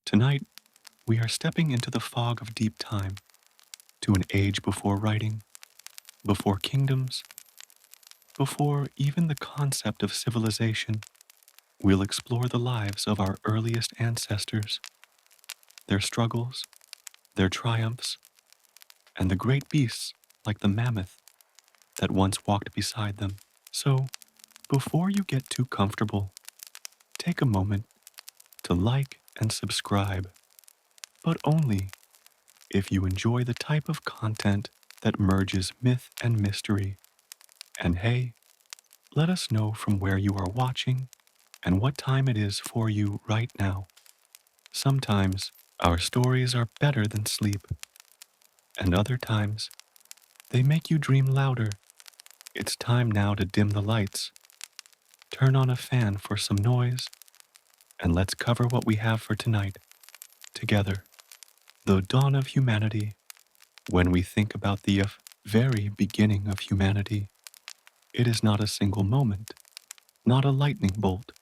Tonight, we are stepping into the fog of deep time, to an age before writing, before kingdoms, before even the concept of civilization. We'll explore the lives of our earliest ancestors, their struggles, their triumphs, and the great beasts like the mammoth that once walked beside them. So, before you get too comfortable, take a moment to like and subscribe, but only if you enjoy the type of content that merges myth and mystery. And hey, let us know from where you are watching and what time it is for you right now. Sometimes our stories are better than sleep, and other times they make you dream louder. It's time now to dim the lights, turn on a fan for some noise, and let's cover what we have for tonight together. The dawn of humanity. When we think about the very beginning of humanity, it is not a single moment, not a lightning bolt,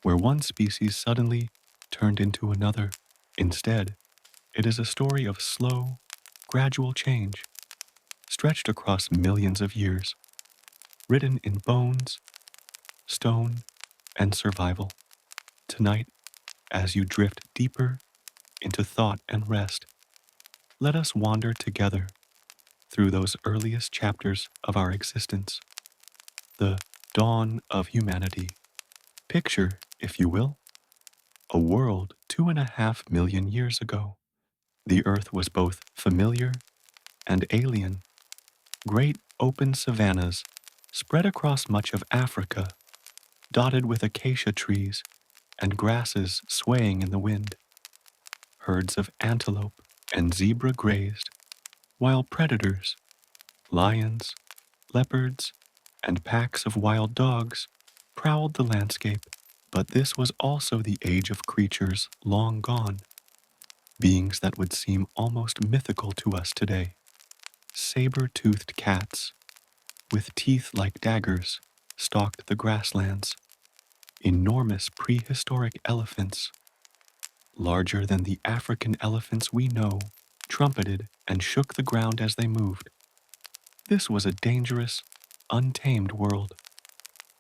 where one species suddenly turned into another. Instead, it is a story of slow, gradual change, stretched across millions of years, written in bones, stone, and survival. Tonight, as you drift deeper into thought and rest, let us wander together through those earliest chapters of our existence, the dawn of humanity. Picture, if you will, a world 2.5 million years ago. The earth was both familiar and alien. Great open savannas spread across much of Africa, dotted with acacia trees and grasses swaying in the wind. Herds of antelope and zebra grazed, while predators, lions, leopards, and packs of wild dogs prowled the landscape. But this was also the age of creatures long gone, beings that would seem almost mythical to us today. Saber-toothed cats, with teeth like daggers, stalked the grasslands. Enormous prehistoric elephants, larger than the African elephants we know, trumpeted and shook the ground as they moved. This was a dangerous, untamed world,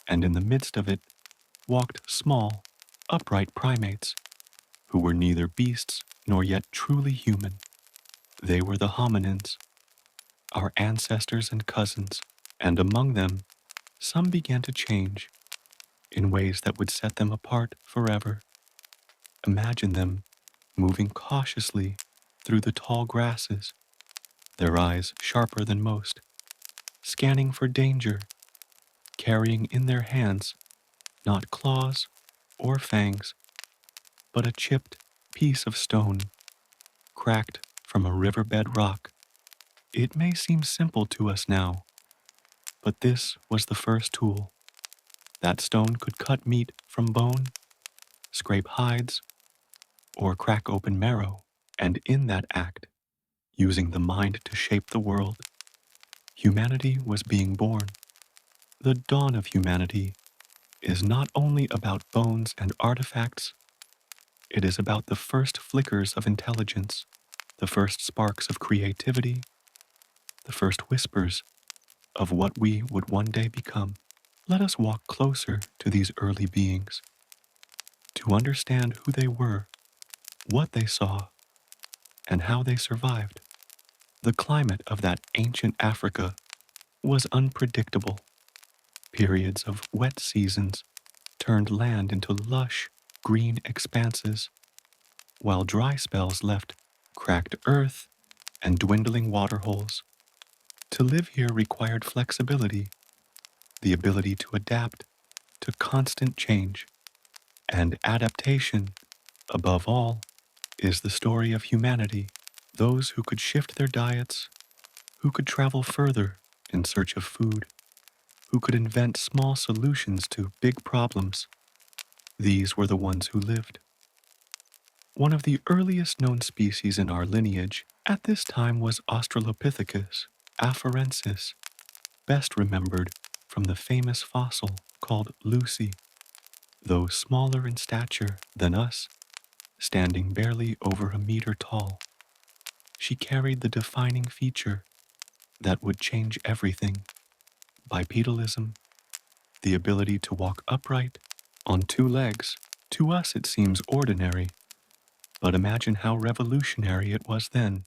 and in the midst of it walked small, upright primates, who were neither beasts nor yet truly human. They were the hominins, our ancestors and cousins, and among them, some began to change in ways that would set them apart forever. Imagine them moving cautiously through the tall grasses, their eyes sharper than most, scanning for danger, carrying in their hands not claws or fangs, but a chipped piece of stone, cracked from a riverbed rock. It may seem simple to us now, but this was the first tool. That stone could cut meat from bone, scrape hides, or crack open marrow, and in that act, using the mind to shape the world, humanity was being born. The dawn of humanity is not only about bones and artifacts, it is about the first flickers of intelligence, the first sparks of creativity, the first whispers of what we would one day become. Let us walk closer to these early beings to understand who they were, what they saw, and how they survived. The climate of that ancient Africa was unpredictable. Periods of wet seasons turned land into lush, green expanses, while dry spells left cracked earth and dwindling waterholes. To live here required flexibility, the ability to adapt to constant change, and adaptation, above all, is the story of humanity. Those who could shift their diets, who could travel further in search of food, who could invent small solutions to big problems. These were the ones who lived. One of the earliest known species in our lineage at this time was Australopithecus afarensis, best remembered from the famous fossil called Lucy. Though smaller in stature than us, standing barely over a meter tall. She carried the defining feature that would change everything: bipedalism, the ability to walk upright on two legs. To us it seems ordinary, but imagine how revolutionary it was then.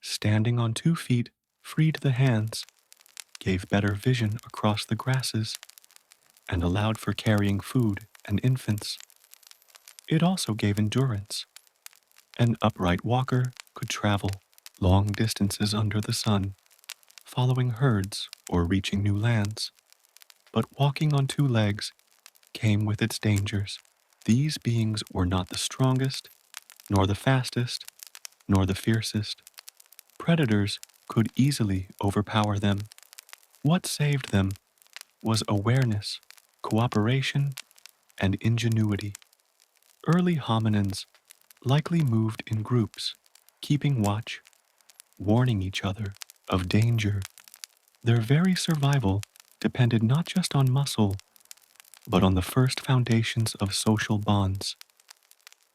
Standing on 2 feet freed the hands, gave better vision across the grasses, and allowed for carrying food and infants. It also gave endurance. An upright walker could travel long distances under the sun, following herds or reaching new lands. But walking on 2 legs came with its dangers. These beings were not the strongest, nor the fastest, nor the fiercest. Predators could easily overpower them. What saved them was awareness, cooperation, and ingenuity. Early hominins likely moved in groups, keeping watch, warning each other of danger. Their very survival depended not just on muscle, but on the first foundations of social bonds.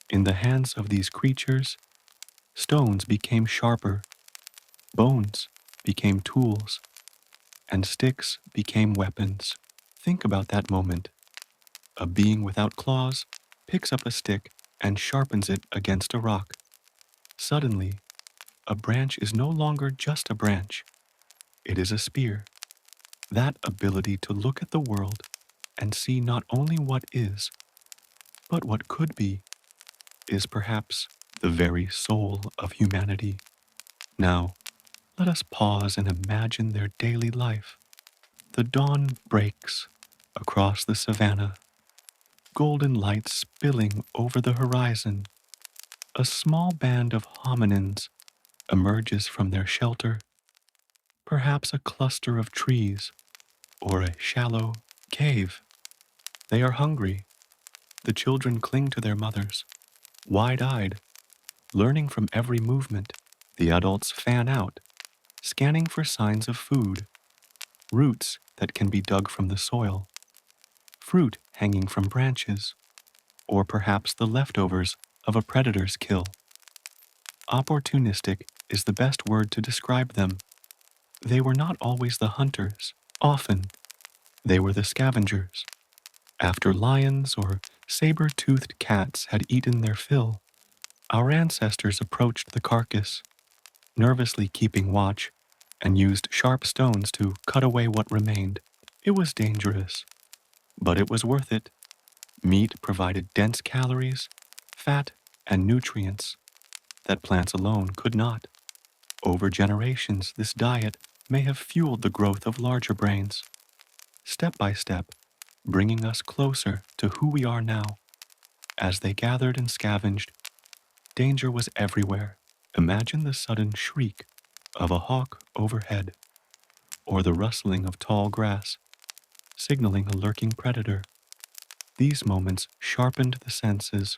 In the hands of these creatures, stones became sharper, bones became tools, and sticks became weapons. Think about that moment. A being without claws picks up a stick and sharpens it against a rock. Suddenly, a branch is no longer just a branch, it is a spear. That ability to look at the world and see not only what is, but what could be, is perhaps the very soul of humanity. Now, let us pause and imagine their daily life. The dawn breaks across the savannah, golden light spilling over the horizon. A small band of hominins emerges from their shelter, perhaps a cluster of trees or a shallow cave. They are hungry. The children cling to their mothers, wide-eyed, learning from every movement. The adults fan out, scanning for signs of food, roots that can be dug from the soil, fruit hanging from branches, or perhaps the leftovers of a predator's kill. Opportunistic is the best word to describe them. They were not always the hunters. Often, they were the scavengers. After lions or saber-toothed cats had eaten their fill, our ancestors approached the carcass, nervously keeping watch, and used sharp stones to cut away what remained. It was dangerous, but it was worth it. Meat provided dense calories, fat, and nutrients that plants alone could not. Over generations, this diet may have fueled the growth of larger brains, step by step, bringing us closer to who we are now. As they gathered and scavenged, danger was everywhere. Imagine the sudden shriek of a hawk overhead, or the rustling of tall grass, signaling a lurking predator. These moments sharpened the senses,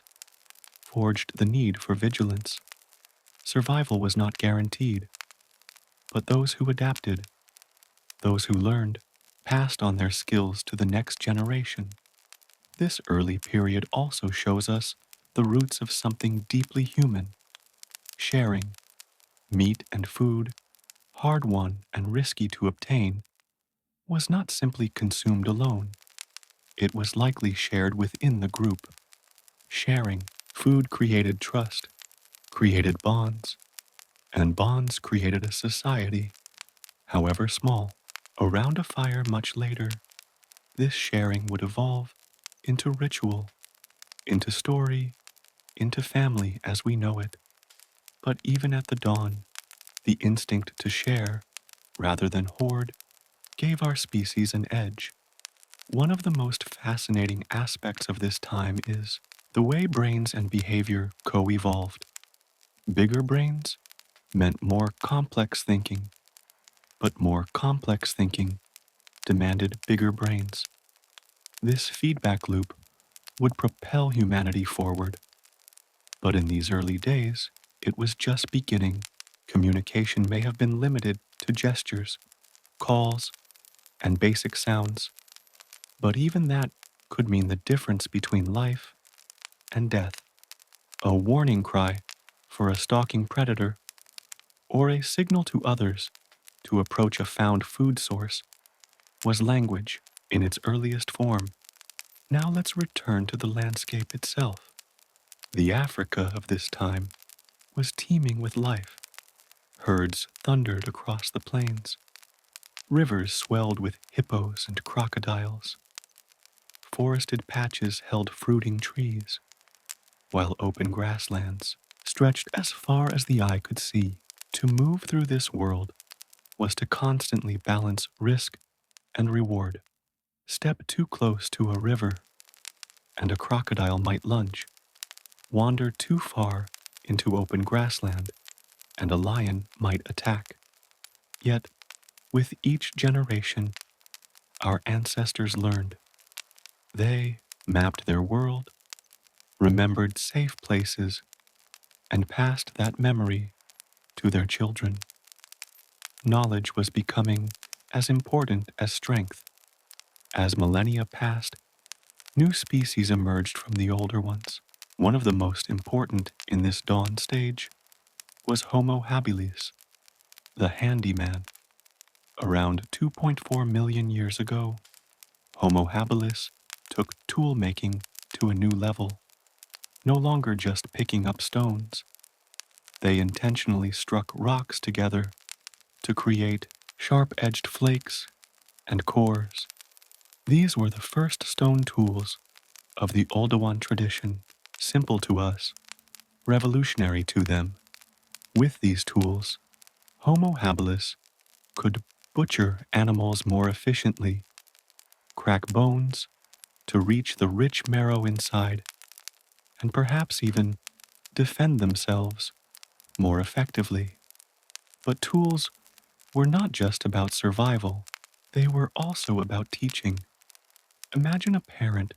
forged the need for vigilance. Survival was not guaranteed, but those who adapted, those who learned, passed on their skills to the next generation. This early period also shows us the roots of something deeply human: sharing. Meat and food, hard-won and risky to obtain, was not simply consumed alone. It was likely shared within the group. Sharing food created trust, created bonds, and bonds created a society, however small. Around a fire much later, this sharing would evolve into ritual, into story, into family as we know it. But even at the dawn, the instinct to share, rather than hoard, gave our species an edge. One of the most fascinating aspects of this time is the way brains and behavior co-evolved. Bigger brains meant more complex thinking, but more complex thinking demanded bigger brains. This feedback loop would propel humanity forward. But in these early days, it was just beginning. Communication may have been limited to gestures, calls, and basic sounds, but even that could mean the difference between life and death. a warning cry for a stalking predator, or a signal to others to approach a found food source, was language in its earliest form. Now let's return to the landscape itself. The Africa of this time was teeming with life. Herds thundered across the plains. Rivers swelled with hippos and crocodiles. Forested patches held fruiting trees, while open grasslands stretched as far as the eye could see. To move through this world was to constantly balance risk and reward. Step too close to a river, and a crocodile might lunge. Wander too far into open grassland, and a lion might attack. Yet, with each generation, our ancestors learned. They mapped their world, remembered safe places, and passed that memory to their children. Knowledge was becoming as important as strength. As millennia passed, new species emerged from the older ones. One of the most important in this dawn stage was Homo habilis, the handyman. Around 2.4 million years ago, Homo habilis took tool making to a new level. No longer just picking up stones, they intentionally struck rocks together to create sharp-edged flakes and cores. These were the first stone tools of the Oldowan tradition, simple to us, revolutionary to them. With these tools, Homo habilis could butcher animals more efficiently, crack bones to reach the rich marrow inside, and perhaps even defend themselves more effectively. But tools were not just about survival, they were also about teaching. Imagine a parent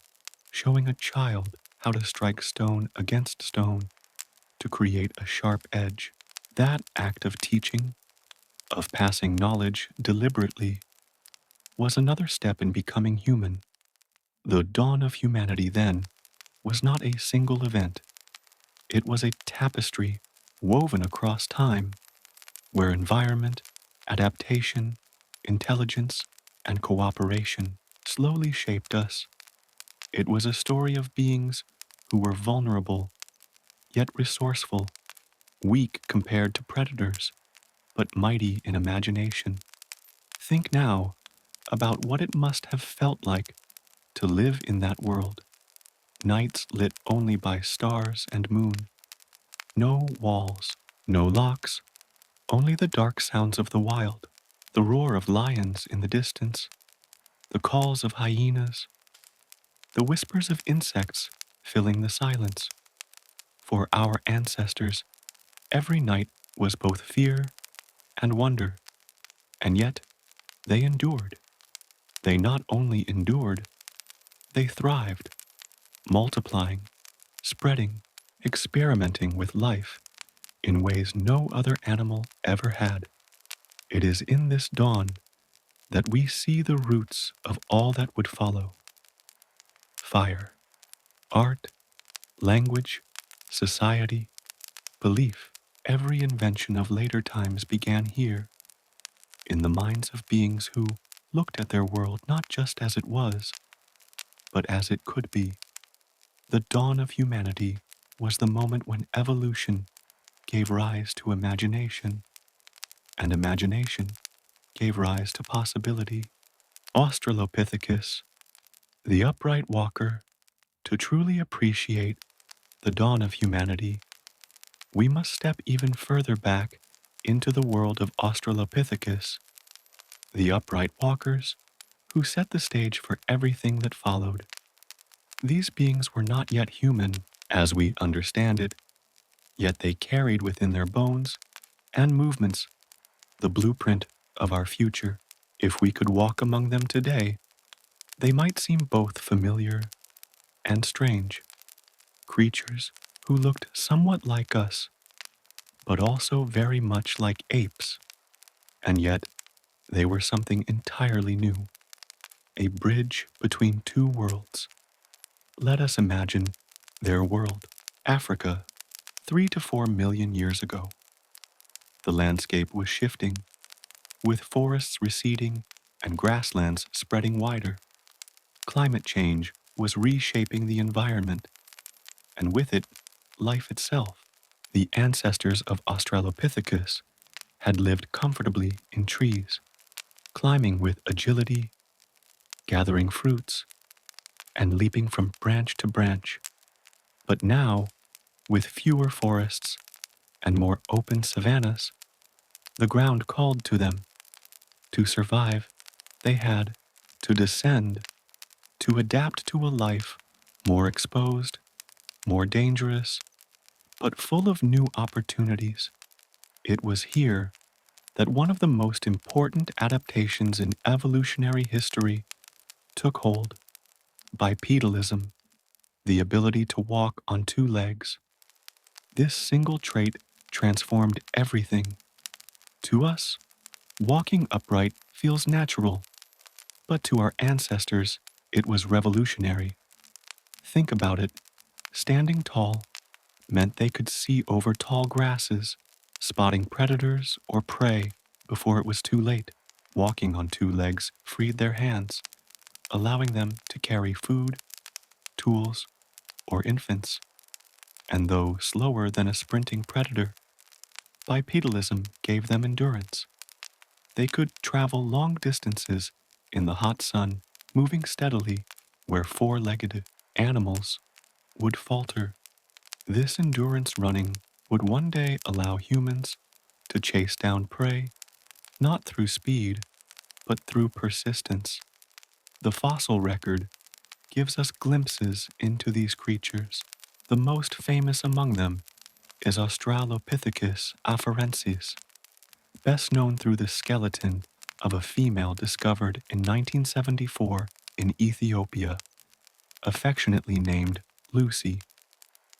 showing a child how to strike stone against stone to create a sharp edge. That act of teaching, of passing knowledge deliberately, was another step in becoming human. The dawn of humanity then was not a single event. It was a tapestry woven across time, where environment, adaptation, intelligence, and cooperation slowly shaped us. It was a story of beings who were vulnerable, yet resourceful, weak compared to predators, but mighty in imagination. Think now about what it must have felt like to live in that world. Nights lit only by stars and moon. No walls, no locks, only the dark sounds of the wild, the roar of lions in the distance, the calls of hyenas, the whispers of insects filling the silence. For our ancestors, every night was both fear and wonder, and yet they endured. They not only endured, they thrived, multiplying, spreading, experimenting with life in ways no other animal ever had. It is in this dawn that we see the roots of all that would follow. Fire, art, language, society, belief. Every invention of later times began here, in the minds of beings who looked at their world not just as it was, but as it could be. The dawn of humanity was the moment when evolution gave rise to imagination, and imagination gave rise to possibility. Australopithecus, the upright walker, to truly appreciate the dawn of humanity, we must step even further back into the world of Australopithecus, the upright walkers who set the stage for everything that followed. These beings were not yet human as we understand it, yet they carried within their bones and movements the blueprint of our future. If we could walk among them today, they might seem both familiar and strange, creatures who looked somewhat like us, but also very much like apes. And yet, they were something entirely new, a bridge between two worlds. Let us imagine their world. Africa 3 to 4 million years ago. The landscape was shifting, with forests receding and grasslands spreading wider. Climate change was reshaping the environment, and with it, life itself. The ancestors of Australopithecus had lived comfortably in trees, climbing with agility, gathering fruits, and leaping from branch to branch. But now, with fewer forests and more open savannas, the ground called to them. To survive, they had to descend, to adapt to a life more exposed, more dangerous, but full of new opportunities. It was here that one of the most important adaptations in evolutionary history took hold: bipedalism, the ability to walk on two legs. This single trait transformed everything. To us, walking upright feels natural, but to our ancestors, it was revolutionary. Think about it. Standing tall meant they could see over tall grasses, spotting predators or prey before it was too late. Walking on two legs freed their hands, allowing them to carry food, tools, or infants. And though slower than a sprinting predator, bipedalism gave them endurance. They could travel long distances in the hot sun, moving steadily where four-legged animals would falter. This endurance running would one day allow humans to chase down prey, not through speed, but through persistence. The fossil record gives us glimpses into these creatures. The most famous among them is Australopithecus afarensis, best known through the skeleton of a female discovered in 1974 in Ethiopia, affectionately named Lucy.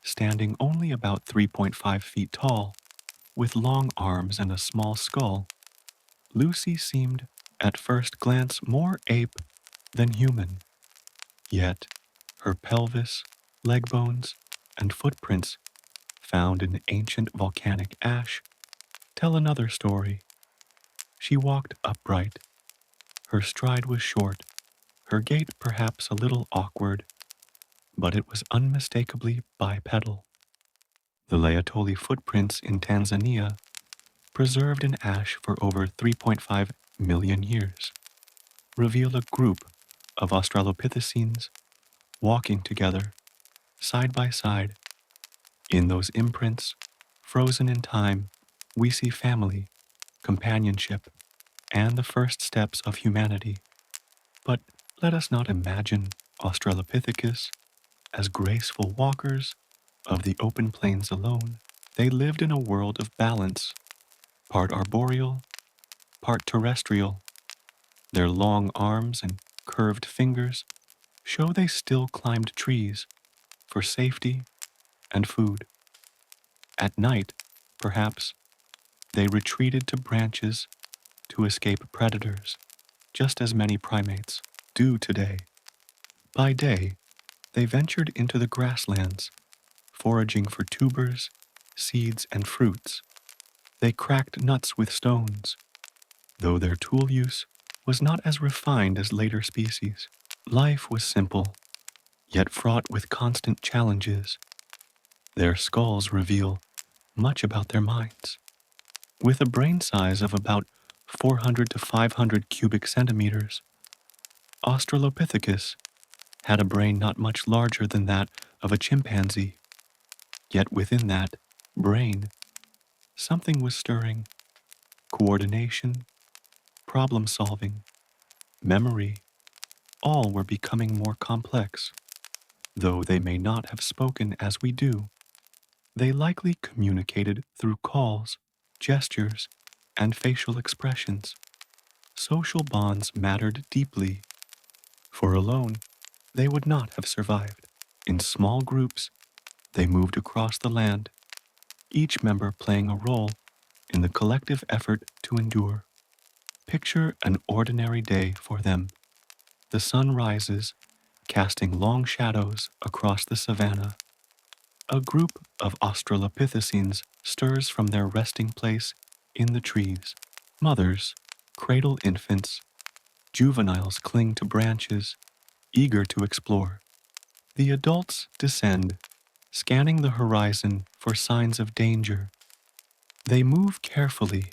Standing only about 3.5 feet tall, with long arms and a small skull, Lucy seemed, at first glance, more ape than human. Yet, her pelvis, leg bones, and footprints, found in ancient volcanic ash, tell another story. She walked upright. Her stride was short, her gait perhaps a little awkward, but it was unmistakably bipedal. The Laetoli footprints in Tanzania, preserved in ash for over 3.5 million years, reveal a group of Australopithecines walking together, side by side. In those imprints, frozen in time, we see family, companionship, and the first steps of humanity. But let us not imagine Australopithecus as graceful walkers of the open plains alone. They lived in a world of balance, part arboreal, part terrestrial. Their long arms and curved fingers show they still climbed trees for safety and food. At night, perhaps, they retreated to branches to escape predators, just as many primates do today. By day, they ventured into the grasslands, foraging for tubers, seeds, and fruits. They cracked nuts with stones, though their tool use was not as refined as later species. Life was simple, yet fraught with constant challenges. Their skulls reveal much about their minds. With a brain size of about 400 to 500 cubic centimeters, Australopithecus had a brain not much larger than that of a chimpanzee. Yet within that brain, something was stirring: coordination, problem solving, memory. All were becoming more complex. Though they may not have spoken as we do, they likely communicated through calls, gestures, and facial expressions. Social bonds mattered deeply, for alone they would not have survived. In small groups, they moved across the land, each member playing a role in the collective effort to endure. Picture an ordinary day for them. The sun rises, casting long shadows across the savanna. A group of Australopithecines stirs from their resting place in the trees. Mothers cradle infants, juveniles cling to branches, eager to explore. The adults descend, scanning the horizon for signs of danger. They move carefully,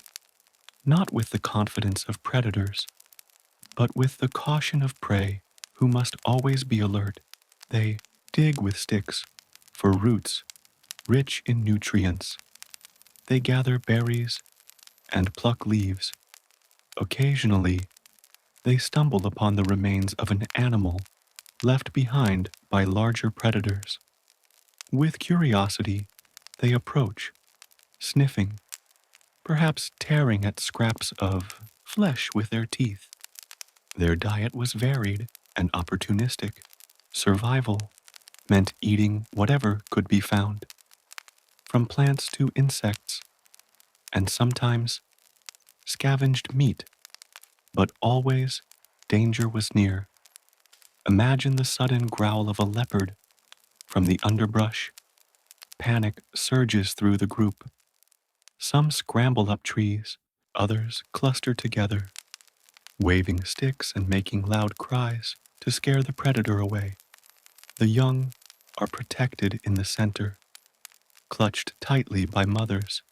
not with the confidence of predators, but with the caution of prey who must always be alert. They dig with sticks for roots rich in nutrients. They gather berries and pluck leaves. Occasionally, they stumble upon the remains of an animal left behind by larger predators. With curiosity, they approach, sniffing, perhaps tearing at scraps of flesh with their teeth. Their diet was varied and opportunistic. Survival meant eating whatever could be found, from plants to insects, and sometimes scavenged meat, but always danger was near. Imagine the sudden growl of a leopard from the underbrush. Panic surges through the group. Some scramble up trees, others cluster together, waving sticks and making loud cries to scare the predator away. The young are protected in the center, clutched tightly by mothers.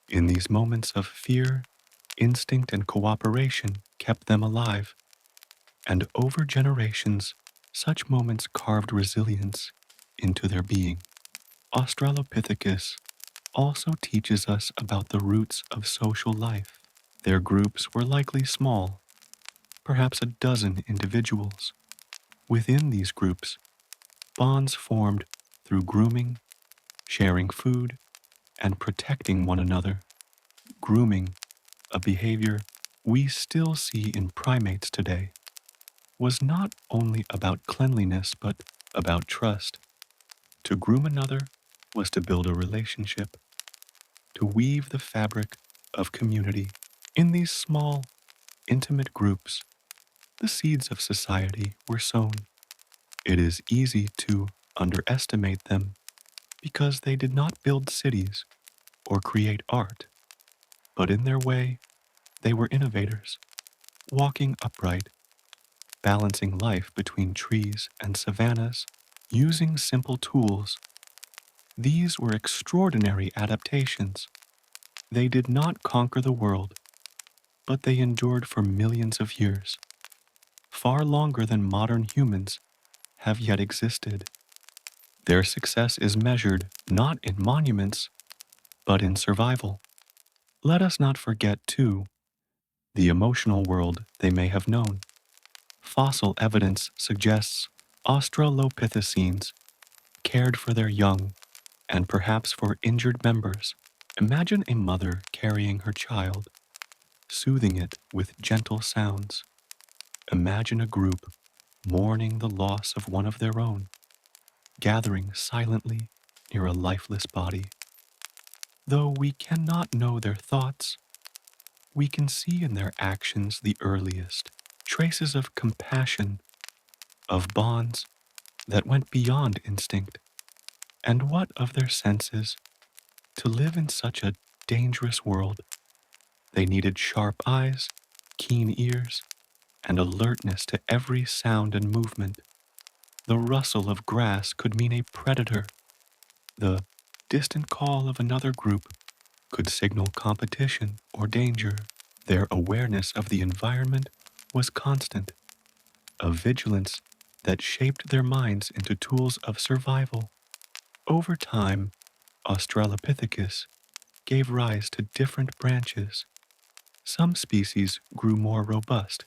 In these moments of fear, instinct and cooperation kept them alive, and over generations, such moments carved resilience into their being. Australopithecus also teaches us about the roots of social life. Their groups were likely small, perhaps a dozen individuals. Within these groups, bonds formed through grooming, sharing food, and protecting one another. Grooming, a behavior we still see in primates today, was not only about cleanliness but about trust. To groom another was to build a relationship, to weave the fabric of community. In these small, intimate groups, the seeds of society were sown. It is easy to underestimate them because they did not build cities or create art, but in their way, they were innovators, walking upright, balancing life between trees and savannas, using simple tools. These were extraordinary adaptations. They did not conquer the world, but they endured for millions of years, far longer than modern humans have yet existed. Their success is measured not in monuments, but in survival. Let us not forget, too, the emotional world they may have known. Fossil evidence suggests Australopithecines cared for their young and perhaps for injured members. Imagine a mother carrying her child, soothing it with gentle sounds. Imagine a group mourning the loss of one of their own, gathering silently near a lifeless body. Though we cannot know their thoughts, we can see in their actions the earliest traces of compassion, of bonds that went beyond instinct. And what of their senses? To live in such a dangerous world, they needed sharp eyes, keen ears, and alertness to every sound and movement. The rustle of grass could mean a predator. The distant call of another group could signal competition or danger. Their awareness of the environment was constant, a vigilance that shaped their minds into tools of survival. Over time, Australopithecus gave rise to different branches. Some species grew more robust,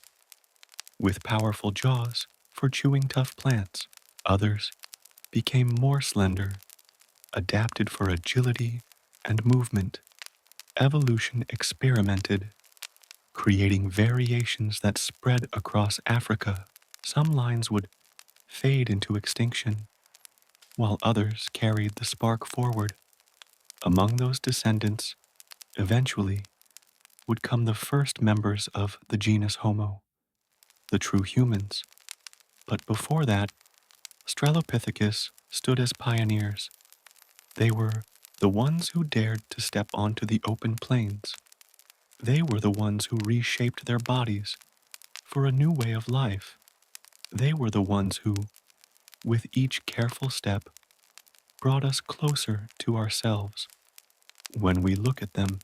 with powerful jaws for chewing tough plants. Others became more slender, adapted for agility and movement. Evolution experimented, creating variations that spread across Africa. Some lines would fade into extinction, while others carried the spark forward. Among those descendants, eventually, would come the first members of the genus Homo, the true humans. But before that, Australopithecus stood as pioneers, They were the ones who dared to step onto the open plains. They were the ones who reshaped their bodies for a new way of life. They were the ones who, with each careful step, brought us closer to ourselves. When we look at them,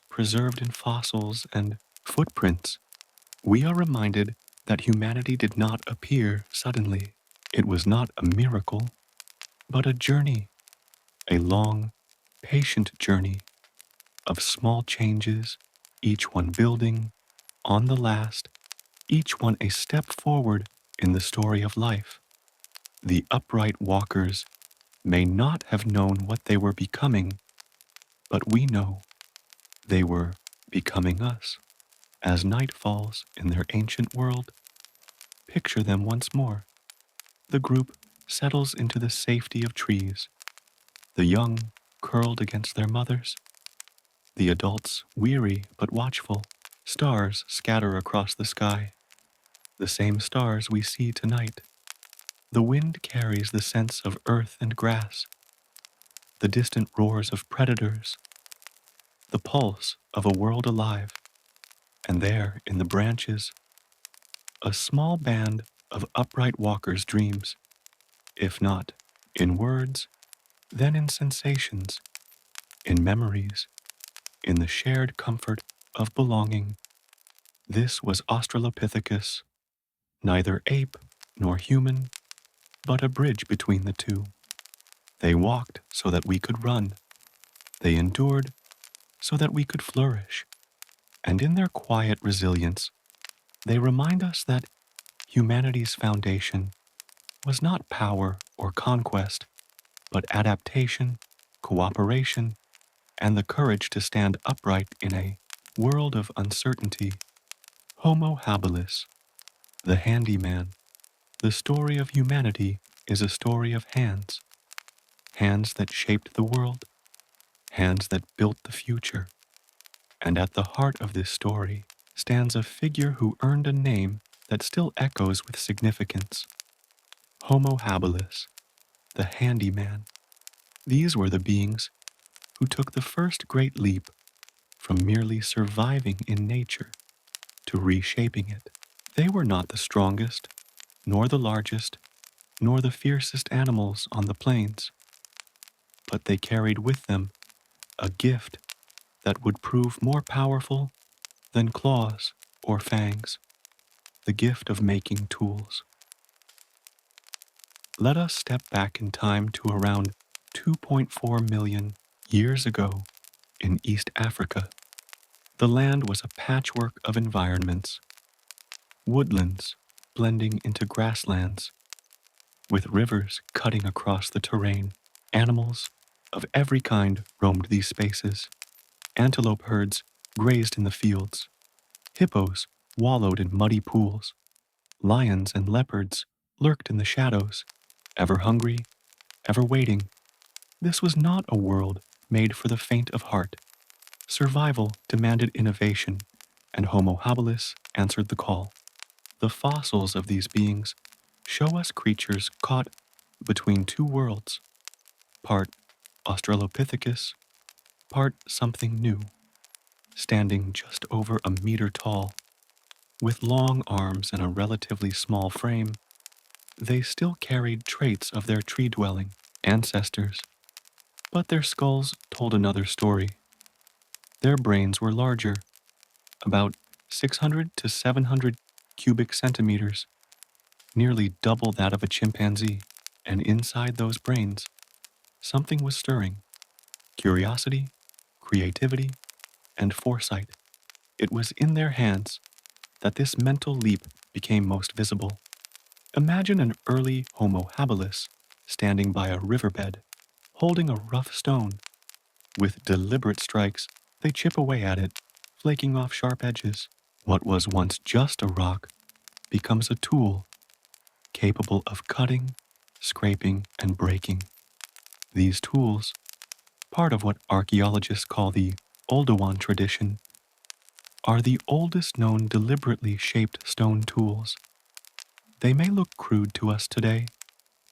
preserved in fossils and footprints, we are reminded that humanity did not appear suddenly. It was not a miracle, but a journey, a long, patient journey of small changes, each one building on the last, each one a step forward in the story of life. The upright walkers may not have known what they were becoming, but we know they were becoming us. As night falls in their ancient world, picture them once more. The group settles into the safety of trees, the young curled against their mothers, the adults weary but watchful. Stars scatter across the sky, the same stars we see tonight. The wind carries the scents of earth and grass, the distant roars of predators, the pulse of a world alive. And there, in the branches, a small band of upright walkers dreams, if not in words, then in sensations, in memories, in the shared comfort of belonging. This was Australopithecus, neither ape nor human, but a bridge between the two. They walked so that we could run. They endured so that we could flourish. And in their quiet resilience, they remind us that humanity's foundation was not power or conquest, but adaptation, cooperation, and the courage to stand upright in a world of uncertainty. Homo habilis, the handyman. The story of humanity is a story of hands. Hands that shaped the world, hands that built the future. And at the heart of this story stands a figure who earned a name that still echoes with significance. Homo habilis, the handyman. These were the beings who took the first great leap from merely surviving in nature to reshaping it. They were not the strongest, nor the largest, nor the fiercest animals on the plains, but they carried with them a gift that would prove more powerful than claws or fangs, the gift of making tools. Let us step back in time to around 2.4 million years ago in East Africa. The land was a patchwork of environments, woodlands blending into grasslands, with rivers cutting across the terrain. Animals of every kind roamed these spaces. Antelope herds grazed in the fields. Hippos wallowed in muddy pools. Lions and leopards lurked in the shadows, ever hungry, ever waiting. This was not a world made for the faint of heart. Survival demanded innovation, and Homo habilis answered the call. The fossils of these beings show us creatures caught between two worlds, part Australopithecus, part something new, standing just over a meter tall. With long arms and a relatively small frame, they still carried traits of their tree-dwelling ancestors, but their skulls told another story. Their brains were larger, about 600 to 700 cubic centimeters, nearly double that of a chimpanzee, and inside those brains, something was stirring. Curiosity, creativity, and foresight. It was in their hands that this mental leap became most visible. Imagine an early Homo habilis standing by a riverbed, holding a rough stone. With deliberate strikes, they chip away at it, flaking off sharp edges. What was once just a rock becomes a tool capable of cutting, scraping, and breaking. These tools, part of what archaeologists call the Oldowan tradition, are the oldest known deliberately shaped stone tools. They may look crude to us today,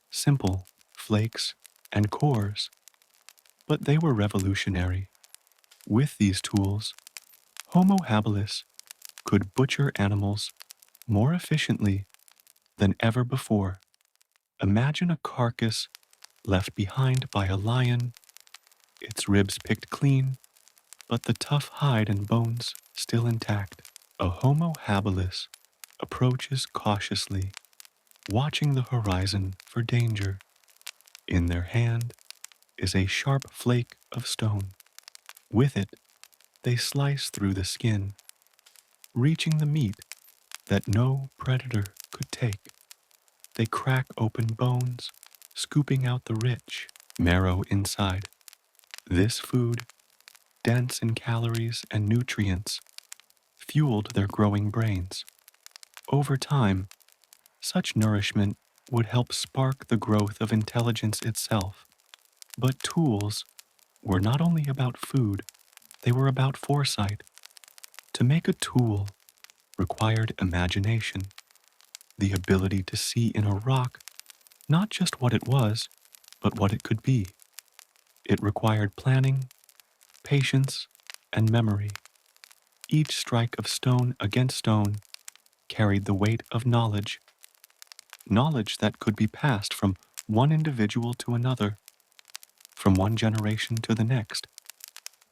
simple flakes and cores, But they were revolutionary. With these tools, Homo habilis could butcher animals more efficiently than ever before. Imagine a carcass left behind by a lion, its ribs picked clean, but the tough hide and bones still intact. A Homo habilis approaches cautiously, watching the horizon for danger. In their hand is a sharp flake of stone. With it, they slice through the skin, reaching the meat that no predator could take. They crack open bones, scooping out the rich marrow inside. This food, dense in calories and nutrients, fueled their growing brains. Over time, such nourishment would help spark the growth of intelligence itself. But tools were not only about food, they were about foresight. To make a tool required imagination, the ability to see in a rock not just what it was, but what it could be. It required planning, patience, and memory. Each strike of stone against stone carried the weight of knowledge, knowledge that could be passed from one individual to another, from one generation to the next.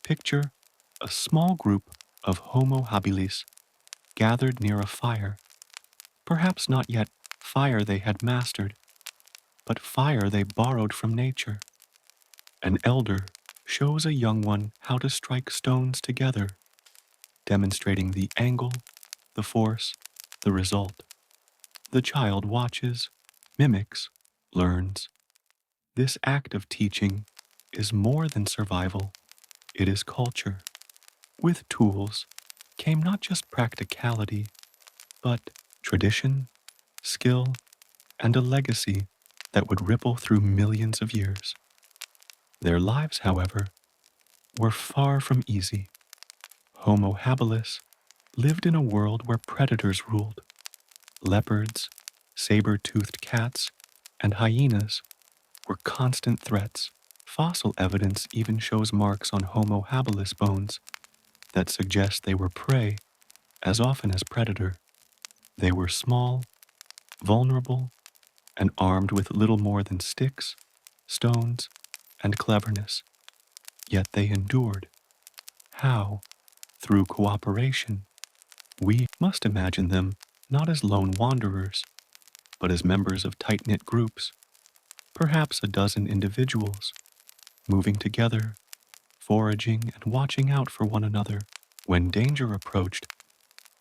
Picture a small group of Homo habilis gathered near a fire, perhaps not yet fire they had mastered, but fire they borrowed from nature. An elder shows a young one how to strike stones together, demonstrating the angle, the force, the result. The child watches, mimics, learns. This act of teaching is more than survival, it is culture. With tools came not just practicality, but tradition, skill, and a legacy that would ripple through millions of years. Their lives, however, were far from easy. Homo habilis lived in a world where predators ruled. Leopards, saber-toothed cats, and hyenas were constant threats. Fossil evidence even shows marks on Homo habilis bones that suggest they were prey as often as predator. They were small, vulnerable, and armed with little more than sticks, stones, and cleverness. Yet they endured. How? Through cooperation. We must imagine them not as lone wanderers, but as members of tight-knit groups, perhaps a dozen individuals, moving together, foraging and watching out for one another. When danger approached,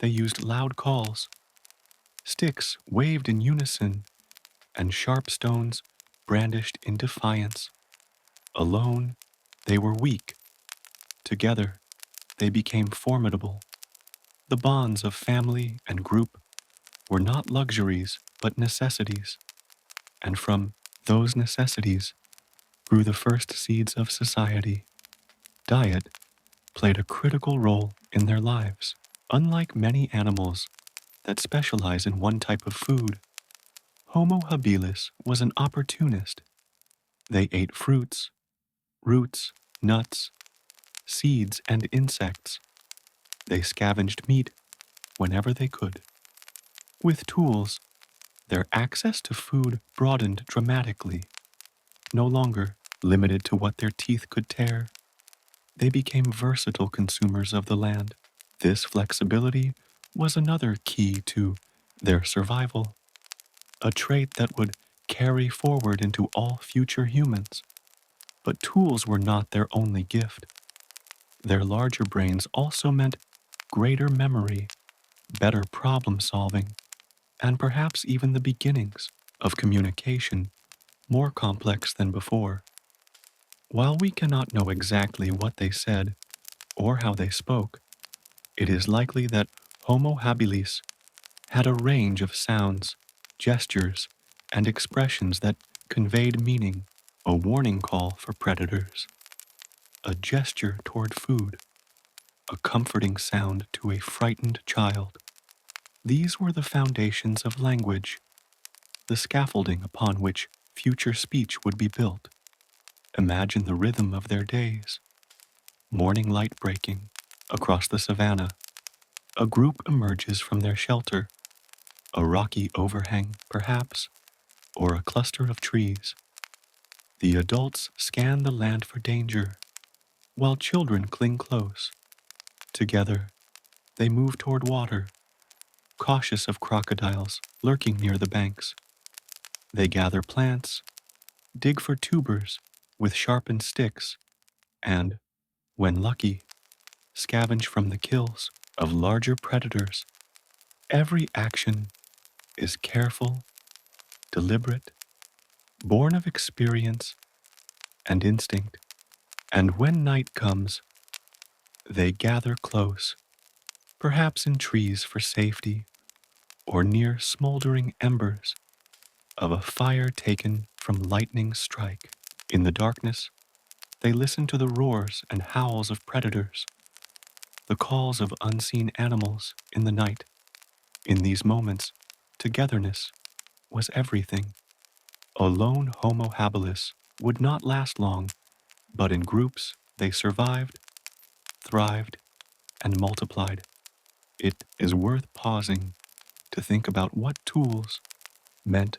they used loud calls. Sticks waved in unison, and sharp stones brandished in defiance. Alone, they were weak. Together, they became formidable. The bonds of family and group were not luxuries, but necessities. And from those necessities grew the first seeds of society. Diet played a critical role in their lives. Unlike many animals that specialize in one type of food, Homo habilis was an opportunist. They ate fruits, roots, nuts, seeds, and insects. They scavenged meat whenever they could. With tools, their access to food broadened dramatically. No longer limited to what their teeth could tear, they became versatile consumers of the land. This flexibility was another key to their survival, a trait that would carry forward into all future humans. But tools were not their only gift. Their larger brains also meant greater memory, better problem solving, and perhaps even the beginnings of communication, more complex than before. While we cannot know exactly what they said or how they spoke, it is likely that Homo habilis had a range of sounds, gestures, and expressions that conveyed meaning, a warning call for predators, a gesture toward food, a comforting sound to a frightened child. These were the foundations of language, the scaffolding upon which future speech would be built. Imagine the rhythm of their days. Morning light breaking across the savannah. A group emerges from their shelter, a rocky overhang, perhaps, or a cluster of trees. The adults scan the land for danger, while children cling close. Together, they move toward water, cautious of crocodiles lurking near the banks. They gather plants, dig for tubers with sharpened sticks, and, when lucky, scavenge from the kills of larger predators. Every action is careful, deliberate, born of experience and instinct. And when night comes, they gather close, perhaps in trees for safety or near smoldering embers of a fire taken from lightning strike. In the darkness, they listen to the roars and howls of predators, the calls of unseen animals in the night. In these moments, togetherness was everything. A lone Homo habilis would not last long, but in groups they survived, thrived, and multiplied. It is worth pausing to think about what tools meant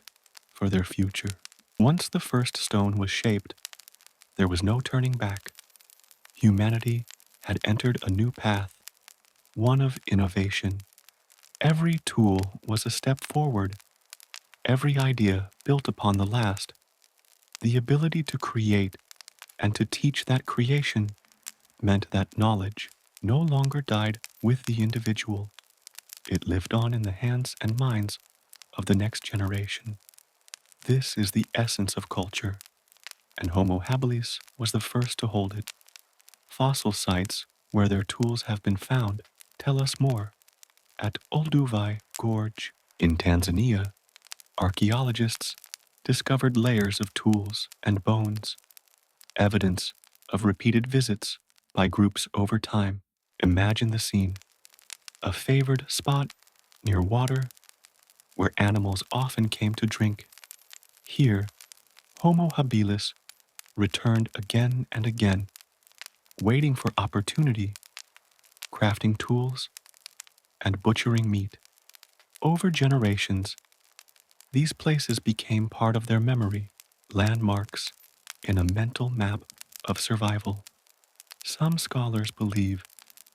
for their future. Once the first stone was shaped, there was no turning back. Humanity had entered a new path, one of innovation. Every tool was a step forward, every idea built upon the last. The ability to create and to teach that creation meant that knowledge no longer died with the individual. It lived on in the hands and minds of the next generation. This is the essence of culture, and Homo habilis was the first to hold it. Fossil sites where their tools have been found tell us more. At Olduvai Gorge in Tanzania, archaeologists discovered layers of tools and bones, evidence of repeated visits by groups over time. Imagine the scene, a favored spot near water where animals often came to drink. Here, Homo habilis returned again and again, waiting for opportunity, crafting tools, and butchering meat. Over generations, these places became part of their memory, landmarks in a mental map of survival. Some scholars believe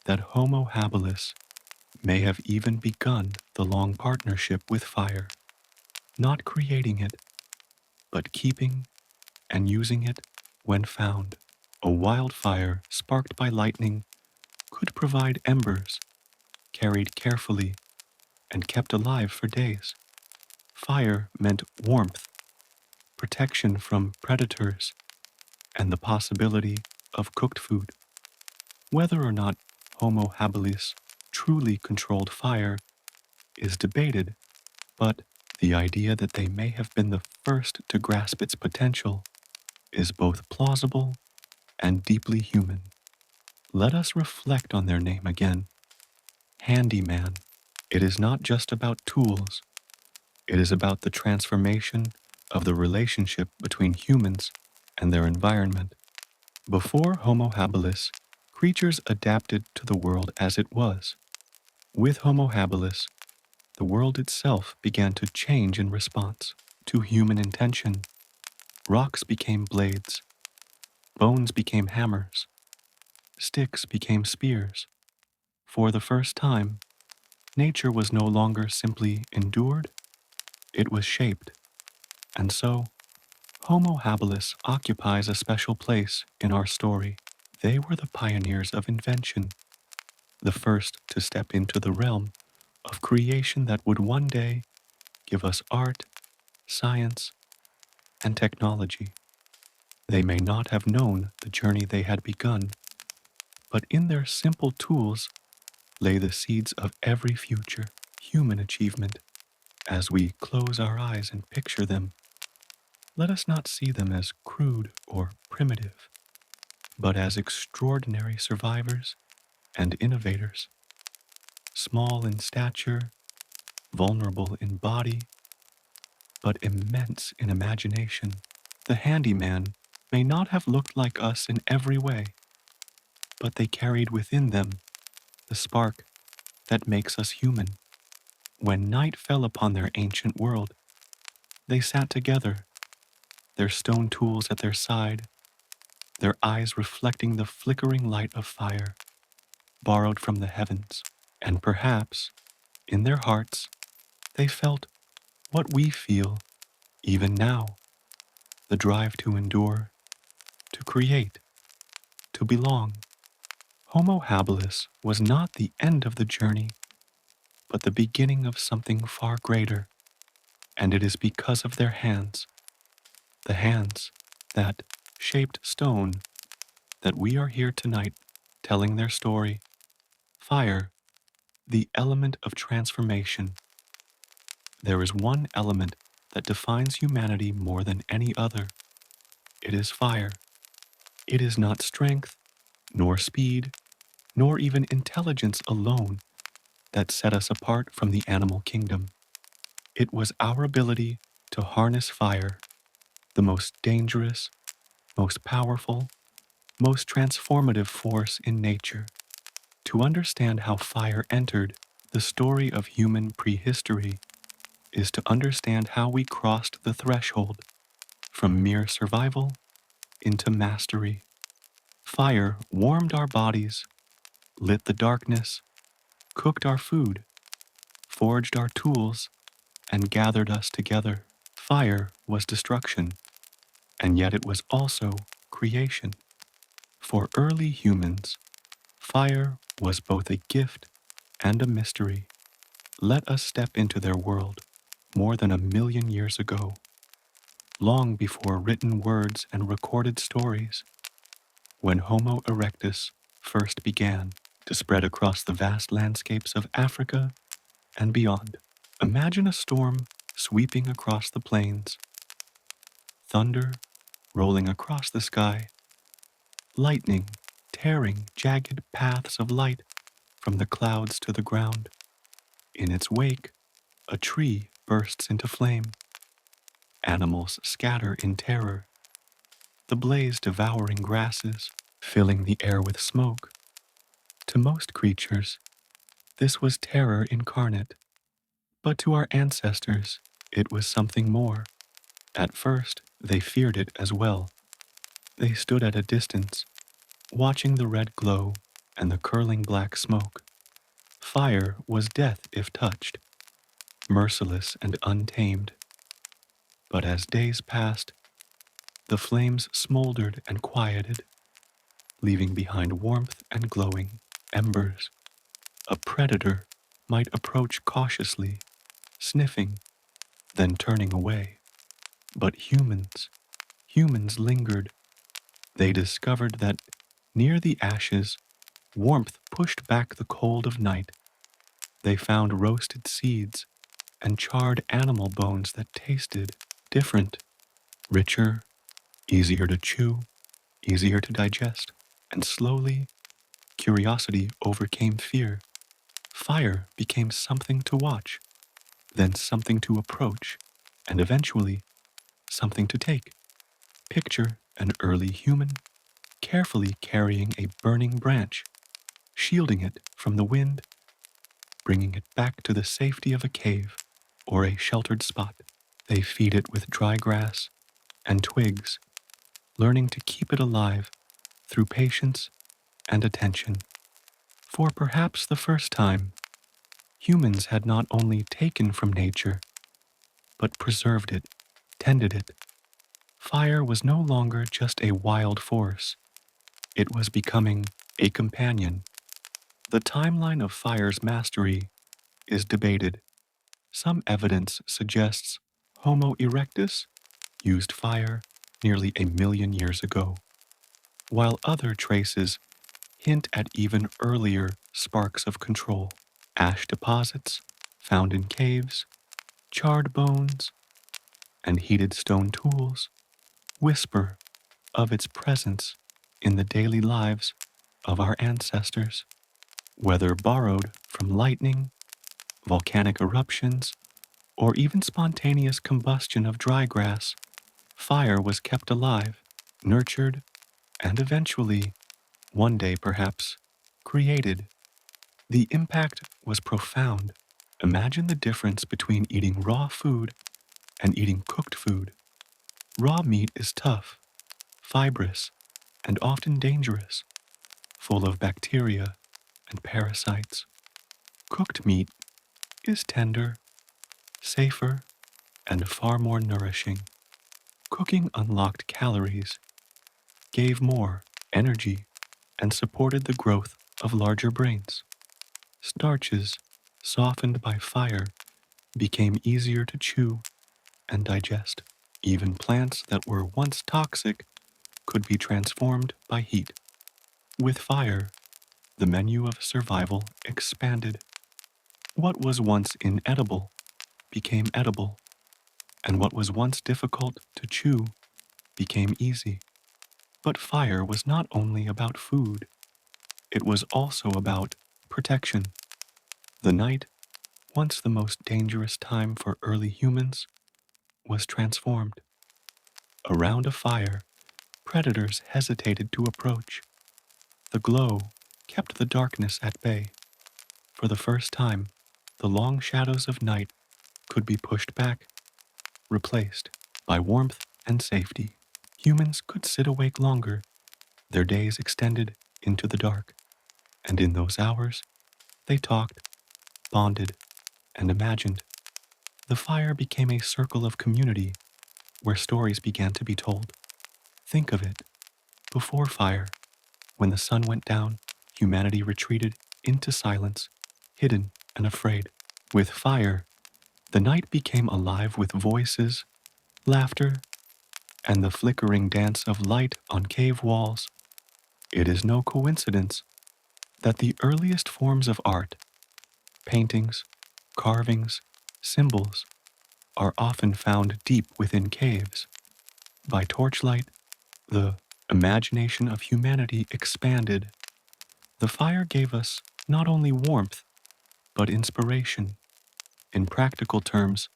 that Homo habilis may have even begun the long partnership with fire, not creating it, but keeping and using it when found. A wildfire sparked by lightning could provide embers, carried carefully and kept alive for days. Fire meant warmth, protection from predators, and the possibility of cooked food. Whether or not Homo habilis truly controlled fire is debated, but the idea that they may have been the first to grasp its potential is both plausible and deeply human. Let us reflect on their name again. Handyman. It is not just about tools. It is about the transformation of the relationship between humans and their environment. Before Homo habilis, creatures adapted to the world as it was. With Homo habilis, the world itself began to change in response to human intention. Rocks became blades, bones became hammers, sticks became spears. For the first time, nature was no longer simply endured, it was shaped. And so, Homo habilis occupies a special place in our story. They were the pioneers of invention, the first to step into the realm of creation that would one day give us art, science, and technology. They may not have known the journey they had begun, but in their simple tools lay the seeds of every future human achievement. As we close our eyes and picture them, let us not see them as crude or primitive, but as extraordinary survivors and innovators, small in stature, vulnerable in body, but immense in imagination. The handyman may not have looked like us in every way, but they carried within them the spark that makes us human. When night fell upon their ancient world, they sat together, their stone tools at their side, their eyes reflecting the flickering light of fire borrowed from the heavens. And perhaps, in their hearts, they felt what we feel even now, the drive to endure, to create, to belong. Homo habilis was not the end of the journey, but the beginning of something far greater, and it is because of their hands, the hands that shaped stone, that we are here tonight telling their story. Fire, the element of transformation. There is one element that defines humanity more than any other. It is fire. It is not strength, nor speed, nor even intelligence alone that set us apart from the animal kingdom. It was our ability to harness fire, the most dangerous, most powerful, most transformative force in nature. To understand how fire entered the story of human prehistory is to understand how we crossed the threshold from mere survival into mastery. Fire warmed our bodies, lit the darkness, cooked our food, forged our tools, and gathered us together. Fire was destruction, and yet it was also creation. For early humans, fire was both a gift and a mystery. Let us step into their world more than 1,000,000 years ago, long before written words and recorded stories, when Homo erectus first began to spread across the vast landscapes of Africa and beyond. Imagine a storm sweeping across the plains, thunder rolling across the sky, lightning tearing jagged paths of light from the clouds to the ground. In its wake, a tree bursts into flame. Animals scatter in terror, the blaze devouring grasses, filling the air with smoke. To most creatures, this was terror incarnate, but to our ancestors, it was something more. At first, they feared it as well. They stood at a distance, watching the red glow and the curling black smoke. Fire was death if touched, merciless and untamed. But as days passed, the flames smoldered and quieted, leaving behind warmth and glowing embers. A predator might approach cautiously, sniffing, then turning away. But humans lingered. They discovered that near the ashes, warmth pushed back the cold of night. They found roasted seeds and charred animal bones that tasted different, richer, easier to chew, easier to digest, and slowly, curiosity overcame fear. Fire became something to watch, then something to approach, and eventually something to take. Picture an early human carefully carrying a burning branch, shielding it from the wind, bringing it back to the safety of a cave or a sheltered spot. They feed it with dry grass and twigs, learning to keep it alive through patience and attention. For perhaps the first time, humans had not only taken from nature, but preserved it, tended it. Fire was no longer just a wild force. It was becoming a companion. The timeline of fire's mastery is debated. Some evidence suggests Homo erectus used fire nearly 1,000,000 years ago, while other traces hint at even earlier sparks of control. Ash deposits found in caves, charred bones, and heated stone tools whisper of its presence in the daily lives of our ancestors. Whether borrowed from lightning, volcanic eruptions, or even spontaneous combustion of dry grass, fire was kept alive nurtured, and eventually, one day perhaps, created. The impact was profound. Imagine the difference between eating raw food and eating cooked food. Raw meat is tough, fibrous, and often dangerous, full of bacteria and parasites. Cooked meat is tender, safer, and far more nourishing. Cooking unlocked calories, gave more energy, and supported the growth of larger brains. Starches, softened by fire, became easier to chew and digest. Even plants that were once toxic could be transformed by heat. With fire, the menu of survival expanded. What was once inedible became edible, and what was once difficult to chew became easy. But fire was not only about food, it was also about protection. The night, once the most dangerous time for early humans, was transformed. Around a fire, predators hesitated to approach. The glow kept the darkness at bay. For the first time, the long shadows of night could be pushed back, replaced by warmth and safety. Humans could sit awake longer, their days extended into the dark, and in those hours, they talked, bonded, and imagined. The fire became a circle of community where stories began to be told. Think of it. Before fire, when the sun went down, humanity retreated into silence, hidden and afraid. With fire, the night became alive with voices, laughter, and the flickering dance of light on cave walls. It is no coincidence that the earliest forms of art, paintings, carvings, symbols, are often found deep within caves. By torchlight, the imagination of humanity expanded. The fire gave us not only warmth, but inspiration. In practical terms,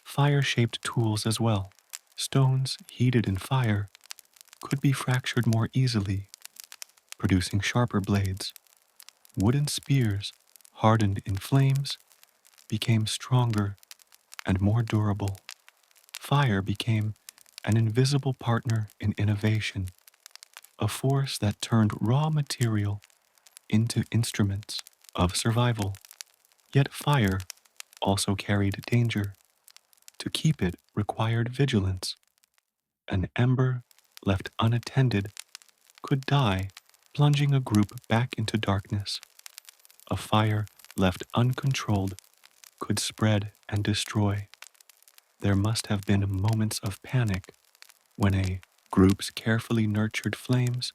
fire shaped tools as well. Stones heated in fire could be fractured more easily, producing sharper blades. Wooden spears, hardened in flames, became stronger and more durable. Fire became an invisible partner in innovation, a force that turned raw material into instruments of survival. Yet fire also carried danger. To keep it required vigilance. An ember left unattended could die, plunging a group back into darkness. A fire left uncontrolled could spread and destroy. There must have been moments of panic when a group's carefully nurtured flames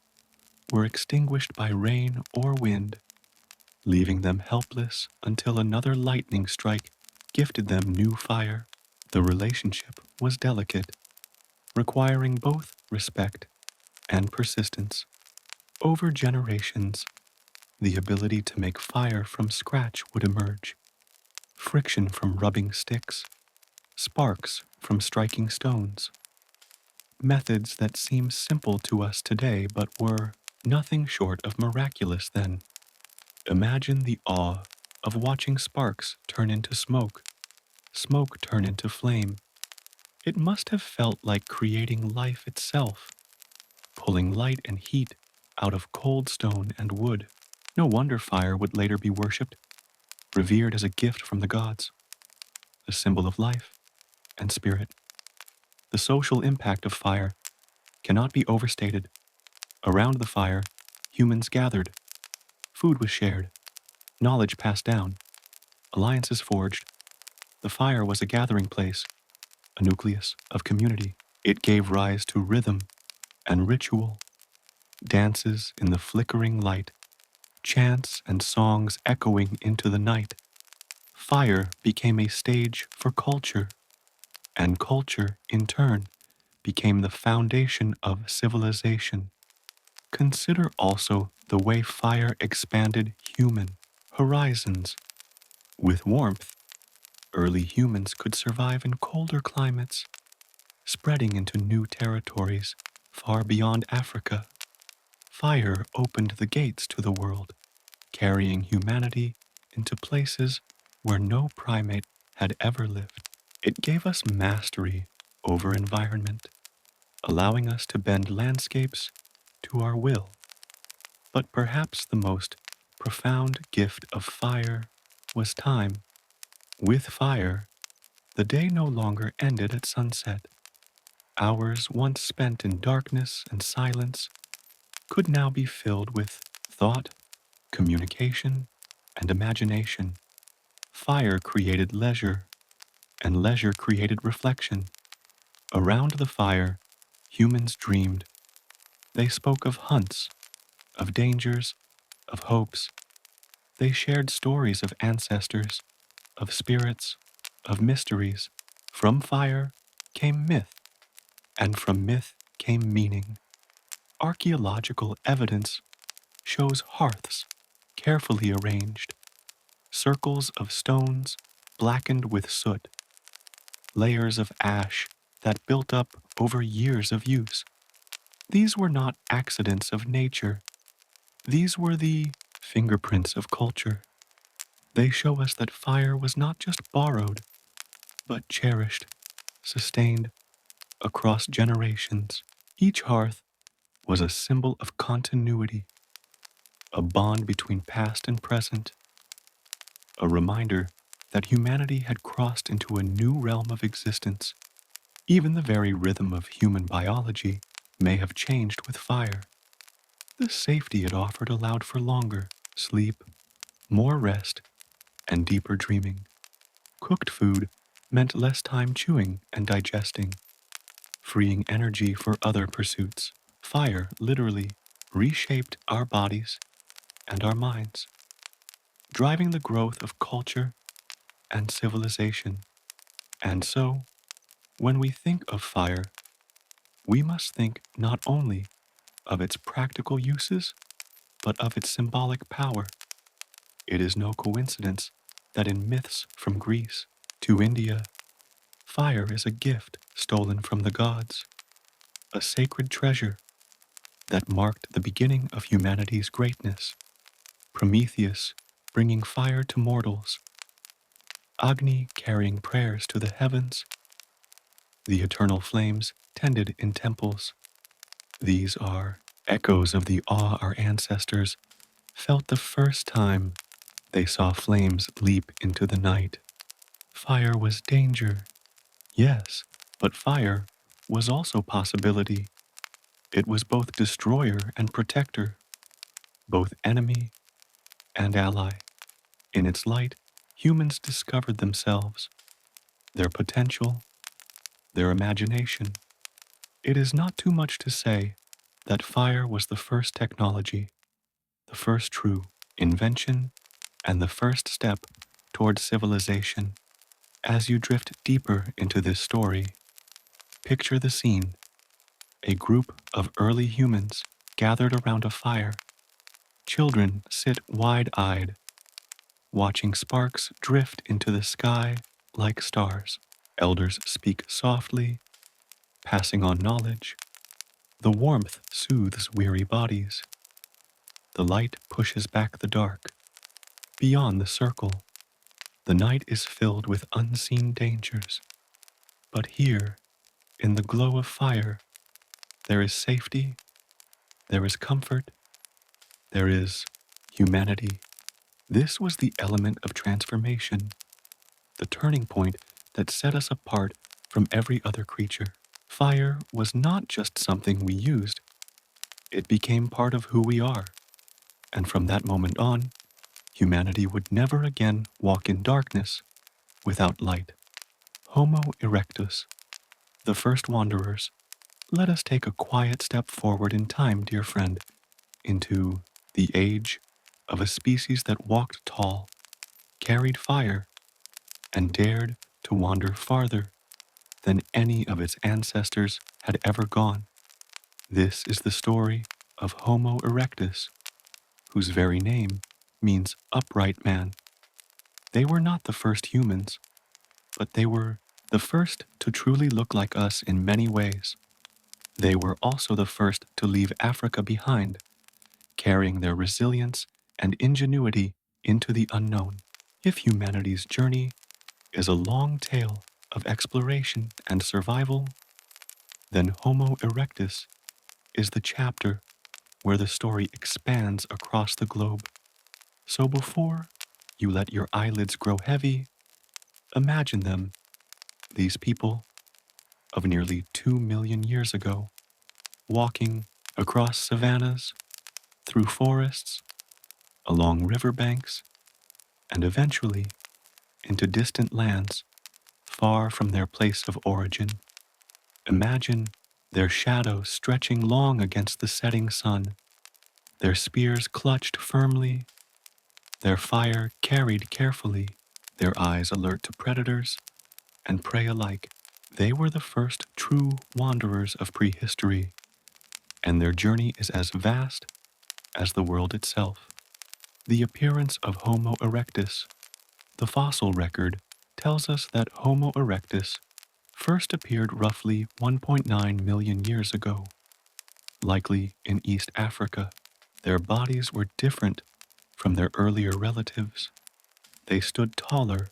were extinguished by rain or wind, leaving them helpless until another lightning strike gifted them new fire. The relationship was delicate, requiring both respect and persistence. Over generations, the ability to make fire from scratch would emerge. Friction from rubbing sticks, sparks from striking stones. Methods that seem simple to us today but were nothing short of miraculous then. Imagine the awe of watching sparks turn into smoke, smoke turn into flame. It must have felt like creating life itself, pulling light and heat out of cold stone and wood. No wonder fire would later be worshipped, revered as a gift from the gods, a symbol of life and spirit. The social impact of fire cannot be overstated. Around the fire, humans gathered, food was shared, knowledge passed down, alliances forged. The fire was a gathering place, a nucleus of community. It gave rise to rhythm and ritual, dances in the flickering light, chants and songs echoing into the night. Fire became a stage for culture, and culture, in turn, became the foundation of civilization. Consider also the way fire expanded human horizons. With warmth, early humans could survive in colder climates, spreading into new territories. Far beyond Africa, fire opened the gates to the world, carrying humanity into places where no primate had ever lived. It gave us mastery over environment, allowing us to bend landscapes to our will. But perhaps the most profound gift of fire was time. With fire, the day no longer ended at sunset. Hours once spent in darkness and silence could now be filled with thought, communication, and imagination. Fire created leisure, and leisure created reflection. Around the fire, humans dreamed. They spoke of hunts, of dangers, of hopes. They shared stories of ancestors, of spirits, of mysteries. From fire came myth, and from myth came meaning. Archaeological evidence shows hearths, carefully arranged, circles of stones blackened with soot, layers of ash that built up over years of use. These were not accidents of nature. These were the fingerprints of culture. They show us that fire was not just borrowed, but cherished, sustained across generations. Each hearth was a symbol of continuity, a bond between past and present, a reminder that humanity had crossed into a new realm of existence. Even the very rhythm of human biology may have changed with fire. The safety it offered allowed for longer sleep, more rest, and deeper dreaming. Cooked food meant less time chewing and digesting, freeing energy for other pursuits. Fire literally reshaped our bodies and our minds, driving the growth of culture and civilization. And so, when we think of fire, we must think not only of its practical uses, but of its symbolic power. It is no coincidence that in myths from Greece to India, fire is a gift stolen from the gods, a sacred treasure that marked the beginning of humanity's greatness. Prometheus bringing fire to mortals, Agni carrying prayers to the heavens, the eternal flames tended in temples. These are echoes of the awe our ancestors felt the first time they saw flames leap into the night. Fire was danger, yes, but fire was also possibility. It was both destroyer and protector, both enemy and ally. In its light, humans discovered themselves, their potential, their imagination. It is not too much to say that fire was the first technology, the first true invention, and the first step toward civilization. As you drift deeper into this story, picture the scene: a group of early humans gathered around a fire. Children sit wide-eyed, watching sparks drift into the sky like stars. Elders speak softly, passing on knowledge. The warmth soothes weary bodies. The light pushes back the dark. Beyond the circle, the night is filled with unseen dangers. But here, in the glow of fire, there is safety, there is comfort, there is humanity. This was the element of transformation, the turning point that set us apart from every other creature. Fire was not just something we used, it became part of who we are. And from that moment on, humanity would never again walk in darkness without light. Homo erectus, the first wanderers. Let us take a quiet step forward in time, dear friend, into the age of a species that walked tall, carried fire, and dared to wander farther than any of its ancestors had ever gone. This is the story of Homo erectus, whose very name means upright man. They were not the first humans, but they were the first to truly look like us in many ways. They were also the first to leave Africa behind, carrying their resilience and ingenuity into the unknown. If humanity's journey is a long tale of exploration and survival, then Homo erectus is the chapter where the story expands across the globe. So before you let your eyelids grow heavy, imagine them, these people of nearly 2 million years ago, walking across savannas, through forests, along riverbanks, and eventually into distant lands far from their place of origin. Imagine their shadows stretching long against the setting sun, their spears clutched firmly, their fire carried carefully, their eyes alert to predators and prey alike. They were the first true wanderers of prehistory, and their journey is as vast as the world itself. The appearance of Homo erectus, the fossil record, tells us that Homo erectus first appeared roughly 1.9 million years ago, likely in East Africa. Their bodies were different from their earlier relatives. They stood taller,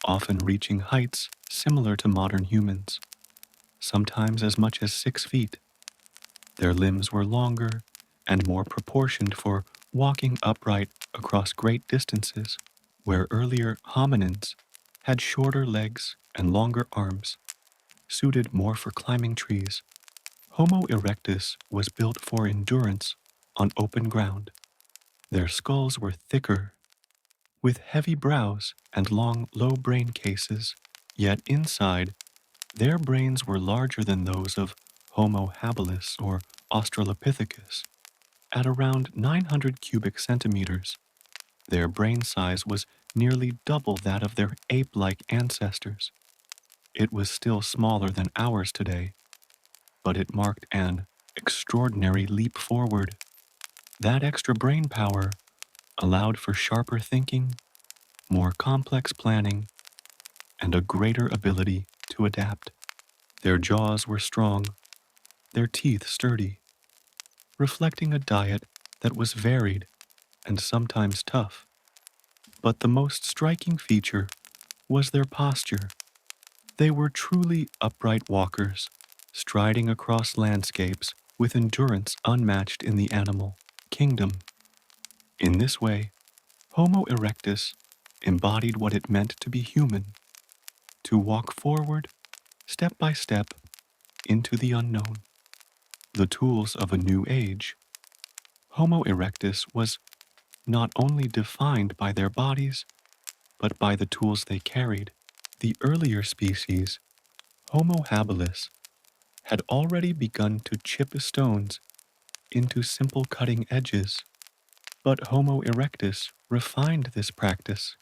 often reaching heights similar to modern humans, sometimes as much as 6 feet. Their limbs were longer and more proportioned for walking upright across great distances, where earlier hominins had shorter legs and longer arms, suited more for climbing trees. Homo erectus was built for endurance on open ground. Their skulls were thicker, with heavy brows and long, low brain cases, yet inside, their brains were larger than those of Homo habilis or Australopithecus. At around 900 cubic centimeters, their brain size was nearly double that of their ape-like ancestors. It was still smaller than ours today, but it marked an extraordinary leap forward. That extra brain power allowed for sharper thinking, more complex planning, and a greater ability to adapt. Their jaws were strong, their teeth sturdy, reflecting a diet that was varied and sometimes tough. But the most striking feature was their posture. They were truly upright walkers, striding across landscapes with endurance unmatched in the animal kingdom. In this way, Homo erectus embodied what it meant to be human, to walk forward, step by step, into the unknown. The tools of a new age. Homo erectus was not only defined by their bodies, but by the tools they carried. The earlier species, Homo habilis, had already begun to chip stones into simple cutting edges, but Homo erectus refined this practice,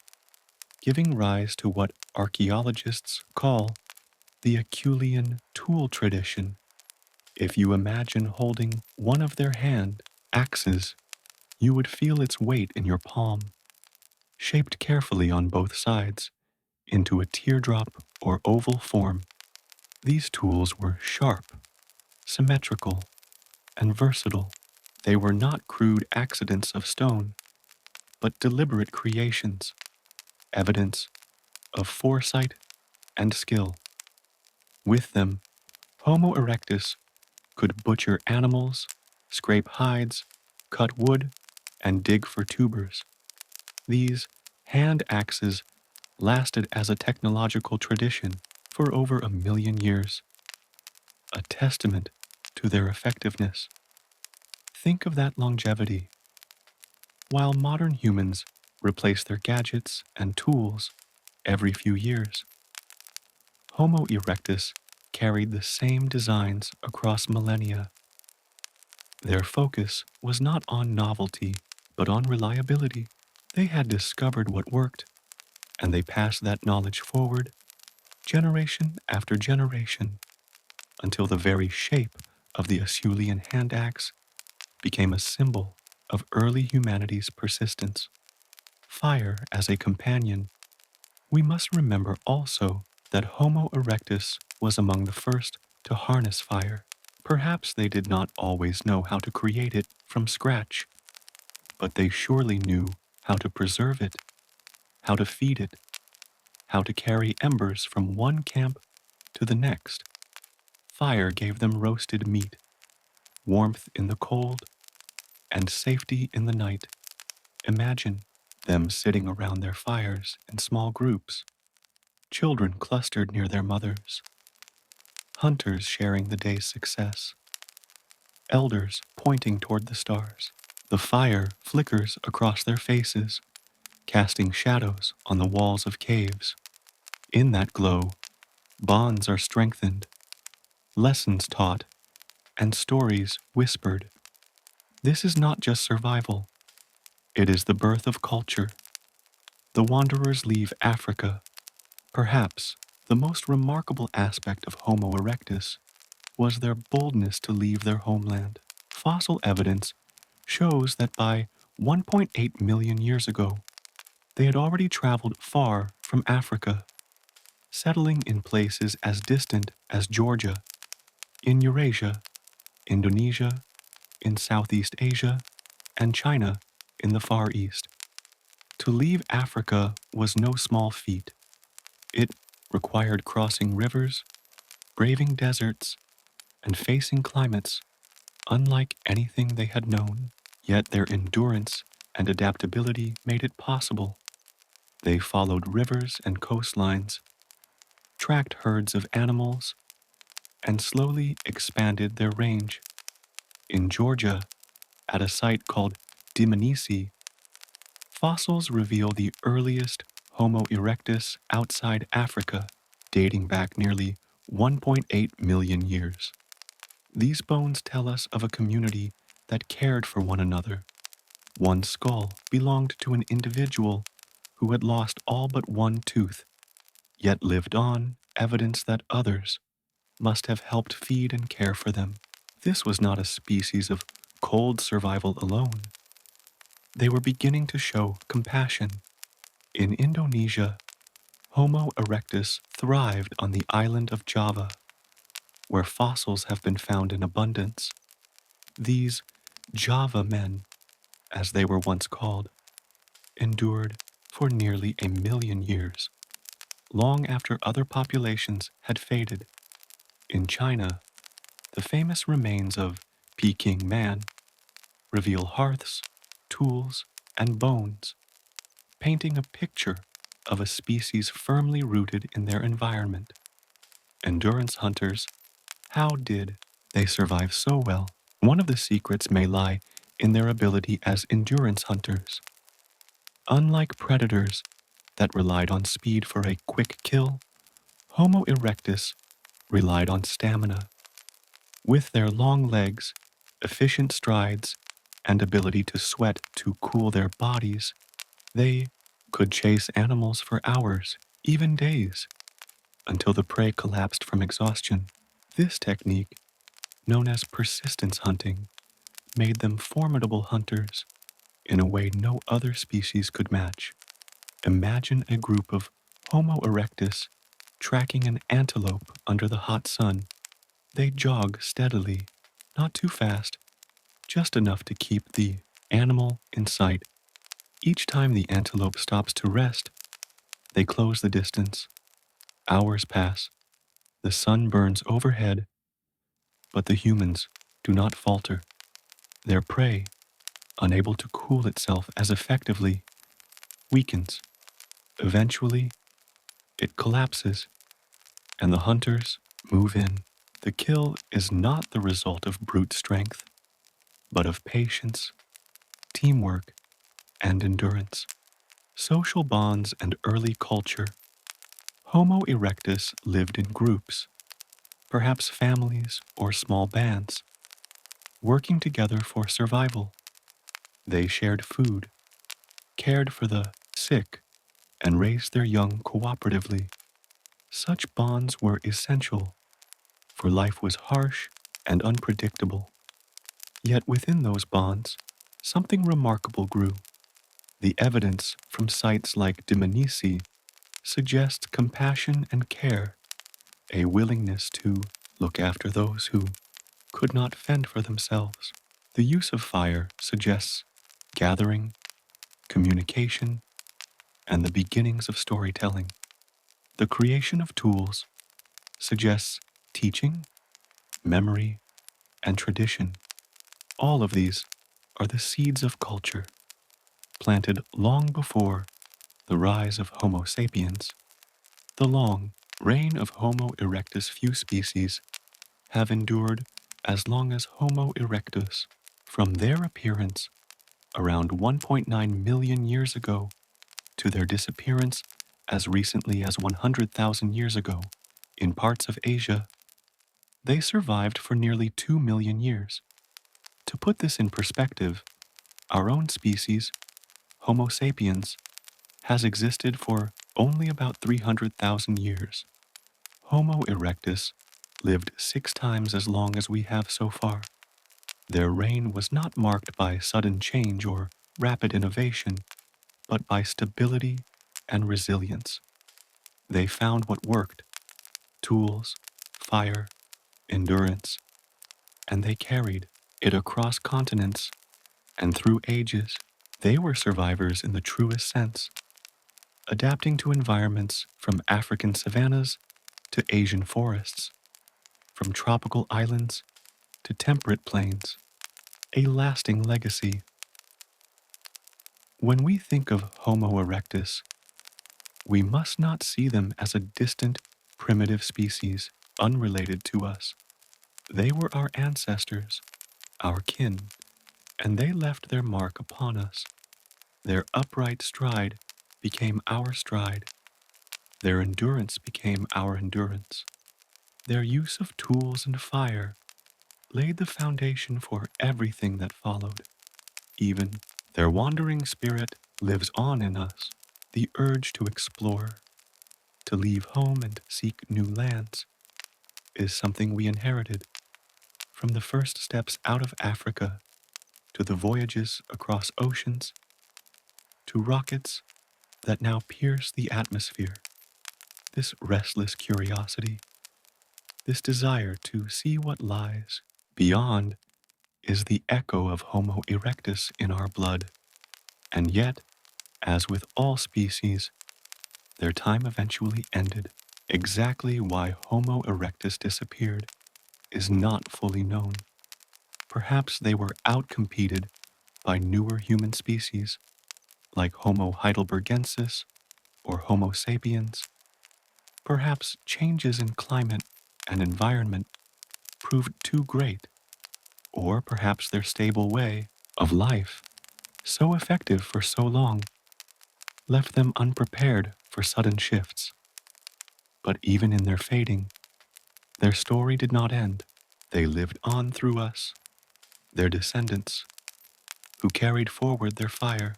giving rise to what archaeologists call the Acheulean tool tradition. If you imagine holding one of their hand axes, you would feel its weight in your palm, shaped carefully on both sides into a teardrop or oval form. These tools were sharp, symmetrical, and versatile. They were not crude accidents of stone, but deliberate creations, evidence of foresight and skill. With them, Homo erectus could butcher animals, scrape hides, cut wood, and dig for tubers. These hand axes lasted as a technological tradition for over 1 million years, a testament to their effectiveness. Think of that longevity. While modern humans replace their gadgets and tools every few years, Homo erectus carried the same designs across millennia. Their focus was not on novelty, but on reliability. They had discovered what worked, and they passed that knowledge forward, generation after generation, until the very shape of the Acheulean hand axe became a symbol of early humanity's persistence. Fire as a companion. We must remember also that Homo erectus was among the first to harness fire, Perhaps they did not always know how to create it from scratch, but they surely knew how to preserve it, how to feed it, how to carry embers from one camp to the next. Fire gave them roasted meat, warmth in the cold, and safety in the night. Imagine them sitting around their fires in small groups, children clustered near their mothers, hunters sharing the day's success, elders pointing toward the stars. The fire flickers across their faces, casting shadows on the walls of caves. In that glow, bonds are strengthened, lessons taught, and stories whispered. This is not just survival, it is the birth of culture. The wanderers leave Africa. Perhaps the most remarkable aspect of Homo erectus was their boldness to leave their homeland. Fossil evidence shows that by 1.8 million years ago, they had already traveled far from Africa, settling in places as distant as Georgia, in Eurasia, Indonesia, in Southeast Asia, and China in the Far East. To leave Africa was no small feat. It required crossing rivers, braving deserts, and facing climates unlike anything they had known. Yet their endurance and adaptability made it possible. They followed rivers and coastlines, tracked herds of animals, and slowly expanded their range. In Georgia, at a site called Dmanisi, fossils reveal the earliest Homo erectus outside Africa, dating back nearly 1.8 million years. These bones tell us of a community that cared for one another. One skull belonged to an individual who had lost all but one tooth, yet lived on, evidence that others must have helped feed and care for them. This was not a species of cold survival alone. They were beginning to show compassion. In Indonesia, Homo erectus thrived on the island of Java, where fossils have been found in abundance. These Java men, as they were once called, endured for nearly a million years, long after other populations had faded. In China, the famous remains of Peking man reveal hearths, tools, and bones, painting a picture of a species firmly rooted in their environment. Endurance hunters, how did they survive so well? One of the secrets may lie in their ability as endurance hunters. Unlike predators that relied on speed for a quick kill, Homo erectus relied on stamina. With their long legs, efficient strides, and ability to sweat to cool their bodies, they could chase animals for hours, even days, until the prey collapsed from exhaustion. This technique, known as persistence hunting, made them formidable hunters in a way no other species could match. Imagine a group of Homo erectus tracking an antelope under the hot sun. They jog steadily, not too fast, just enough to keep the animal in sight. Each time the antelope stops to rest, they close the distance. Hours pass. The sun burns overhead, but the humans do not falter. Their prey, unable to cool itself as effectively, weakens. Eventually, it collapses, and the hunters move in. The kill is not the result of brute strength, but of patience, teamwork, and endurance. Social bonds and early culture. Homo erectus lived in groups, perhaps families or small bands, working together for survival. They shared food, cared for the sick, and raised their young cooperatively. Such bonds were essential, for life was harsh and unpredictable. Yet within those bonds, something remarkable grew. The evidence from sites like Dmanisi suggests compassion and care, a willingness to look after those who could not fend for themselves. The use of fire suggests gathering, communication, and the beginnings of storytelling. The creation of tools suggests teaching, memory, and tradition. All of these are the seeds of culture, planted long before the rise of Homo sapiens. The long reign of Homo erectus few species have endured as long as Homo erectus. From their appearance around 1.9 million years ago to their disappearance as recently as 100,000 years ago in parts of Asia, they survived for nearly 2 million years. To put this in perspective, our own species, Homo sapiens, has existed for only about 300,000 years. Homo erectus lived 6 times as long as we have so far. Their reign was not marked by sudden change or rapid innovation, but by stability and resilience. They found what worked: tools, fire, endurance, and they carried it across continents and through ages. They were survivors in the truest sense, adapting to environments from African savannas to Asian forests, from tropical islands to temperate plains, a lasting legacy. When we think of Homo erectus, we must not see them as a distant, primitive species unrelated to us. They were our ancestors, our kin, and they left their mark upon us. Their upright stride became our stride. Their endurance became our endurance. Their use of tools and fire laid the foundation for everything that followed. Even their wandering spirit lives on in us. The urge to explore, to leave home and seek new lands, is something we inherited. From the first steps out of Africa, to the voyages across oceans, to rockets that now pierce the atmosphere, this restless curiosity, this desire to see what lies beyond, is the echo of Homo erectus in our blood. And yet, as with all species, their time eventually ended. Exactly why Homo erectus disappeared is not fully known. Perhaps they were outcompeted by newer human species like Homo heidelbergensis or Homo sapiens. Perhaps changes in climate and environment proved too great, or perhaps their stable way of life, so effective for so long, left them unprepared for sudden shifts. But even in their fading, their story did not end. They lived on through us, their descendants, who carried forward their fire,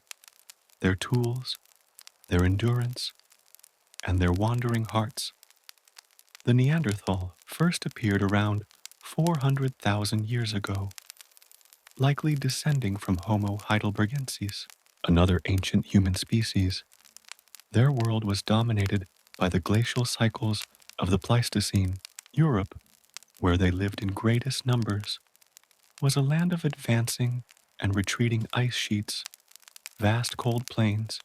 their tools, their endurance, and their wandering hearts. The Neanderthal first appeared around 400,000 years ago, likely descending from Homo heidelbergensis, another ancient human species. Their world was dominated by the glacial cycles of the Pleistocene. Europe, where they lived in greatest numbers, was a land of advancing and retreating ice sheets, vast cold plains,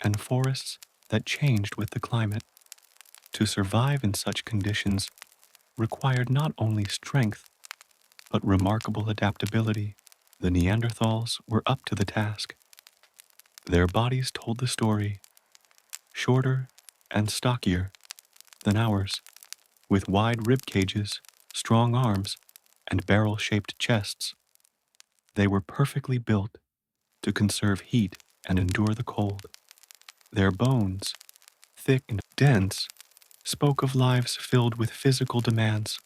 and forests that changed with the climate. To survive in such conditions required not only strength, but remarkable adaptability. The Neanderthals were up to the task. Their bodies told the story, shorter and stockier than ours, with wide rib cages, strong arms, and barrel-shaped chests. They were perfectly built to conserve heat and endure the cold. Their bones, thick and dense, spoke of lives filled with physical demands,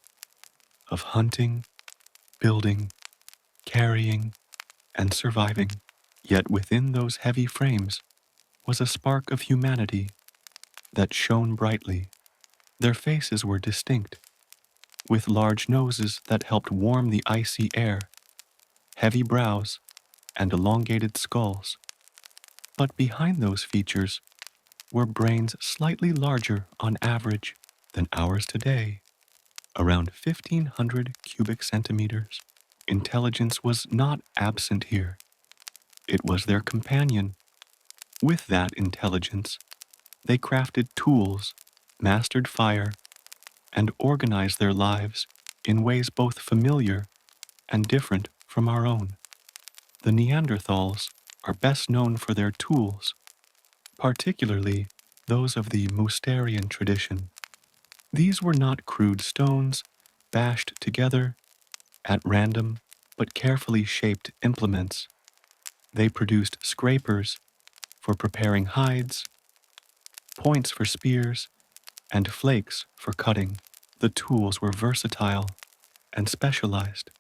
of hunting, building, carrying, and surviving. Yet within those heavy frames was a spark of humanity that shone brightly. Their faces were distinct, with large noses that helped warm the icy air, heavy brows, and elongated skulls. But behind those features were brains slightly larger on average than ours today. around 1,500 cubic centimeters. Intelligence was not absent here. It was their companion. With that intelligence, they crafted tools, mastered fire, and organized their lives in ways both familiar and different from our own. The Neanderthals are best known for their tools, particularly those of the Mousterian tradition. These were not crude stones, bashed together at random but carefully shaped implements. They produced scrapers for preparing hides, points for spears, and flakes for cutting. The tools were versatile and specialized,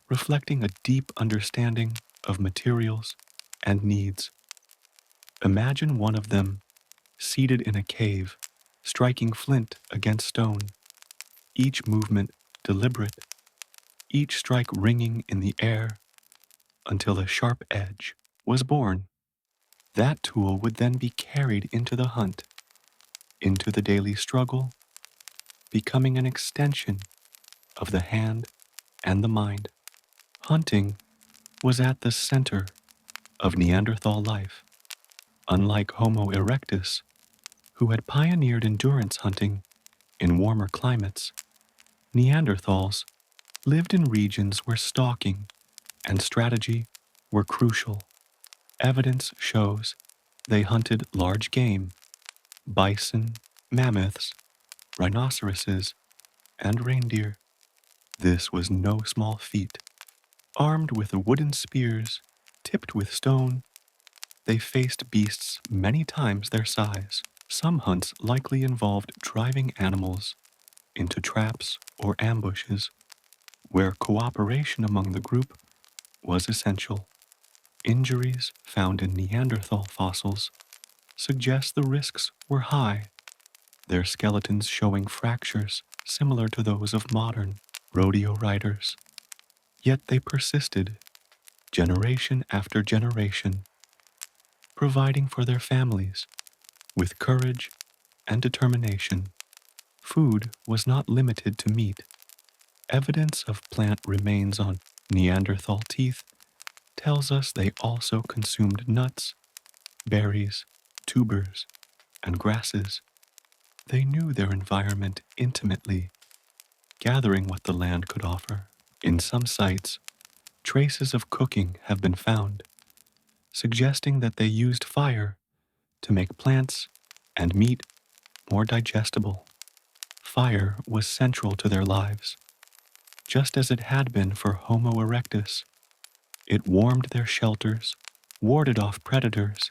reflecting a deep understanding of materials and needs. Imagine one of them seated in a cave, striking flint against stone, each movement deliberate, each strike ringing in the air until a sharp edge was born. That tool would then be carried into the hunt, into the daily struggle, becoming an extension of the hand and the mind. Hunting was at the center of Neanderthal life. Unlike Homo erectus, who had pioneered endurance hunting in warmer climates, Neanderthals lived in regions where stalking and strategy were crucial. Evidence shows they hunted large game, bison, mammoths, rhinoceroses, and reindeer. This was no small feat. Armed with wooden spears tipped with stone, they faced beasts many times their size. Some hunts likely involved driving animals into traps or ambushes, where cooperation among the group was essential. Injuries found in Neanderthal fossils suggest the risks were high, their skeletons showing fractures similar to those of modern rodeo riders. Yet they persisted, generation after generation, providing for their families with courage and determination. Food was not limited to meat. Evidence of plant remains on Neanderthal teeth tells us they also consumed nuts, berries, tubers, and grasses. They knew their environment intimately, gathering what the land could offer. In some sites, traces of cooking have been found, suggesting that they used fire to make plants and meat more digestible. Fire was central to their lives, just as it had been for Homo erectus. It warmed their shelters, warded off predators,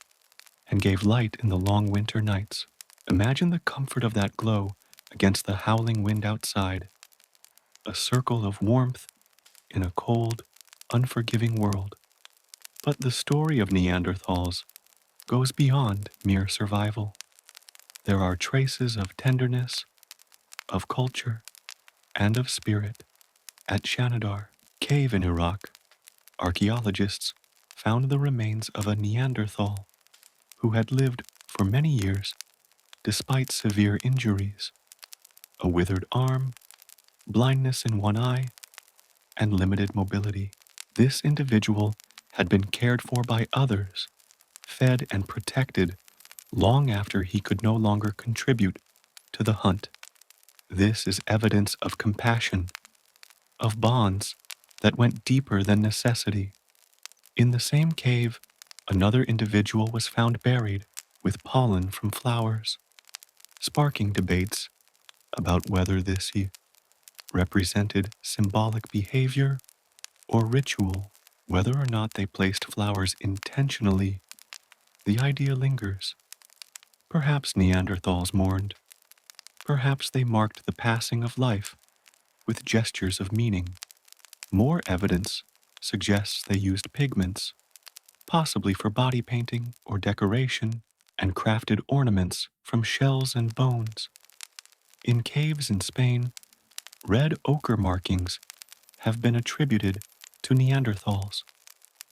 and gave light in the long winter nights. Imagine the comfort of that glow against the howling wind outside, a circle of warmth in a cold, unforgiving world. But the story of Neanderthals goes beyond mere survival. There are traces of tenderness, of culture, and of spirit. At Shanidar Cave in Iraq, archaeologists found the remains of a Neanderthal who had lived for many years despite severe injuries, a withered arm, blindness in one eye, and limited mobility. This individual had been cared for by others, fed and protected long after he could no longer contribute to the hunt. This is evidence of compassion, of bonds that went deeper than necessity. In the same cave, another individual was found buried with pollen from flowers, sparking debates about whether this represented symbolic behavior or ritual. Whether or not they placed flowers intentionally, the idea lingers. Perhaps Neanderthals mourned. Perhaps they marked the passing of life with gestures of meaning. More evidence suggests they used pigments, possibly for body painting or decoration, and crafted ornaments from shells and bones. In caves in Spain, red ochre markings have been attributed to Neanderthals,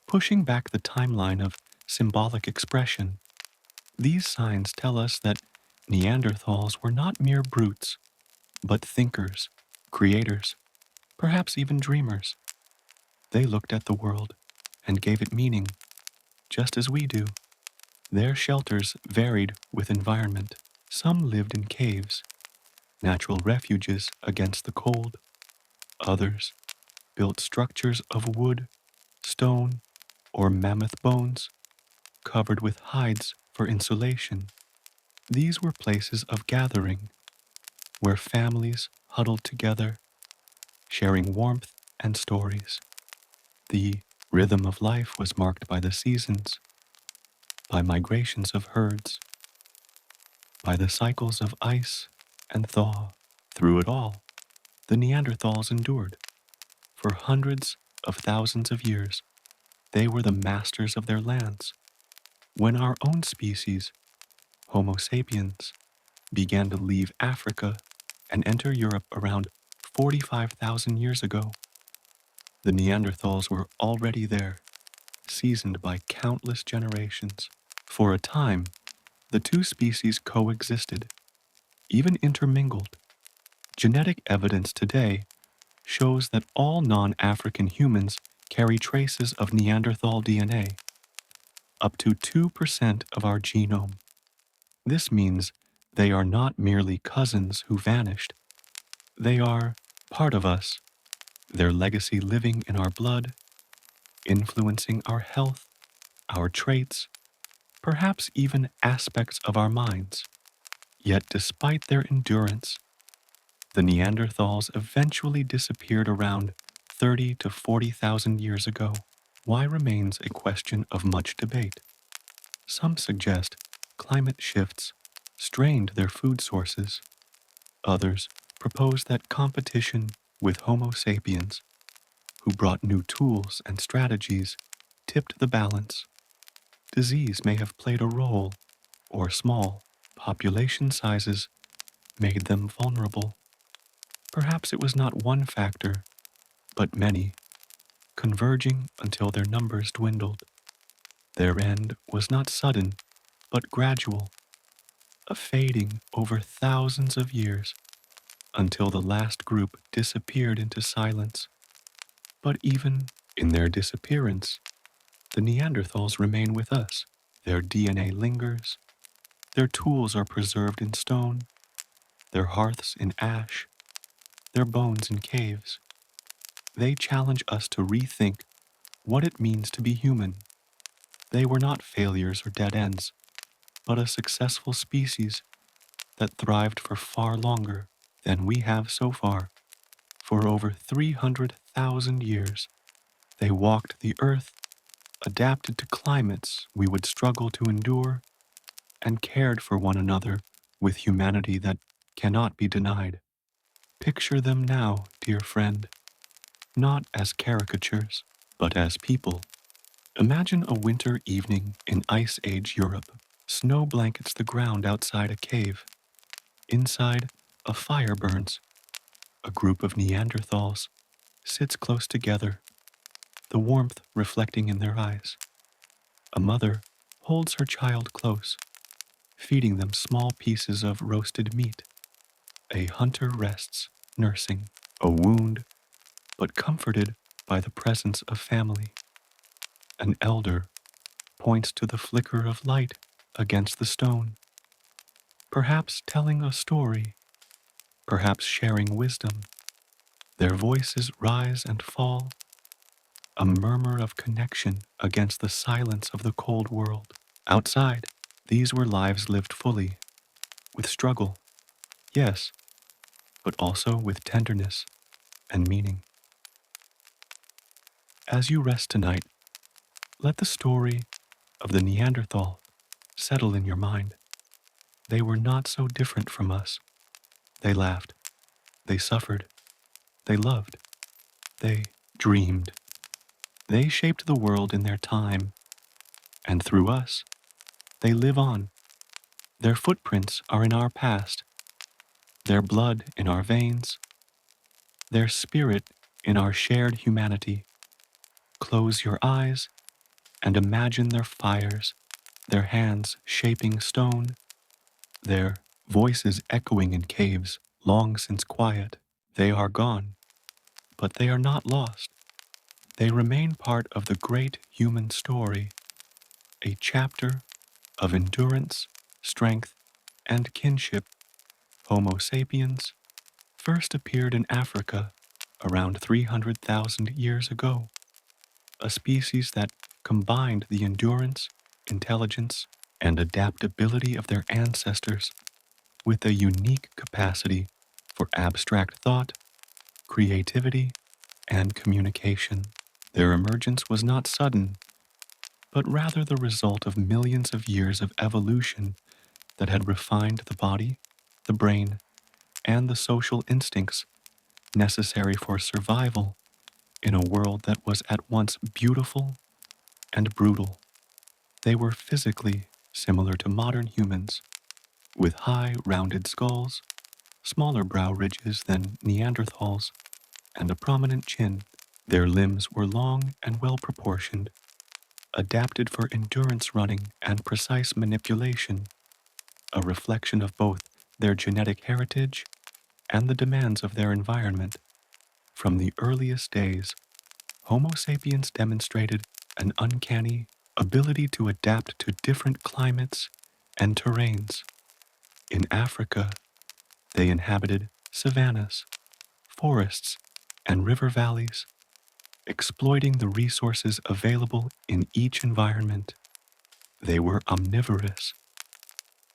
pushing back the timeline of symbolic expression. These signs tell us that Neanderthals were not mere brutes, but thinkers, Creators, perhaps even dreamers, they looked at the world and gave it meaning, just as we do. Their shelters varied with environment. Some lived in caves, natural refuges against the cold. Others built structures of wood, stone, or mammoth bones, covered with hides for insulation. These were places of gathering, where families huddled together, sharing warmth and stories. The rhythm of life was marked by the seasons, by migrations of herds, by the cycles of ice and thaw. Through it all, the Neanderthals endured. For hundreds of thousands of years, they were the masters of their lands. When our own species, Homo sapiens, began to leave Africa and enter Europe around 45,000 years ago, the Neanderthals were already there, seasoned by countless generations. For a time, the two species coexisted, even intermingled. Genetic evidence today shows that all non-African humans carry traces of Neanderthal DNA, up to 2% of our genome. This means they are not merely cousins who vanished. They are part of us, their legacy living in our blood, influencing our health, our traits, perhaps even aspects of our minds. Yet despite their endurance, the Neanderthals eventually disappeared around 30 to 40,000 years ago. Why remains a question of much debate. Some suggest climate shifts strained their food sources. Others propose that competition with Homo sapiens, who brought new tools and strategies, tipped the balance. Disease may have played a role, or small population sizes made them vulnerable. Perhaps it was not one factor, but many, converging until their numbers dwindled. Their end was not sudden, but gradual, a fading over thousands of years until the last group disappeared into silence. But even in their disappearance, the Neanderthals remain with us. Their DNA lingers, their tools are preserved in stone, their hearths in ash, their bones in caves. They challenge us to rethink what it means to be human. They were not failures or dead ends, but a successful species that thrived for far longer than we have so far. For over 300,000 years, they walked the earth, adapted to climates we would struggle to endure, and cared for one another with humanity that cannot be denied. Picture them now, dear friend, not as caricatures, but as people. Imagine a winter evening in Ice Age Europe. Snow blankets the ground outside a cave. Inside, a fire burns. A group of Neanderthals sits close together, the warmth reflecting in their eyes. A mother holds her child close, feeding them small pieces of roasted meat. A hunter rests, nursing a wound, but comforted by the presence of family. An elder points to the flicker of light against the stone, perhaps telling a story, perhaps sharing wisdom. Their voices rise and fall, a murmur of connection against the silence of the cold world. Outside, these were lives lived fully, with struggle, yes, but also with tenderness and meaning. As you rest tonight, let the story of the Neanderthal settle in your mind. They were not so different from us. They laughed, they suffered, they loved, they dreamed. They shaped the world in their time, and through us, they live on. Their footprints are in our past, their blood in our veins, their spirit in our shared humanity. Close your eyes and imagine their fires, their hands shaping stone, their voices echoing in caves long since quiet. They are gone, but they are not lost. They remain part of the great human story, a chapter of endurance, strength, and kinship. Homo sapiens first appeared in Africa around 300,000 years ago, a species that combined the endurance, intelligence, and adaptability of their ancestors with a unique capacity for abstract thought, creativity, and communication. Their emergence was not sudden, but rather the result of millions of years of evolution that had refined the body, the brain, and the social instincts necessary for survival in a world that was at once beautiful and brutal. They were physically similar to modern humans, with high, rounded skulls, smaller brow ridges than Neanderthals, and a prominent chin. Their limbs were long and well proportioned, adapted for endurance running and precise manipulation, a reflection of both their genetic heritage and the demands of their environment. From the earliest days, Homo sapiens demonstrated an uncanny ability to adapt to different climates and terrains. In Africa, they inhabited savannas, forests, and river valleys, exploiting the resources available in each environment. They were omnivorous,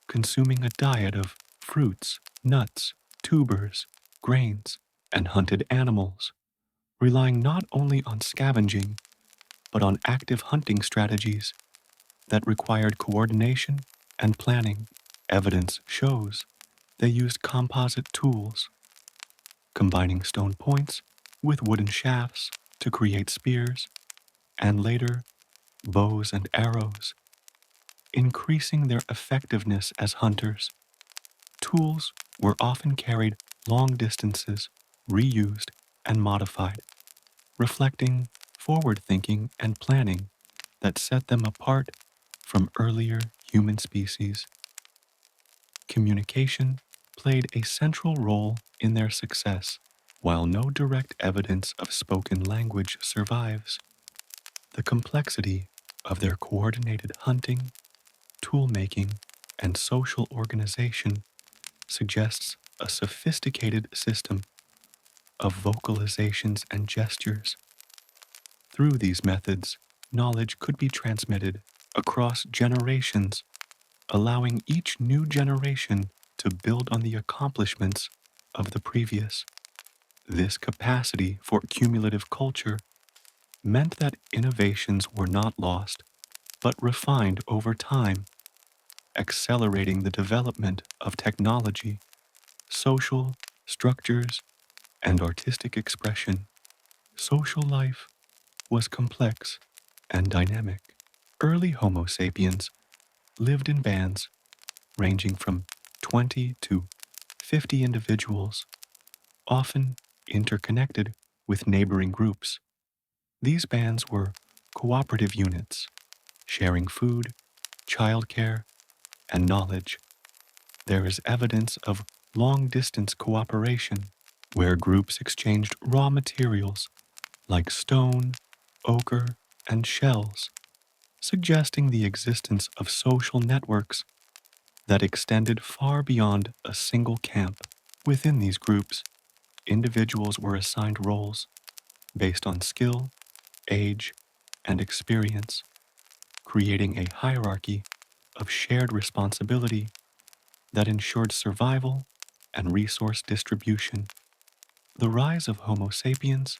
consuming a diet of fruits, nuts, tubers, grains, and hunted animals, relying not only on scavenging, but on active hunting strategies that required coordination and planning. Evidence shows they used composite tools, combining stone points with wooden shafts to create spears, and later bows and arrows, increasing their effectiveness as hunters. Tools were often carried long distances, reused, and modified, reflecting forward thinking and planning that set them apart from earlier human species. Communication played a central role in their success. While no direct evidence of spoken language survives, the complexity of their coordinated hunting, tool making, and social organization suggests a sophisticated system of vocalizations and gestures. Through these methods, knowledge could be transmitted across generations, allowing each new generation to build on the accomplishments of the previous. This capacity for cumulative culture meant that innovations were not lost, but refined over time, accelerating the development of technology, social structures, and artistic expression. Social life was complex and dynamic. Early Homo sapiens lived in bands ranging from 20 to 50 individuals, often interconnected with neighboring groups. These bands were cooperative units, sharing food, childcare, and knowledge. There is evidence of long-distance cooperation, where groups exchanged raw materials like stone, ochre, and shells, suggesting the existence of social networks that extended far beyond a single camp. Within these groups, individuals were assigned roles based on skill, age, and experience, creating a hierarchy of shared responsibility that ensured survival and resource distribution. The rise of Homo sapiens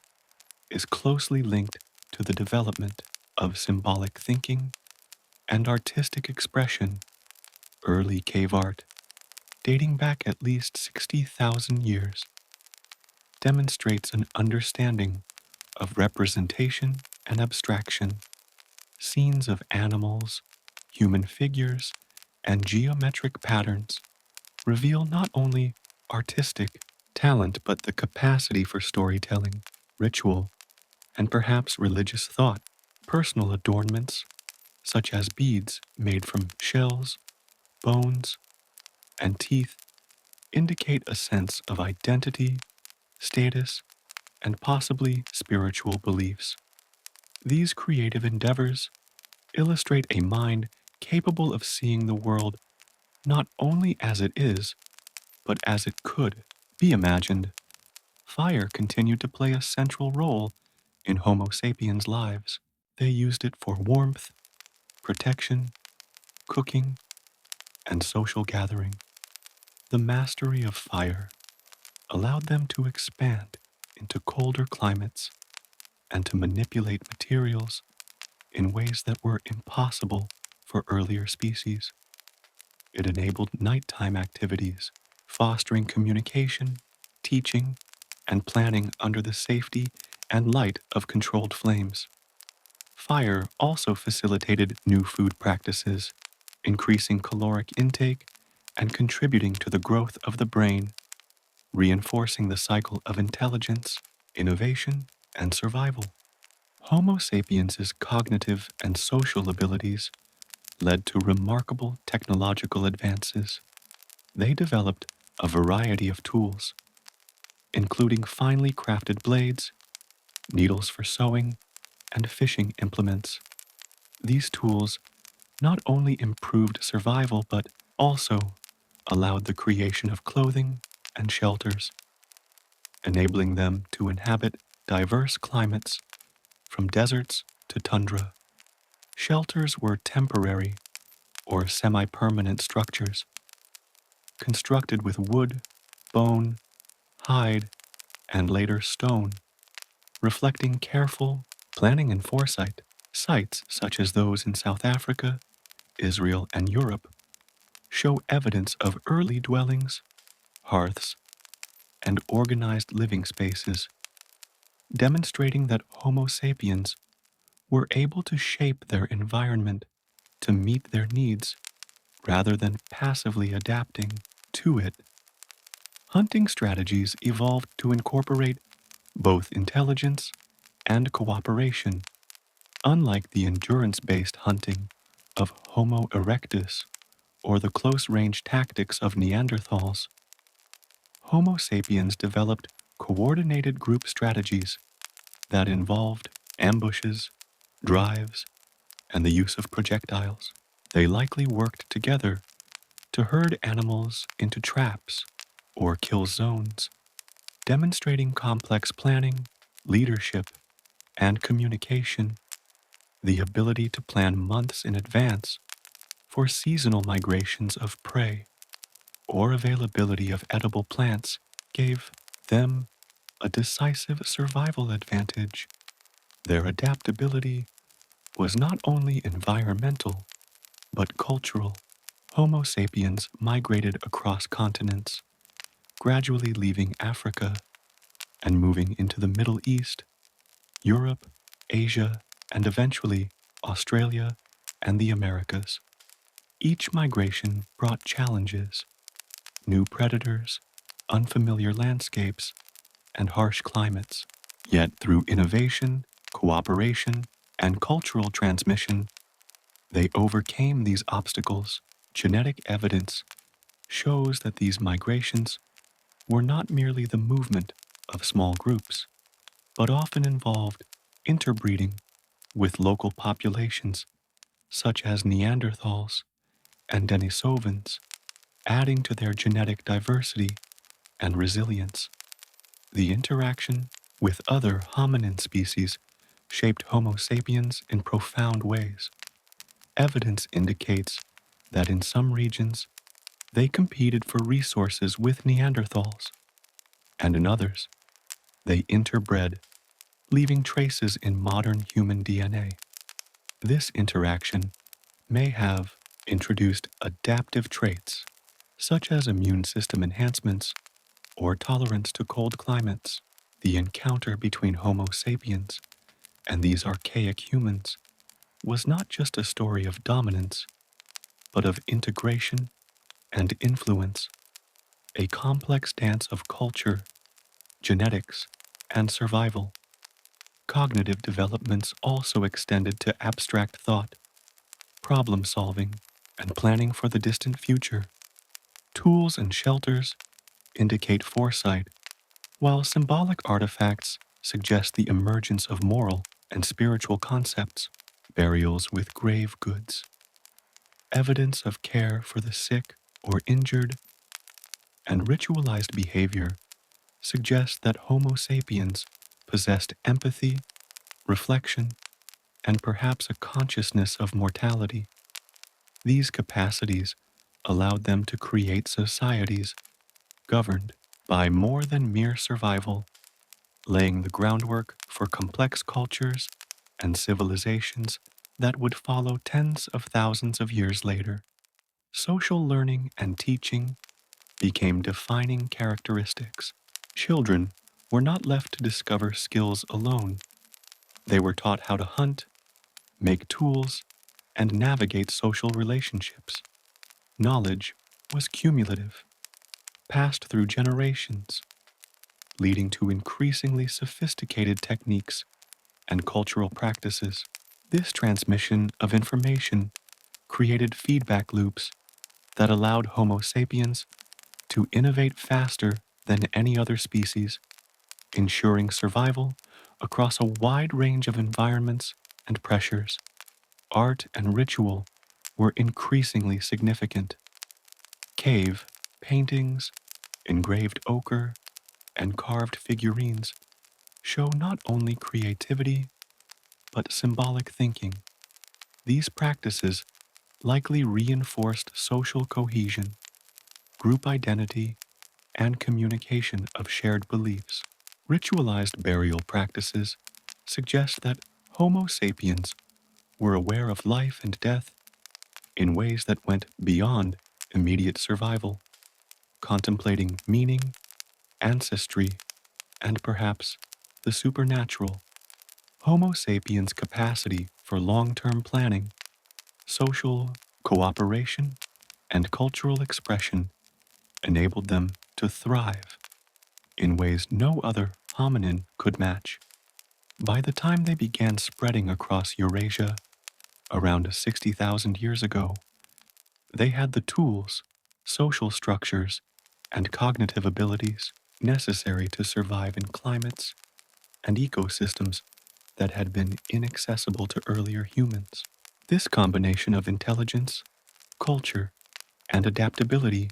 is closely linked to the development of symbolic thinking and artistic expression. Early cave art, dating back at least 60,000 years, demonstrates an understanding of representation and abstraction. Scenes of animals, human figures, and geometric patterns reveal not only artistic talent but the capacity for storytelling, ritual, and perhaps religious thought. Personal adornments, such as beads made from shells, bones, and teeth, indicate a sense of identity, status, and possibly spiritual beliefs. These creative endeavors illustrate a mind capable of seeing the world not only as it is, but as it could be imagined. Fire continued to play a central role in Homo sapiens' lives. They used it for warmth, protection, cooking, and social gathering. The mastery of fire allowed them to expand into colder climates and to manipulate materials in ways that were impossible for earlier species. It enabled nighttime activities, fostering communication, teaching, and planning under the safety and light of controlled flames. Fire also facilitated new food practices, increasing caloric intake and contributing to the growth of the brain, reinforcing the cycle of intelligence, innovation, and survival. Homo sapiens' cognitive and social abilities led to remarkable technological advances. They developed a variety of tools, including finely crafted blades, needles for sewing, and fishing implements. These tools not only improved survival but also allowed the creation of clothing and shelters, enabling them to inhabit diverse climates from deserts to tundra. Shelters were temporary or semi-permanent structures constructed with wood, bone, hide, and later stone, reflecting careful planning and foresight. Sites such as those in South Africa, Israel, and Europe show evidence of early dwellings, hearths, and organized living spaces, demonstrating that Homo sapiens were able to shape their environment to meet their needs rather than passively adapting to it. Hunting strategies evolved to incorporate both intelligence and cooperation, unlike the endurance-based hunting of Homo erectus or the close-range tactics of Neanderthals. Homo sapiens developed coordinated group strategies that involved ambushes, drives, and the use of projectiles. They likely worked together to herd animals into traps or kill zones, demonstrating complex planning, leadership, and communication. The ability to plan months in advance for seasonal migrations of prey or availability of edible plants gave them a decisive survival advantage. Their adaptability was not only environmental, but cultural. Homo sapiens migrated across continents, gradually leaving Africa and moving into the Middle East, Europe, Asia, and eventually Australia and the Americas. Each migration brought challenges, new predators, unfamiliar landscapes, and harsh climates. Yet through innovation, cooperation, and cultural transmission, they overcame these obstacles. Genetic evidence shows that these migrations were not merely the movement of small groups, but often involved interbreeding with local populations such as Neanderthals and Denisovans, adding to their genetic diversity and resilience. The interaction with other hominin species shaped Homo sapiens in profound ways. Evidence indicates that in some regions, they competed for resources with Neanderthals, and in others, they interbred, leaving traces in modern human DNA. This interaction may have introduced adaptive traits, such as immune system enhancements or tolerance to cold climates. The encounter between Homo sapiens and these archaic humans was not just a story of dominance, but of integration and influence, a complex dance of culture, genetics, and survival. Cognitive developments also extended to abstract thought, problem solving, and planning for the distant future. Tools and shelters indicate foresight, While symbolic artifacts suggest the emergence of moral and spiritual concepts, burials with grave goods, evidence of care for the sick or injured, and ritualized behavior suggest that Homo sapiens possessed empathy, reflection, and perhaps a consciousness of mortality. These capacities allowed them to create societies governed by more than mere survival, laying the groundwork for complex cultures and civilizations that would follow tens of thousands of years later. Social learning and teaching became defining characteristics. Children were not left to discover skills alone. They were taught how to hunt, make tools, and navigate social relationships. Knowledge was cumulative, passed through generations, leading to increasingly sophisticated techniques and cultural practices. This transmission of information created feedback loops that allowed Homo sapiens to innovate faster than any other species, ensuring survival across a wide range of environments and pressures. Art and ritual were increasingly significant. Cave paintings, engraved ochre, and carved figurines show not only creativity, but symbolic thinking. These practices likely reinforced social cohesion, group identity, and communication of shared beliefs. Ritualized burial practices suggest that Homo sapiens were aware of life and death in ways that went beyond immediate survival, contemplating meaning, ancestry, and perhaps the supernatural. Homo sapiens' capacity for long-term planning, social cooperation, and cultural expression enabled them to thrive in ways no other hominin could match. By the time they began spreading across Eurasia around 60,000 years ago, they had the tools, social structures, and cognitive abilities necessary to survive in climates and ecosystems that had been inaccessible to earlier humans. This combination of intelligence, culture, and adaptability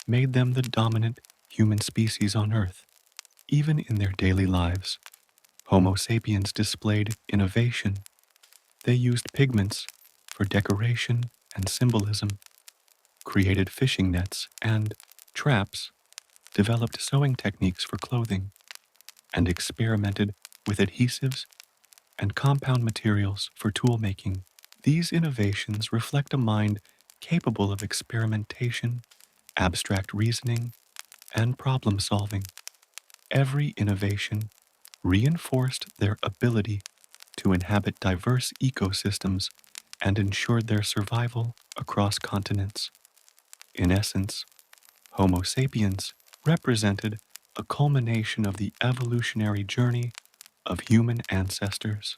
made them the dominant human species on Earth. Even in their daily lives, Homo sapiens displayed innovation. They used pigments for decoration and symbolism, created fishing nets and traps, developed sewing techniques for clothing, and experimented with adhesives and compound materials for tool making. These innovations reflect a mind capable of experimentation, abstract reasoning, and problem solving. Every innovation reinforced their ability to inhabit diverse ecosystems and ensured their survival across continents. In essence, Homo sapiens represented a culmination of the evolutionary journey of human ancestors.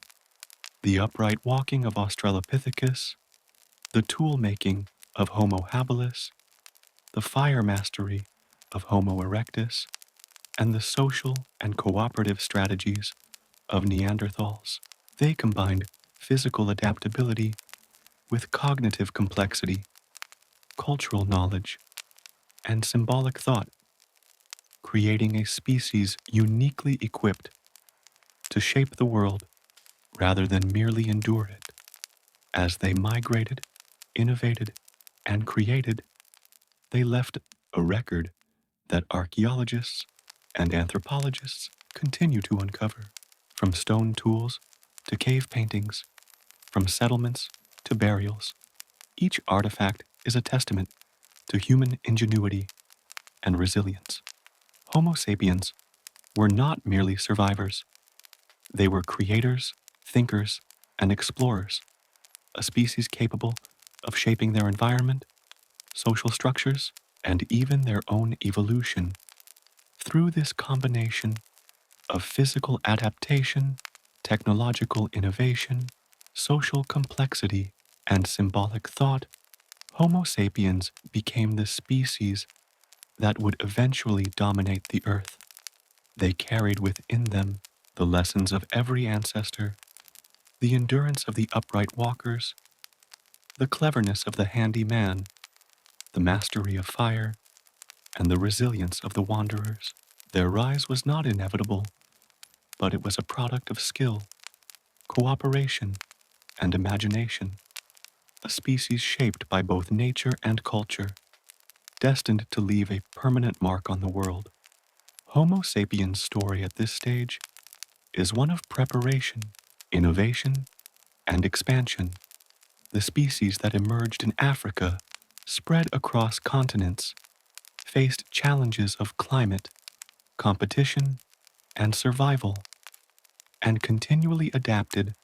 The upright walking of Australopithecus, the tool making of Homo habilis, the fire mastery of Homo erectus, and the social and cooperative strategies of Neanderthals. They combined physical adaptability with cognitive complexity, cultural knowledge, and symbolic thought, creating a species uniquely equipped to shape the world rather than merely endure it. As they migrated, innovated, and created, they left a record that archaeologists and anthropologists continue to uncover. From stone tools to cave paintings, from settlements to burials, each artifact is a testament to human ingenuity and resilience. Homo sapiens were not merely survivors, they were creators, thinkers, and explorers, a species capable of shaping their environment, social structures, and even their own evolution. Through this combination of physical adaptation, technological innovation, social complexity, and symbolic thought, Homo sapiens became the species that would eventually dominate the Earth. They carried within them the lessons of every ancestor, the endurance of the upright walkers, the cleverness of the handy man, the mastery of fire, and the resilience of the wanderers. Their rise was not inevitable, but it was a product of skill, cooperation, and imagination, a species shaped by both nature and culture, destined to leave a permanent mark on the world. Homo sapiens' story at this stage is one of preparation, innovation, and expansion. The species that emerged in Africa spread across continents, faced challenges of climate, competition, and survival, and continually adapted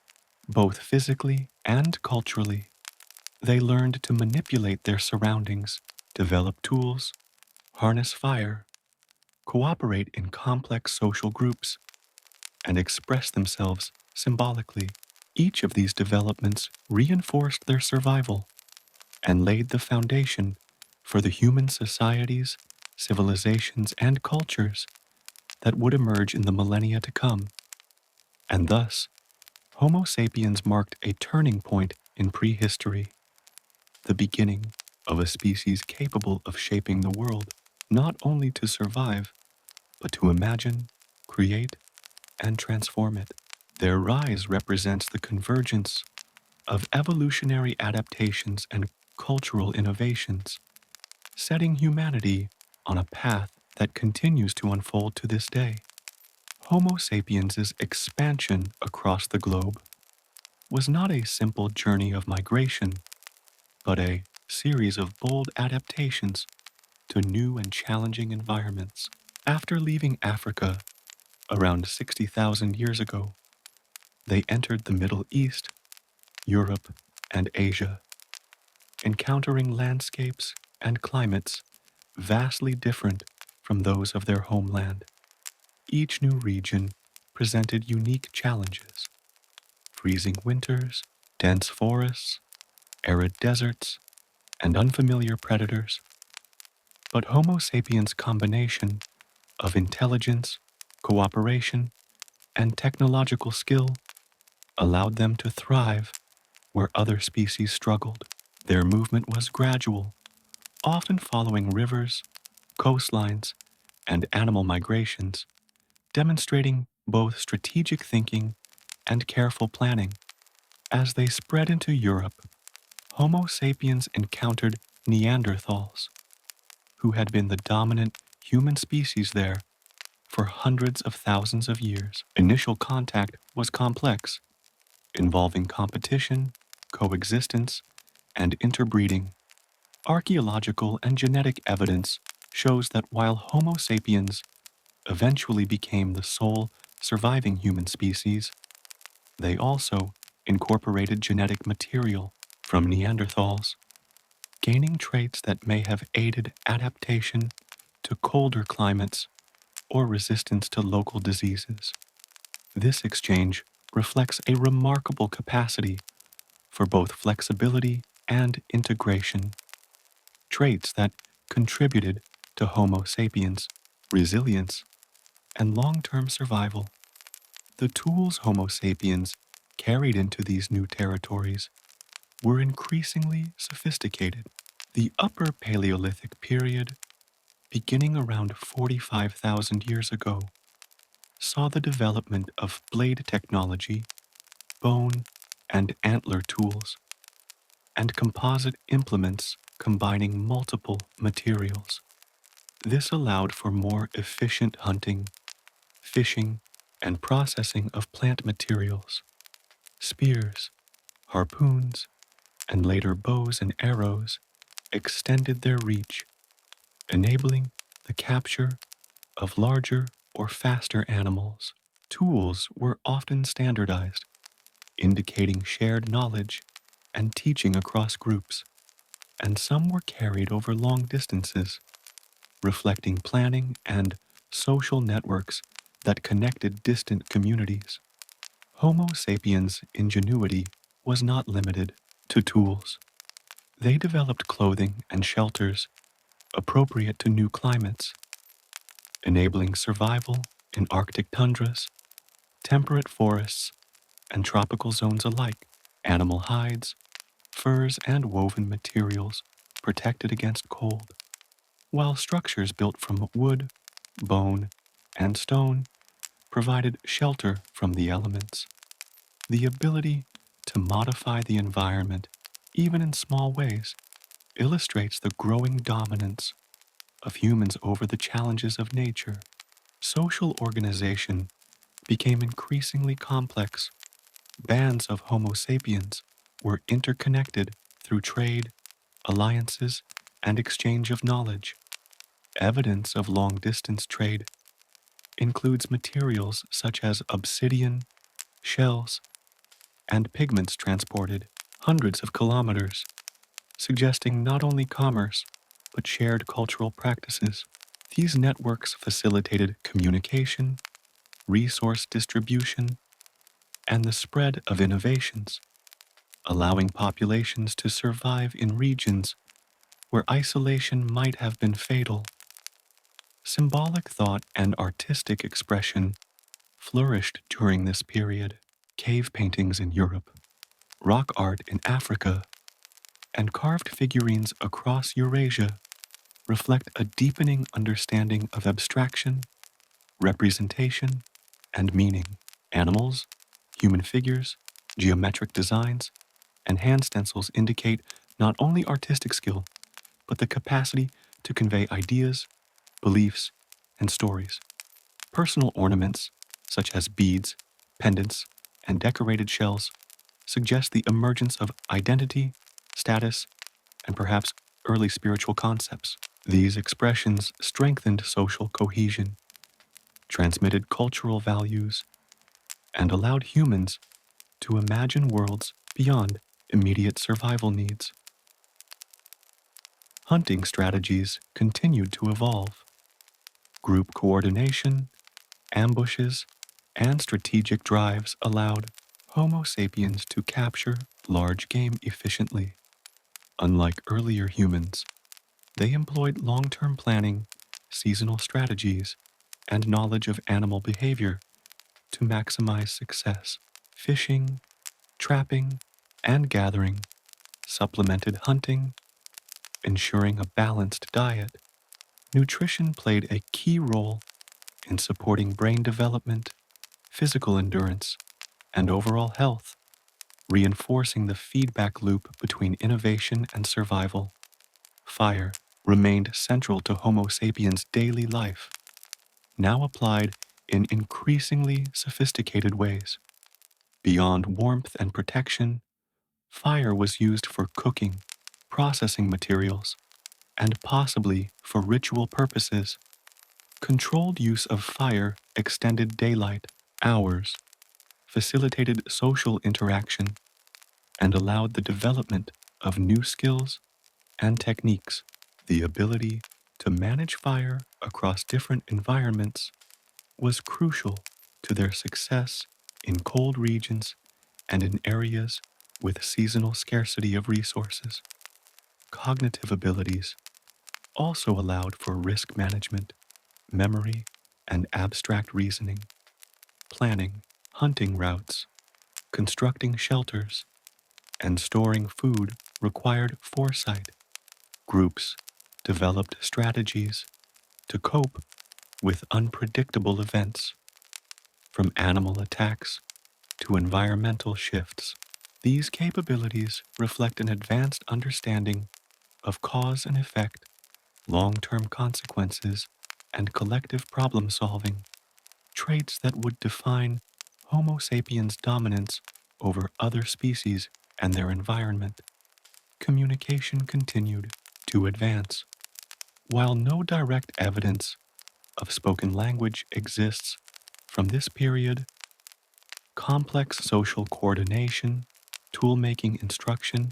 both physically and culturally. They learned to manipulate their surroundings, develop tools, harness fire, cooperate in complex social groups, and express themselves symbolically. Each of these developments reinforced their survival and laid the foundation for the human societies, civilizations, and cultures that would emerge in the millennia to come. And thus, Homo sapiens marked a turning point in prehistory, the beginning of a species capable of shaping the world, not only to survive, but to imagine, create, and transform it. Their rise represents the convergence of evolutionary adaptations and cultural innovations, setting humanity on a path that continues to unfold to this day. Homo sapiens' expansion across the globe was not a simple journey of migration, but a series of bold adaptations to new and challenging environments. After leaving Africa around 60,000 years ago, they entered the Middle East, Europe, and Asia, encountering landscapes and climates vastly different from those of their homeland. Each new region presented unique challenges: freezing winters, dense forests, arid deserts, and unfamiliar predators. But Homo sapiens' combination of intelligence, cooperation, and technological skill allowed them to thrive where other species struggled. Their movement was gradual, often following rivers, coastlines, and animal migrations, demonstrating both strategic thinking and careful planning. As they spread into Europe, Homo sapiens encountered Neanderthals, who had been the dominant human species there for hundreds of thousands of years. Initial contact was complex, involving competition, coexistence, and interbreeding. Archaeological and genetic evidence shows that while Homo sapiens eventually became the sole surviving human species, they also incorporated genetic material from Neanderthals, gaining traits that may have aided adaptation to colder climates or resistance to local diseases. This exchange reflects a remarkable capacity for both flexibility and integration, traits that contributed to Homo sapiens' resilience and long-term survival. The tools Homo sapiens carried into these new territories were increasingly sophisticated. The Upper Paleolithic period, beginning around 45,000 years ago, saw the development of blade technology, bone and antler tools, and composite implements combining multiple materials. This allowed for more efficient hunting, fishing, and processing of plant materials. Spears, harpoons, and later bows and arrows extended their reach, enabling the capture of larger or faster animals. Tools were often standardized, indicating shared knowledge and teaching across groups, and some were carried over long distances, reflecting planning and social networks that connected distant communities. Homo sapiens' ingenuity was not limited to tools. They developed clothing and shelters appropriate to new climates, enabling survival In Arctic tundras, temperate forests, and tropical zones alike, animal hides, furs, and woven materials protected against cold, while structures built from wood, bone, and stone provided shelter from the elements. The ability to modify the environment, even in small ways, illustrates the growing dominance of humans over the challenges of nature. Social organization became increasingly complex. Bands of Homo sapiens were interconnected through trade, alliances, and exchange of knowledge. Evidence of long distance trade includes materials such as obsidian, shells, and pigments transported hundreds of kilometers, suggesting not only commerce, but shared cultural practices. These networks facilitated communication, resource distribution, and the spread of innovations, allowing populations to survive in regions where isolation might have been fatal. Symbolic thought and artistic expression flourished during this period. Cave paintings in Europe, rock art in Africa, and carved figurines across Eurasia reflect a deepening understanding of abstraction, representation, and meaning. Animals, human figures, geometric designs, and hand stencils indicate not only artistic skill, but the capacity to convey ideas, beliefs, and stories. Personal ornaments, such as beads, pendants, and decorated shells, suggest the emergence of identity, status, and perhaps early spiritual concepts. These expressions strengthened social cohesion, transmitted cultural values, and allowed humans to imagine worlds beyond immediate survival needs. Hunting strategies continued to evolve. Group coordination, ambushes, and strategic drives allowed Homo sapiens to capture large game efficiently. Unlike earlier humans, they employed long-term planning, seasonal strategies, and knowledge of animal behavior to maximize success. Fishing, trapping, and gathering supplemented hunting, ensuring a balanced diet. Nutrition played a key role in supporting brain development, physical endurance, and overall health, reinforcing the feedback loop between innovation and survival. Fire remained central to Homo sapiens' daily life, now applied in increasingly sophisticated ways. Beyond warmth and protection, fire was used for cooking, processing materials, and possibly for ritual purposes. Controlled use of fire extended daylight hours, facilitated social interaction, and allowed the development of new skills and techniques. The ability to manage fire across different environments was crucial to their success in cold regions and in areas with seasonal scarcity of resources. Cognitive abilities also allowed for risk management, memory, and abstract reasoning. Planning hunting routes, constructing shelters, and storing food required foresight. Groups developed strategies to cope with unpredictable events, from animal attacks to environmental shifts. These capabilities reflect an advanced understanding of cause and effect, long-term consequences, and collective problem solving, traits that would define Homo sapiens' dominance over other species and their environment. Communication continued to advance. While no direct evidence of spoken language exists from this period, complex social coordination, tool-making instruction,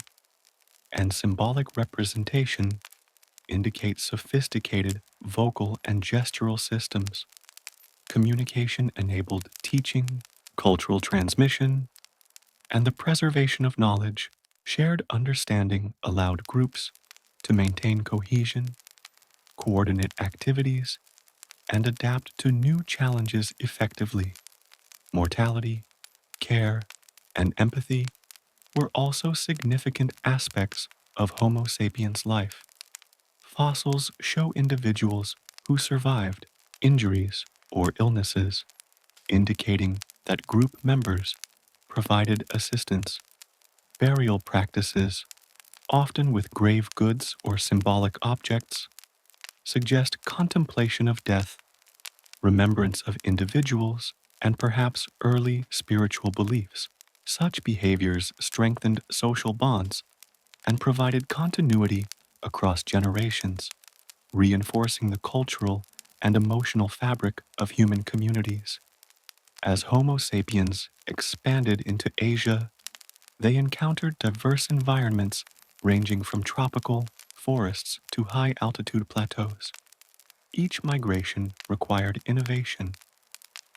and symbolic representation indicate sophisticated vocal and gestural systems. Communication enabled teaching, cultural transmission, and the preservation of knowledge. Shared understanding allowed groups to maintain cohesion, coordinate activities, and adapt to new challenges effectively. Mortality, care, and empathy were also significant aspects of Homo sapiens' life. Fossils show individuals who survived injuries or illnesses, indicating that group members provided assistance. Burial practices, often with grave goods or symbolic objects, suggest contemplation of death, remembrance of individuals, and perhaps early spiritual beliefs. Such behaviors strengthened social bonds and provided continuity across generations, reinforcing the cultural and emotional fabric of human communities. As Homo sapiens expanded into Asia, they encountered diverse environments ranging from tropical forests to high altitude plateaus. Each migration required innovation,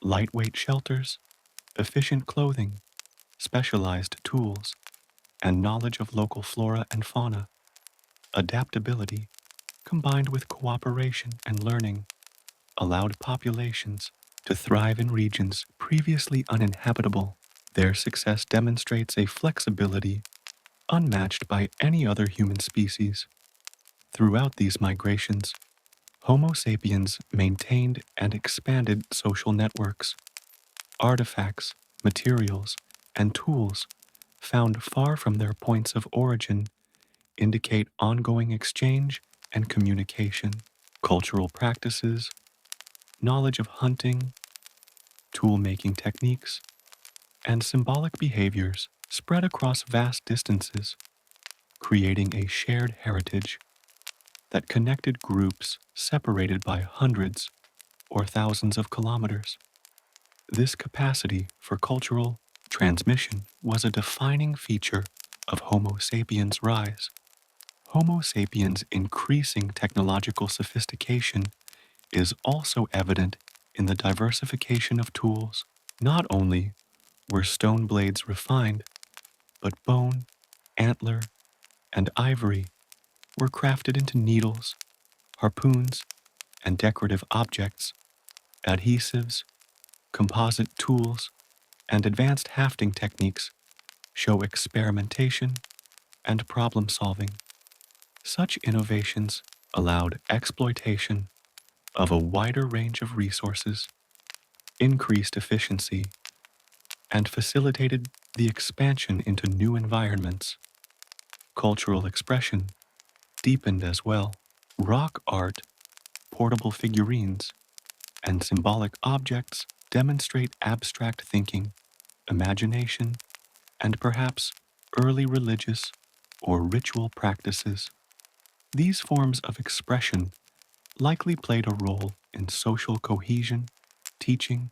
lightweight shelters, efficient clothing, specialized tools, and knowledge of local flora and fauna. Adaptability, combined with cooperation and learning, allowed populations to thrive in regions previously uninhabitable. Their success demonstrates a flexibility unmatched by any other human species. Throughout these migrations, Homo sapiens maintained and expanded social networks. Artifacts, materials, and tools found far from their points of origin indicate ongoing exchange and communication. Cultural practices, knowledge of hunting, tool-making techniques, and symbolic behaviors spread across vast distances, creating a shared heritage that connected groups separated by hundreds or thousands of kilometers. This capacity for cultural transmission was a defining feature of Homo sapiens' rise. Homo sapiens' increasing technological sophistication is also evident in the diversification of tools. Not only were stone blades refined, but bone, antler, and ivory were crafted into needles, harpoons, and decorative objects. Adhesives, composite tools, and advanced hafting techniques show experimentation and problem solving. Such innovations allowed exploitation of a wider range of resources, increased efficiency, and facilitated the expansion into new environments. Cultural expression deepened as well. Rock art, portable figurines, and symbolic objects demonstrate abstract thinking, imagination, and perhaps early religious or ritual practices. These forms of expression likely played a role in social cohesion, teaching,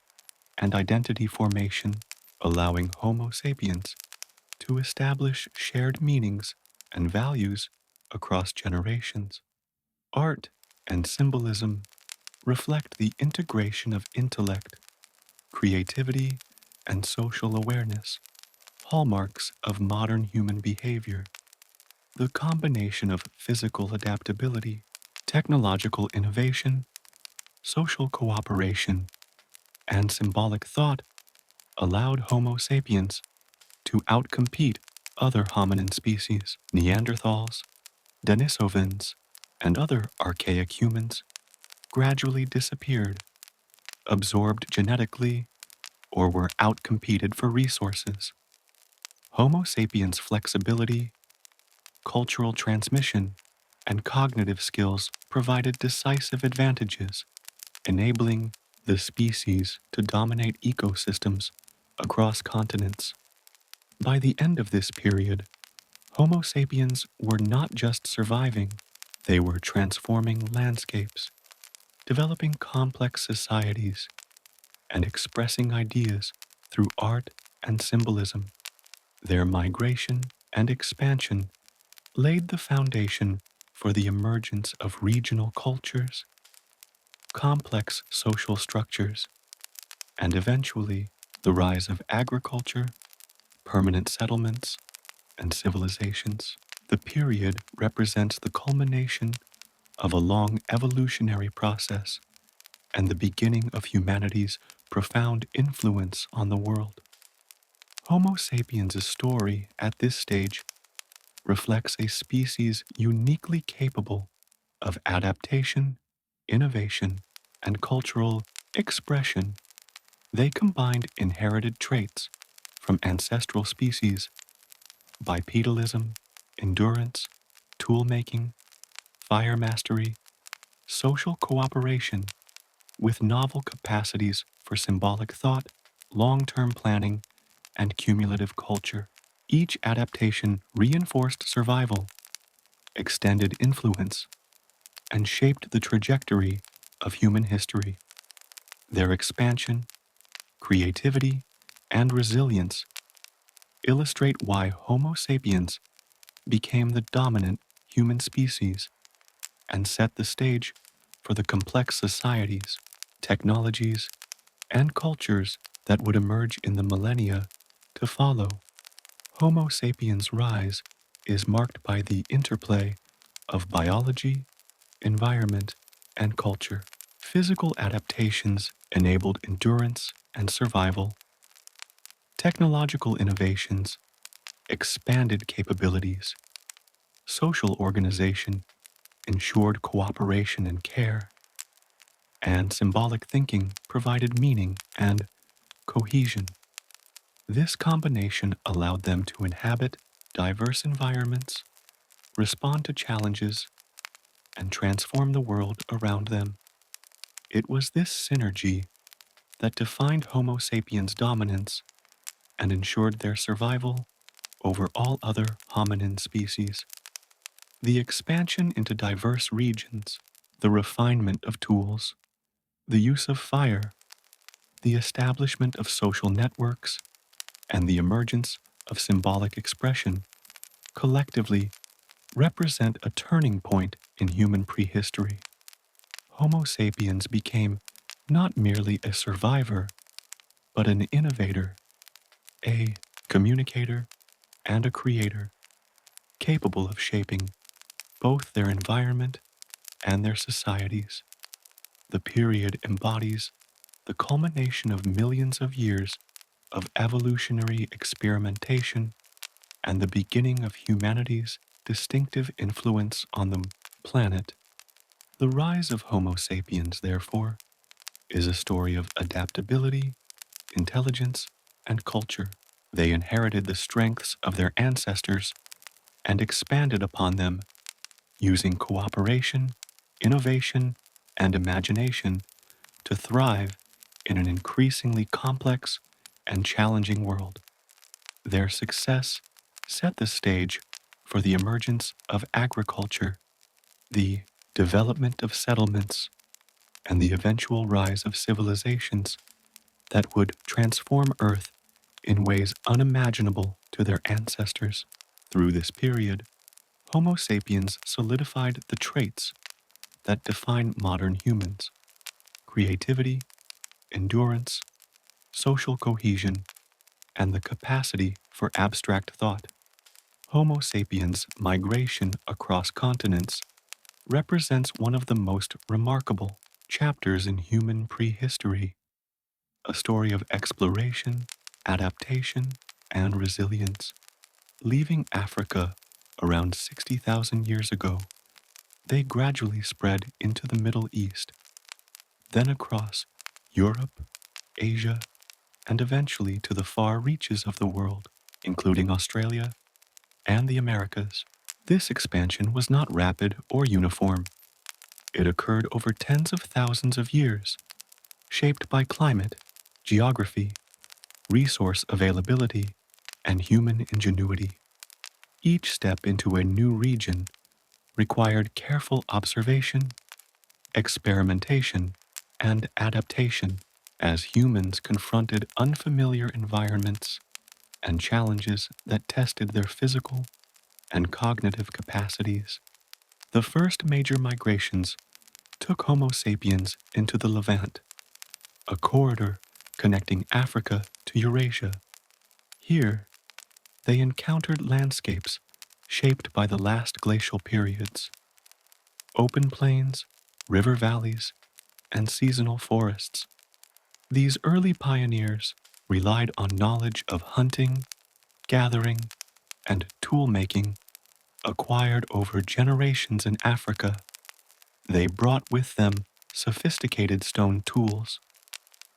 and identity formation, allowing Homo sapiens to establish shared meanings and values across generations. Art and symbolism reflect the integration of intellect, creativity, and social awareness, hallmarks of modern human behavior. The combination of physical adaptability, technological innovation, social cooperation, and symbolic thought allowed Homo sapiens to outcompete other hominin species. Neanderthals, Denisovans, and other archaic humans gradually disappeared, absorbed genetically, or were outcompeted for resources. Homo sapiens' flexibility, cultural transmission, and cognitive skills provided decisive advantages, enabling the species to dominate ecosystems across continents. By the end of this period, Homo sapiens were not just surviving, they were transforming landscapes, developing complex societies, and expressing ideas through art and symbolism. Their migration and expansion laid the foundation for the emergence of regional cultures, complex social structures, and eventually the rise of agriculture, permanent settlements, and civilizations. The period represents the culmination of a long evolutionary process and the beginning of humanity's profound influence on the world. Homo sapiens' story at this stage reflects a species uniquely capable of adaptation, innovation, and cultural expression. They combined inherited traits from ancestral species: bipedalism, endurance, tool-making, fire mastery, social cooperation, with novel capacities for symbolic thought, long-term planning, and cumulative culture. Each adaptation reinforced survival, extended influence, and shaped the trajectory of human history. Their expansion, creativity, and resilience illustrate why Homo sapiens became the dominant human species and set the stage for the complex societies, technologies, and cultures that would emerge in the millennia to follow. Homo sapiens' rise is marked by the interplay of biology, environment, and culture. Physical adaptations enabled endurance and survival. Technological innovations expanded capabilities. Social organization ensured cooperation and care. And symbolic thinking provided meaning and cohesion. This combination allowed them to inhabit diverse environments, respond to challenges, and transform the world around them. It was this synergy that defined Homo sapiens' dominance and ensured their survival over all other hominin species. The expansion into diverse regions, the refinement of tools, the use of fire, the establishment of social networks, and the emergence of symbolic expression collectively represent a turning point in human prehistory. Homo sapiens became not merely a survivor, but an innovator, a communicator, and a creator, capable of shaping both their environment and their societies. The period embodies the culmination of millions of years of evolutionary experimentation and the beginning of humanity's distinctive influence on the planet. The rise of Homo sapiens, therefore, is a story of adaptability, intelligence, and culture. They inherited the strengths of their ancestors and expanded upon them, using cooperation, innovation, and imagination to thrive in an increasingly complex and challenging world. Their success set the stage for the emergence of agriculture, the development of settlements, and the eventual rise of civilizations that would transform Earth in ways unimaginable to their ancestors. Through this period, Homo sapiens solidified the traits that define modern humans: creativity, endurance, social cohesion, and the capacity for abstract thought. Homo sapiens' migration across continents represents one of the most remarkable chapters in human prehistory, a story of exploration, adaptation, and resilience. Leaving Africa around 60,000 years ago, they gradually spread into the Middle East, then across Europe, Asia, and eventually to the far reaches of the world, including Australia and the Americas. This expansion was not rapid or uniform. It occurred over tens of thousands of years, shaped by climate, geography, resource availability, and human ingenuity. Each step into a new region required careful observation, experimentation, and adaptation as humans confronted unfamiliar environments and challenges that tested their physical and cognitive capacities. The first major migrations took Homo sapiens into the Levant, a corridor connecting Africa to Eurasia. Here, they encountered landscapes shaped by the last glacial periods: open plains, river valleys, and seasonal forests. These early pioneers relied on knowledge of hunting, gathering, and tool making acquired over generations in Africa. They brought with them sophisticated stone tools,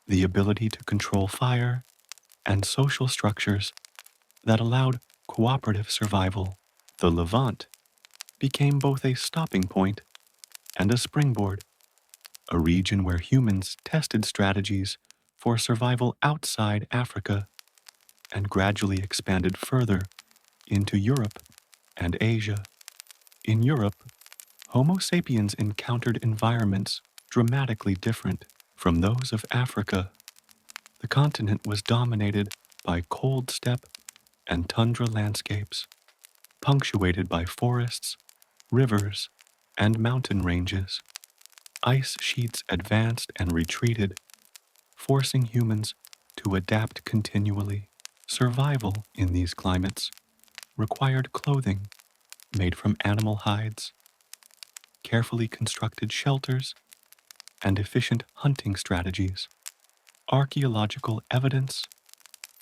the ability to control fire, and social structures that allowed cooperative survival. The Levant became both a stopping point and a springboard, a region where humans tested strategies for survival outside Africa and gradually expanded further into Europe and Asia. In Europe, Homo sapiens encountered environments dramatically different from those of Africa. The continent was dominated by cold steppe and tundra landscapes, punctuated by forests, rivers, and mountain ranges. Ice sheets advanced and retreated, forcing humans to adapt continually. Survival in these climates required clothing made from animal hides, carefully constructed shelters, and efficient hunting strategies. Archaeological evidence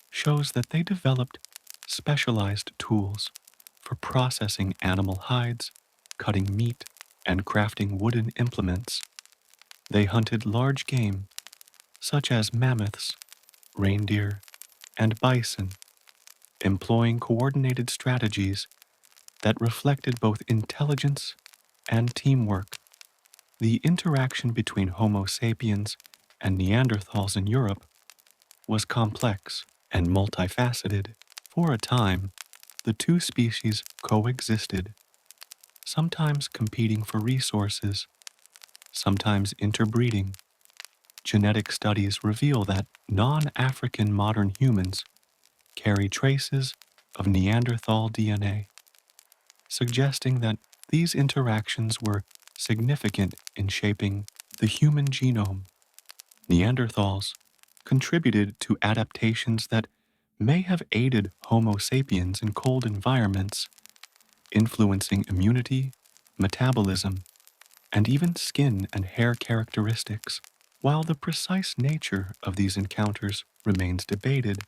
shows that they developed specialized tools for processing animal hides, cutting meat, and crafting wooden implements. They hunted large game, such as mammoths, reindeer, and bison, employing coordinated strategies that reflected both intelligence and teamwork. The interaction between Homo sapiens and Neanderthals in Europe was complex and multifaceted. For a time, the two species coexisted, sometimes competing for resources, sometimes interbreeding. Genetic studies reveal that non-African modern humans carry traces of Neanderthal DNA, suggesting that these interactions were significant in shaping the human genome. Neanderthals contributed to adaptations that may have aided Homo sapiens in cold environments, influencing immunity, metabolism, and even skin and hair characteristics. While the precise nature of these encounters remains debated,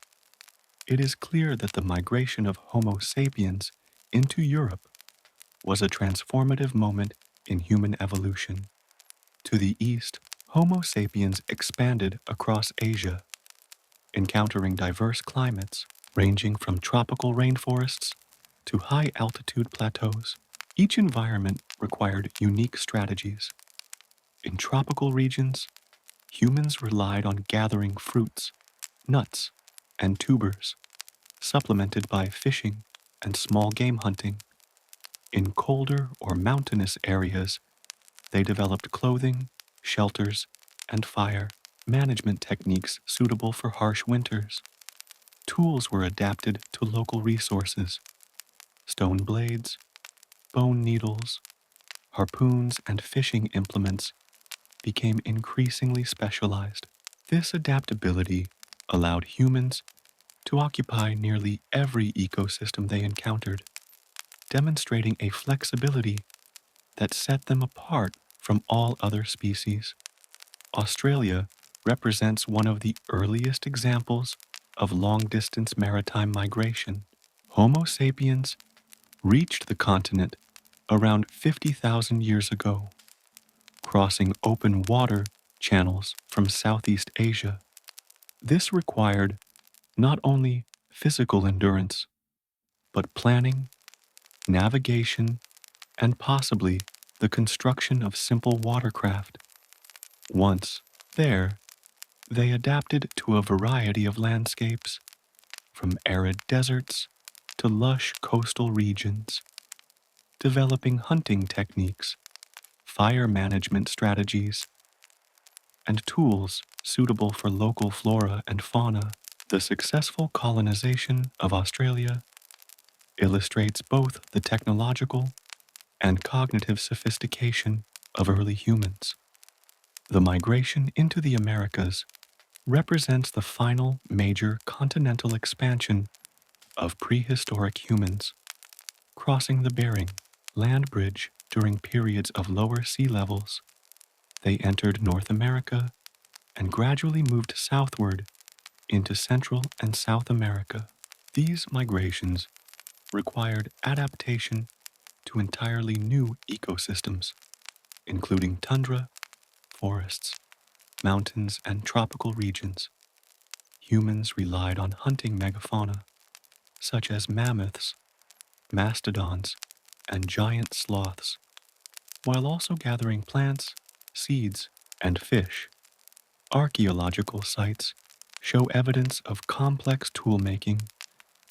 it is clear that the migration of Homo sapiens into Europe was a transformative moment in human evolution. To the east, Homo sapiens expanded across Asia, encountering diverse climates ranging from tropical rainforests to high-altitude plateaus. Each environment required unique strategies. In tropical regions, humans relied on gathering fruits, nuts, and tubers, supplemented by fishing and small game hunting. In colder or mountainous areas, they developed clothing, shelters, and fire management techniques suitable for harsh winters. Tools were adapted to local resources. Stone blades, bone needles, harpoons, and fishing implements became increasingly specialized. This adaptability allowed humans to occupy nearly every ecosystem they encountered, demonstrating a flexibility that set them apart from all other species. Australia represents one of the earliest examples of long-distance maritime migration. Homo sapiens reached the continent around 50,000 years ago, crossing open water channels from Southeast Asia. This required not only physical endurance, but planning, navigation, and possibly the construction of simple watercraft. Once there, they adapted to a variety of landscapes, from arid deserts to lush coastal regions, developing hunting techniques, fire management strategies, and tools suitable for local flora and fauna. The successful colonization of Australia illustrates both the technological and cognitive sophistication of early humans. The migration into the Americas represents the final major continental expansion of prehistoric humans, crossing the Bering Land Bridge during periods of lower sea levels They entered North America and gradually moved southward into Central and South America. These migrations required adaptation to entirely new ecosystems, including tundra, forests, mountains, and tropical regions. Humans relied on hunting megafauna, such as mammoths, mastodons, and giant sloths, while also gathering plants, seeds, and fish. Archaeological sites show evidence of complex tool-making,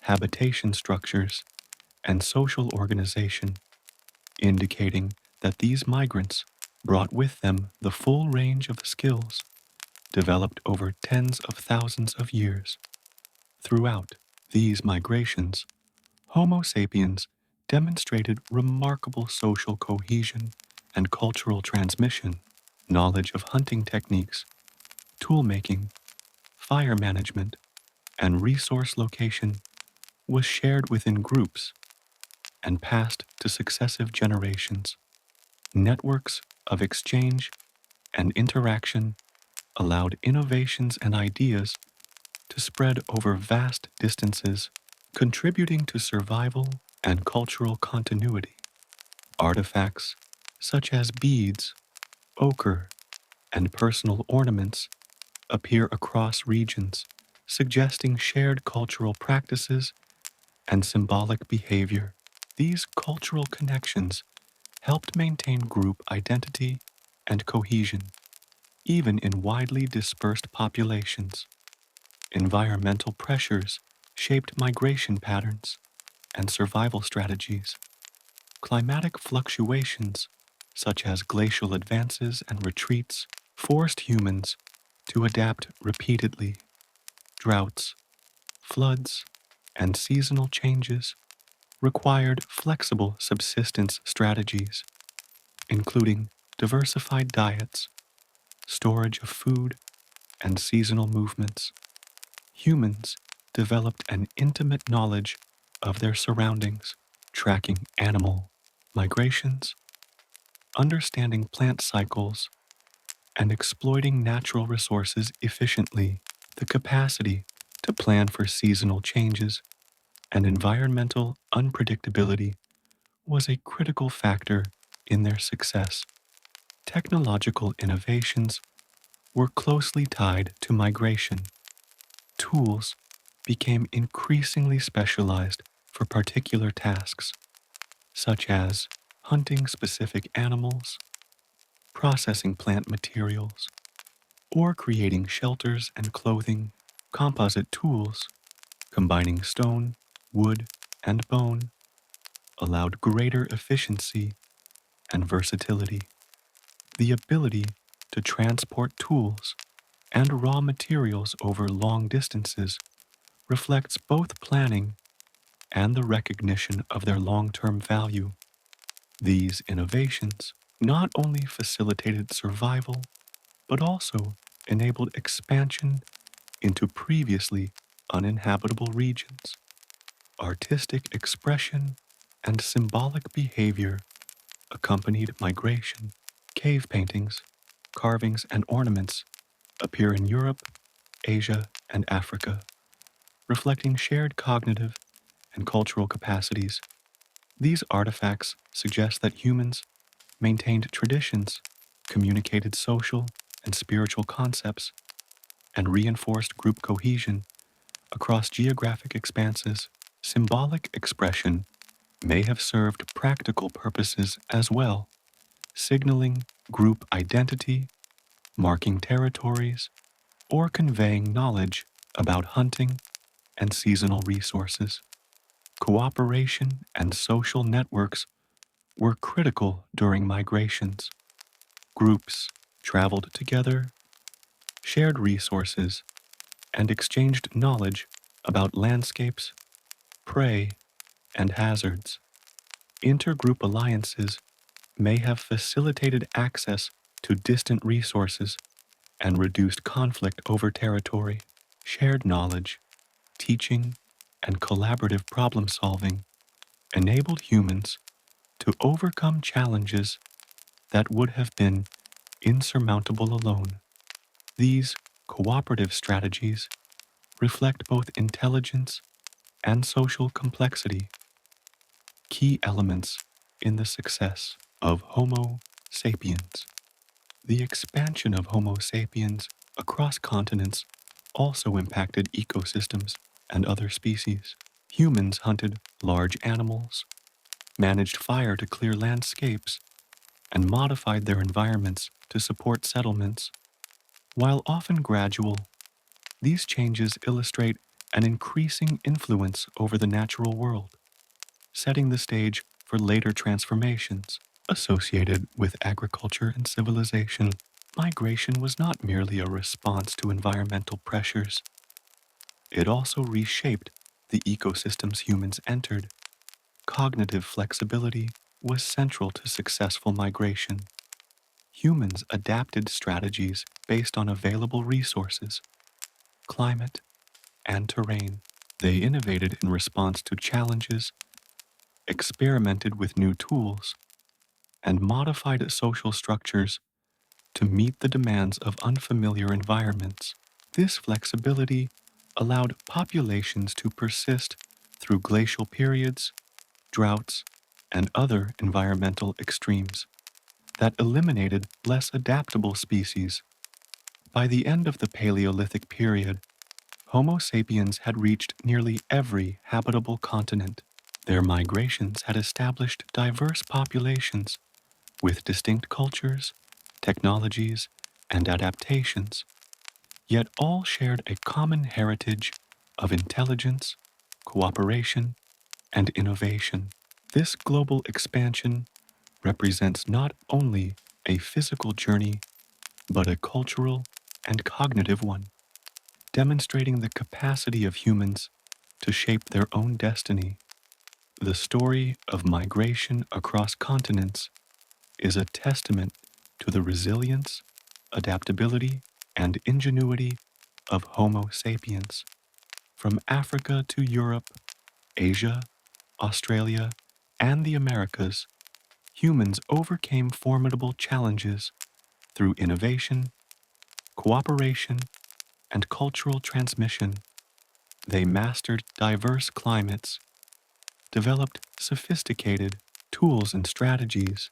habitation structures, and social organization, indicating that these migrants brought with them the full range of skills developed over tens of thousands of years. Throughout these migrations, Homo sapiens demonstrated remarkable social cohesion and cultural transmission. Knowledge of hunting techniques, tool making, fire management, and resource location was shared within groups and passed to successive generations. Networks of exchange and interaction allowed innovations and ideas to spread over vast distances, contributing to survival and cultural continuity. Artifacts such as beads, ochre, and personal ornaments appear across regions, suggesting shared cultural practices and symbolic behavior. These cultural connections helped maintain group identity and cohesion, even in widely dispersed populations. Environmental pressures shaped migration patterns and survival strategies. Climatic fluctuations, such as glacial advances and retreats, forced humans to adapt repeatedly. Droughts, floods, and seasonal changes required flexible subsistence strategies, including diversified diets, storage of food, and seasonal movements. Humans developed an intimate knowledge of their surroundings, tracking animal migrations, understanding plant cycles, and exploiting natural resources efficiently. The capacity to plan for seasonal changes and environmental unpredictability was a critical factor in their success. Technological innovations were closely tied to migration. Tools became increasingly specialized for particular tasks, such as hunting specific animals, processing plant materials, or creating shelters and clothing. Composite tools, combining stone, wood, and bone, allowed greater efficiency and versatility. The ability to transport tools and raw materials over long distances reflects both planning and the recognition of their long-term value. These innovations not only facilitated survival, but also enabled expansion into previously uninhabitable regions. Artistic expression and symbolic behavior accompanied migration. Cave paintings, carvings, and ornaments appear in Europe, Asia, and Africa, reflecting shared cognitive and cultural capacities. These artifacts suggest that humans maintained traditions, communicated social and spiritual concepts, and reinforced group cohesion across geographic expanses. Symbolic expression may have served practical purposes as well, signaling group identity, marking territories, or conveying knowledge about hunting and seasonal resources. Cooperation and social networks were critical during migrations. Groups traveled together, shared resources, and exchanged knowledge about landscapes, prey, and hazards. Intergroup alliances may have facilitated access to distant resources and reduced conflict over territory. Shared knowledge, teaching, and collaborative problem solving enabled humans to overcome challenges that would have been insurmountable alone. These cooperative strategies reflect both intelligence and social complexity, key elements in the success of Homo sapiens. The expansion of Homo sapiens across continents also impacted ecosystems and other species. Humans hunted large animals, managed fire to clear landscapes, and modified their environments to support settlements. While often gradual, these changes illustrate an increasing influence over the natural world, setting the stage for later transformations associated with agriculture and civilization. Migration was not merely a response to environmental pressures, it also reshaped the ecosystems humans entered. Cognitive flexibility was central to successful migration. Humans adapted strategies based on available resources, climate, and terrain. They innovated in response to challenges, experimented with new tools, and modified social structures to meet the demands of unfamiliar environments. This flexibility allowed populations to persist through glacial periods, droughts, and other environmental extremes that eliminated less adaptable species. By the end of the Paleolithic period, Homo sapiens had reached nearly every habitable continent. Their migrations had established diverse populations with distinct cultures, technologies, and adaptations, yet all shared a common heritage of intelligence, cooperation, and innovation. This global expansion represents not only a physical journey, but a cultural and cognitive one, demonstrating the capacity of humans to shape their own destiny. The story of migration across continents is a testament to the resilience, adaptability, and ingenuity of Homo sapiens. From Africa to Europe, Asia, Australia, and the Americas, humans overcame formidable challenges through innovation, cooperation, and cultural transmission. They mastered diverse climates, developed sophisticated tools and strategies,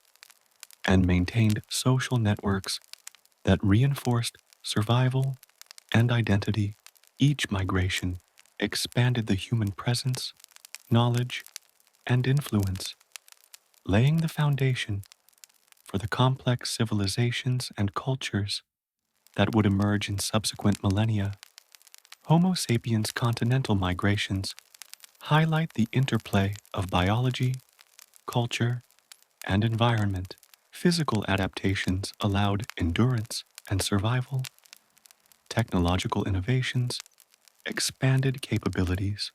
and maintained social networks that reinforced survival and identity. Each migration expanded the human presence, knowledge, and influence, laying the foundation for the complex civilizations and cultures that would emerge in subsequent millennia. Homo sapiens continental migrations highlight the interplay of biology, culture, and environment. Physical adaptations allowed endurance and survival. Technological innovations expanded capabilities.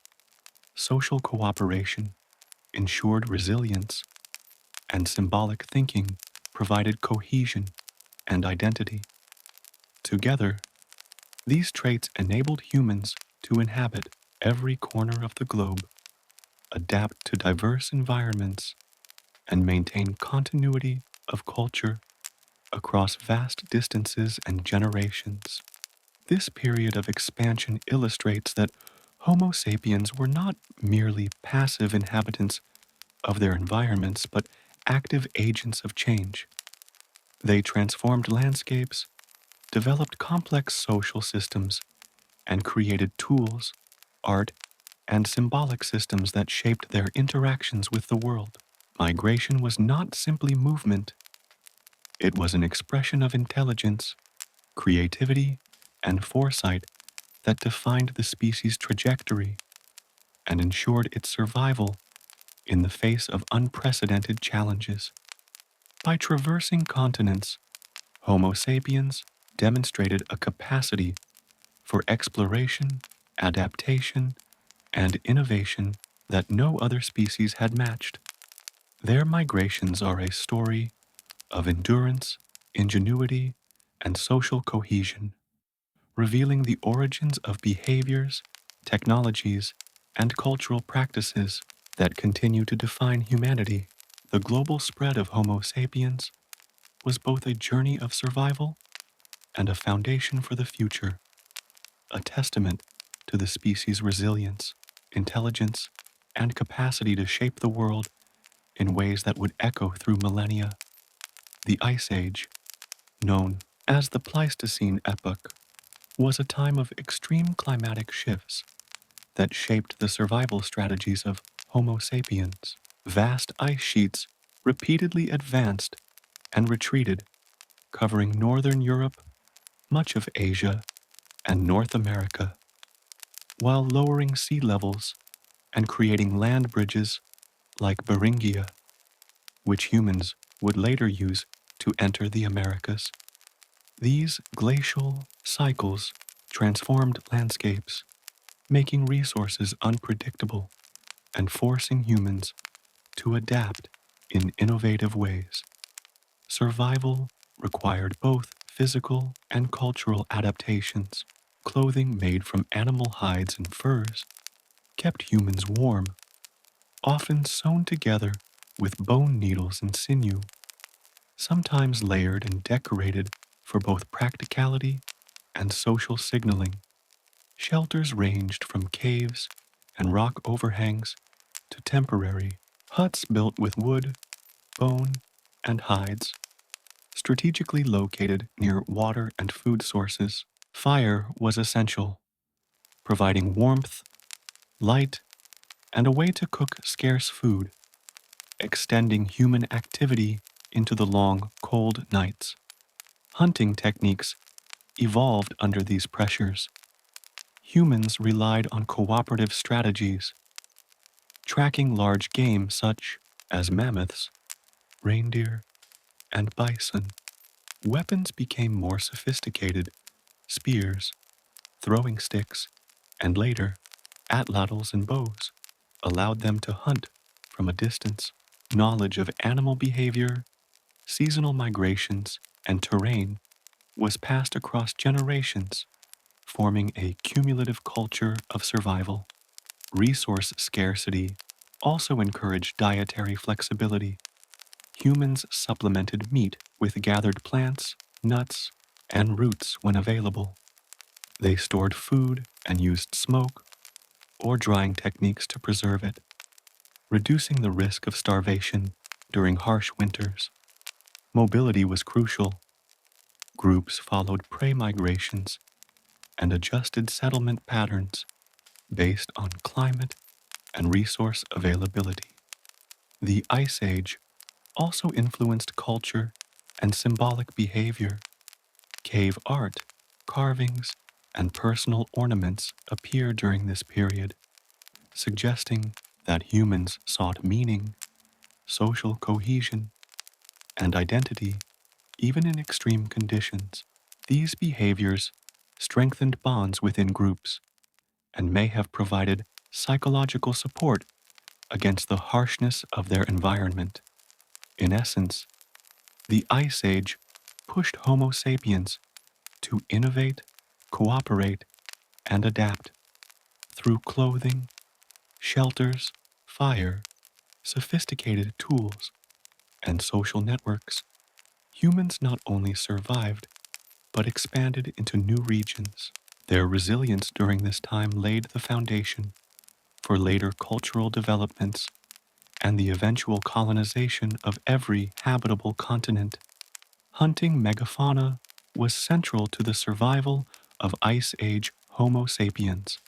Social cooperation ensured resilience, and symbolic thinking provided cohesion and identity. Together, these traits enabled humans to inhabit every corner of the globe, adapt to diverse environments, and maintain continuity of culture across vast distances and generations. This period of expansion illustrates that Homo sapiens were not merely passive inhabitants of their environments, but active agents of change. They transformed landscapes, developed complex social systems, and created tools, art, and symbolic systems that shaped their interactions with the world. Migration was not simply movement, it was an expression of intelligence, creativity, and foresight that defined the species' trajectory and ensured its survival in the face of unprecedented challenges. By traversing continents, Homo sapiens demonstrated a capacity for exploration, adaptation, and innovation that no other species had matched. Their migrations are a story of endurance, ingenuity, and social cohesion, revealing the origins of behaviors, technologies, and cultural practices that continue to define humanity. The global spread of Homo sapiens was both a journey of survival and a foundation for the future, a testament to the species' resilience, intelligence, and capacity to shape the world in ways that would echo through millennia. The Ice Age, known as the Pleistocene epoch, was a time of extreme climatic shifts that shaped the survival strategies of Homo sapiens. Vast ice sheets repeatedly advanced and retreated, covering northern Europe, much of Asia, and North America, while lowering sea levels and creating land bridges like Beringia, which humans would later use to enter the Americas. These glacial cycles transformed landscapes, making resources unpredictable and forcing humans to adapt in innovative ways. Survival required both physical and cultural adaptations. Clothing made from animal hides and furs kept humans warm, often sewn together with bone needles and sinew, sometimes layered and decorated for both practicality and social signaling. Shelters ranged from caves and rock overhangs to temporary huts built with wood, bone, and hides, strategically located near water and food sources. Fire was essential, providing warmth, light, and a way to cook scarce food, extending human activity into the long, cold nights. Hunting techniques evolved under these pressures. Humans relied on cooperative strategies, tracking large game such as mammoths, reindeer, and bison. Weapons became more sophisticated. Spears, throwing sticks, and later, atlatls and bows allowed them to hunt from a distance. Knowledge of animal behavior, seasonal migrations, and terrain was passed across generations, forming a cumulative culture of survival. Resource scarcity also encouraged dietary flexibility. Humans supplemented meat with gathered plants, nuts, and roots when available. They stored food and used smoke or drying techniques to preserve it, reducing the risk of starvation during harsh winters. Mobility was crucial. Groups followed prey migrations and adjusted settlement patterns based on climate and resource availability. The Ice Age also influenced culture and symbolic behavior. Cave art, carvings, and personal ornaments appear during this period, suggesting that humans sought meaning, social cohesion, and identity even in extreme conditions. These behaviors strengthened bonds within groups and may have provided psychological support against the harshness of their environment. In essence, the Ice Age pushed Homo sapiens to innovate, cooperate, and adapt through clothing, shelters, fire, sophisticated tools, and social networks. Humans not only survived, but expanded into new regions. Their resilience during this time laid the foundation for later cultural developments and the eventual colonization of every habitable continent. Hunting megafauna was central to the survival of Ice Age Homo sapiens,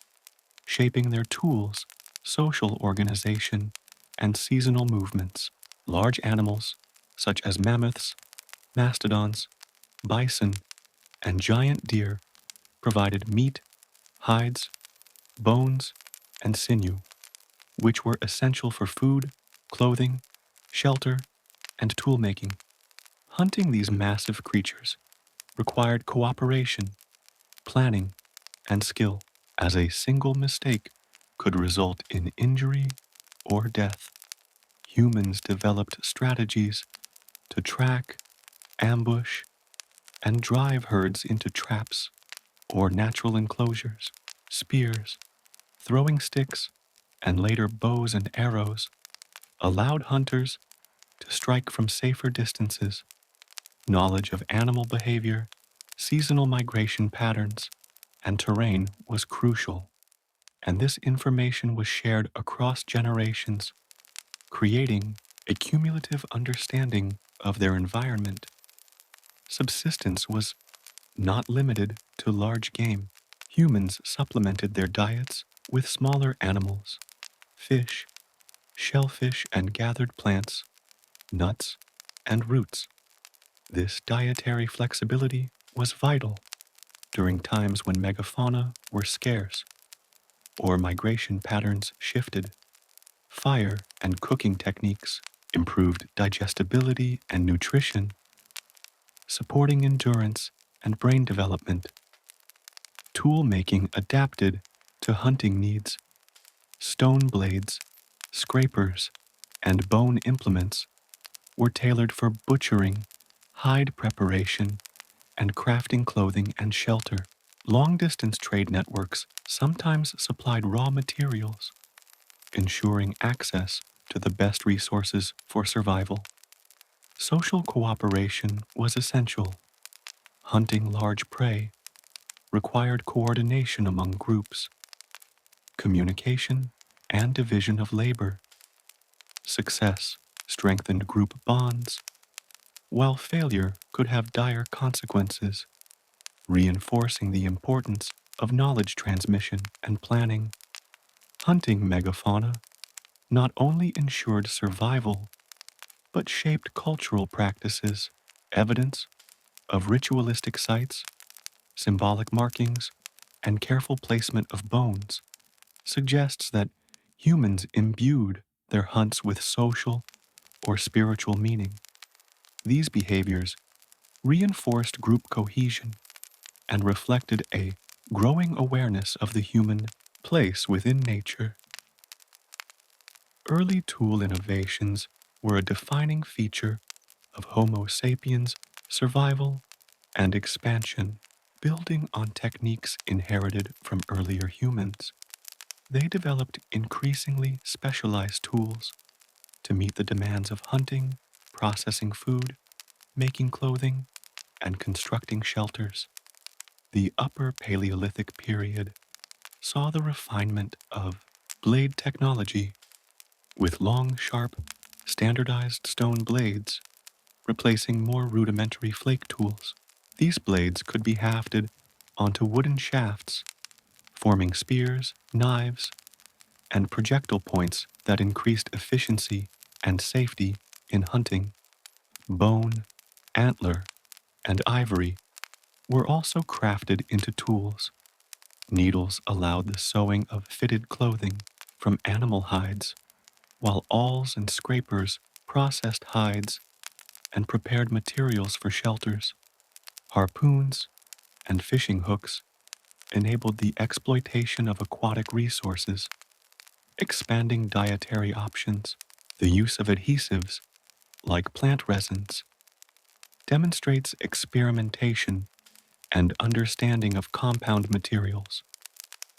shaping their tools, social organization, and seasonal movements. Large animals, such as mammoths, mastodons, bison, and giant deer, provided meat, hides, bones, and sinew, which were essential for food, clothing, shelter, and tool making. Hunting these massive creatures required cooperation, planning, and skill, as a single mistake could result in injury or death. Humans developed strategies to track, ambush, and drive herds into traps or natural enclosures. Spears, throwing sticks, and later bows and arrows allowed hunters to strike from safer distances, Knowledge of animal behavior, seasonal migration patterns, and terrain was crucial, and this information was shared across generations, creating a cumulative understanding of their environment. Subsistence was not limited to large game. Humans supplemented their diets with smaller animals, fish, shellfish, and gathered plants, nuts, and roots. This dietary flexibility was vital during times when megafauna were scarce or migration patterns shifted. Fire and cooking techniques improved digestibility and nutrition, supporting endurance and brain development. Tool making adapted to hunting needs. Stone blades, scrapers, and bone implements were tailored for butchering, hide preparation, and crafting clothing and shelter. Long-distance trade networks sometimes supplied raw materials, ensuring access to the best resources for survival. Social cooperation was essential. Hunting large prey required coordination among groups, communication, and division of labor. Success strengthened group bonds, while failure could have dire consequences, reinforcing the importance of knowledge transmission and planning. Hunting megafauna not only ensured survival, but shaped cultural practices. Evidence of ritualistic sites, symbolic markings, and careful placement of bones suggests that humans imbued their hunts with social or spiritual meaning. These behaviors reinforced group cohesion and reflected a growing awareness of the human place within nature. Early tool innovations were a defining feature of Homo sapiens' survival and expansion, building on techniques inherited from earlier humans. They developed increasingly specialized tools to meet the demands of hunting, processing food, making clothing, and constructing shelters. The Upper Paleolithic period saw the refinement of blade technology, with long, sharp, standardized stone blades replacing more rudimentary flake tools. These blades could be hafted onto wooden shafts, forming spears, knives, and projectile points that increased efficiency and safety in hunting. Bone, antler, and ivory were also crafted into tools. Needles allowed the sewing of fitted clothing from animal hides, while awls and scrapers processed hides and prepared materials for shelters. Harpoons and fishing hooks enabled the exploitation of aquatic resources, expanding dietary options. The use of adhesives, like plant resins, demonstrates experimentation and understanding of compound materials,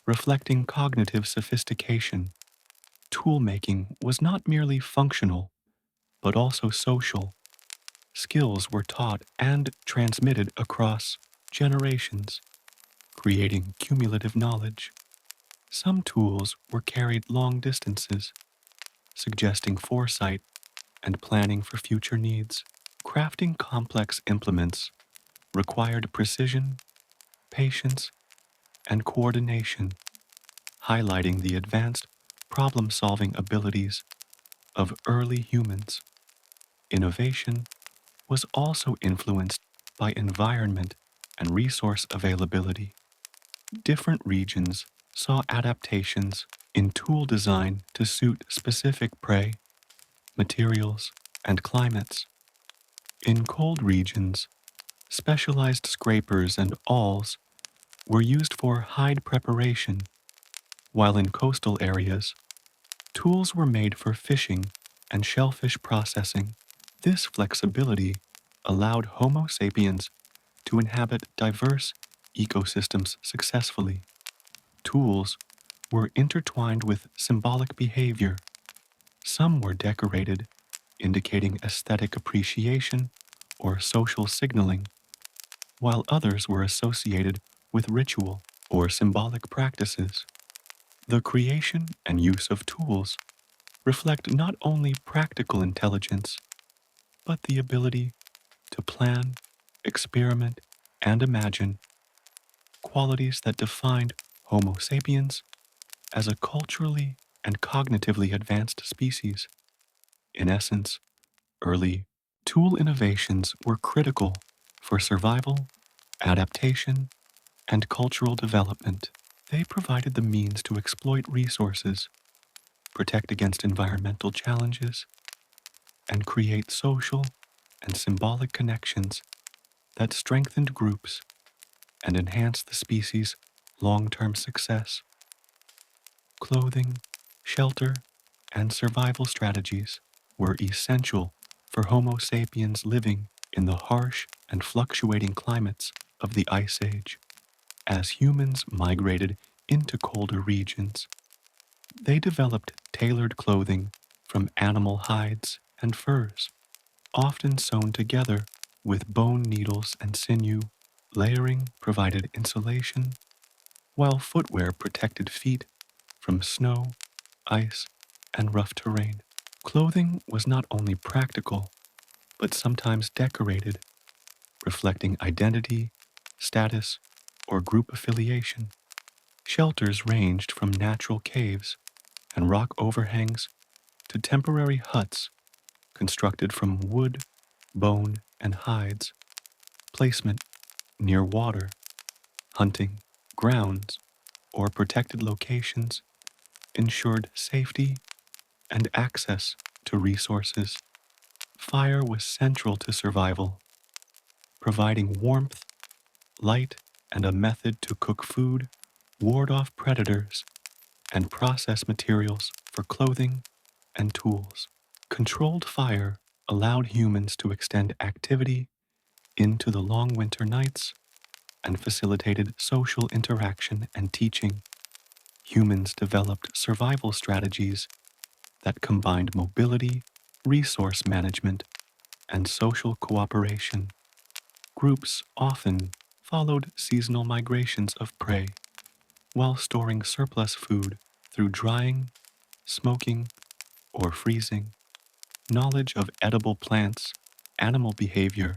reflecting cognitive sophistication. Tool-making was not merely functional, but also social. Skills were taught and transmitted across generations, creating cumulative knowledge. Some tools were carried long distances, suggesting foresight and planning for future needs. Crafting complex implements required precision, patience, and coordination, highlighting the advanced problem-solving abilities of early humans. Innovation was also influenced by environment and resource availability. Different regions saw adaptations in tool design to suit specific prey, materials, and climates. In cold regions, specialized scrapers and awls were used for hide preparation, while in coastal areas, tools were made for fishing and shellfish processing. This flexibility allowed Homo sapiens to inhabit diverse ecosystems successfully. Tools were intertwined with symbolic behavior. Some were decorated, indicating aesthetic appreciation or social signaling, while others were associated with ritual or symbolic practices. The creation and use of tools reflect not only practical intelligence, but the ability to plan, experiment, and imagine, qualities that defined Homo sapiens as a culturally and cognitively advanced species. In essence, early tool innovations were critical for survival, adaptation, and cultural development. They provided the means to exploit resources, protect against environmental challenges, and create social and symbolic connections that strengthened groups and enhanced the species' long-term success. Clothing, shelter, and survival strategies were essential for Homo sapiens living in the harsh and fluctuating climates of the Ice Age. As humans migrated into colder regions, they developed tailored clothing from animal hides and furs, often sewn together with bone needles and sinew. Layering provided insulation, while footwear protected feet from snow, ice, and rough terrain. Clothing was not only practical, but sometimes decorated, reflecting identity, status, or group affiliation. Shelters ranged from natural caves and rock overhangs to temporary huts constructed from wood, bone, and hides. Placement near water, hunting, grounds, or protected locations ensured safety and access to resources. Fire was central to survival, providing warmth, light, and a method to cook food, ward off predators, and process materials for clothing and tools. Controlled fire allowed humans to extend activity into the long winter nights and facilitated social interaction and teaching. Humans developed survival strategies that combined mobility, resource management, and social cooperation. Groups often followed seasonal migrations of prey while storing surplus food through drying, smoking, or freezing. Knowledge of edible plants, animal behavior,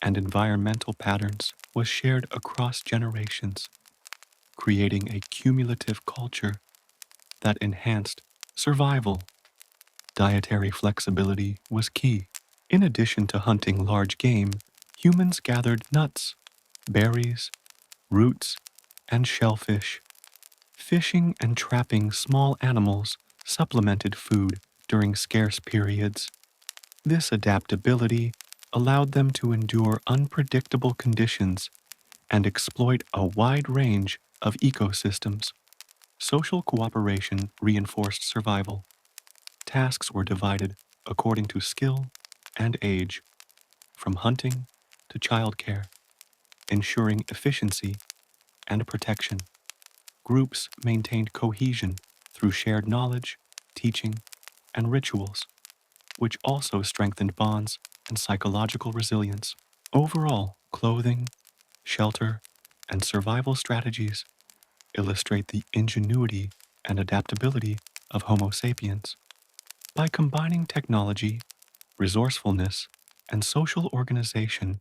and environmental patterns was shared across generations, creating a cumulative culture that enhanced survival. Dietary flexibility was key. In addition to hunting large game, humans gathered nuts, berries, roots, and shellfish. Fishing and trapping small animals supplemented food during scarce periods. This adaptability allowed them to endure unpredictable conditions and exploit a wide range of ecosystems. Social cooperation reinforced survival. Tasks were divided according to skill and age, from hunting to childcare, ensuring efficiency and protection. Groups maintained cohesion through shared knowledge, teaching, and rituals, which also strengthened bonds and psychological resilience. Overall, clothing, shelter, and survival strategies illustrate the ingenuity and adaptability of Homo sapiens. By combining technology, resourcefulness, and social organization,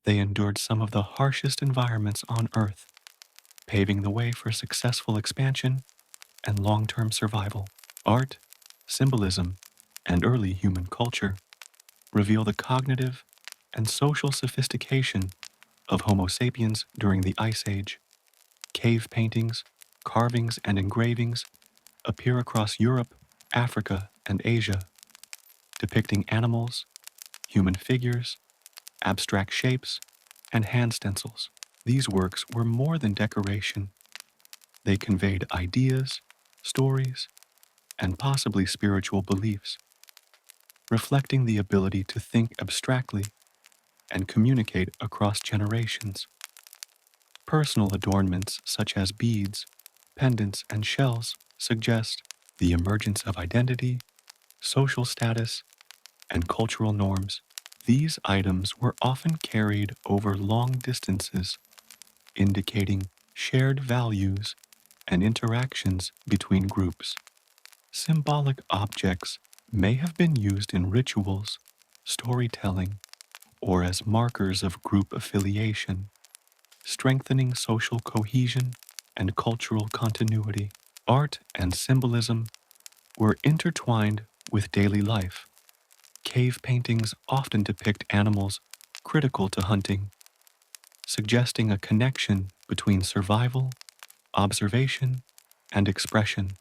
they endured some of the harshest environments on Earth, paving the way for successful expansion and long-term survival. Art, symbolism, and early human culture reveal the cognitive and social sophistication of Homo sapiens during the Ice Age. Cave paintings, carvings, and engravings appear across Europe, Africa, and Asia, depicting animals, human figures, abstract shapes, and hand stencils. These works were more than decoration. They conveyed ideas, stories, and possibly spiritual beliefs, reflecting the ability to think abstractly and communicate across generations. Personal adornments such as beads, pendants, and shells suggest the emergence of identity, social status, and cultural norms. These items were often carried over long distances, indicating shared values and interactions between groups. Symbolic objects may have been used in rituals, storytelling, or as markers of group affiliation, strengthening social cohesion and cultural continuity. Art and symbolism were intertwined with daily life. Cave paintings often depict animals critical to hunting, suggesting a connection between survival, observation, and expression.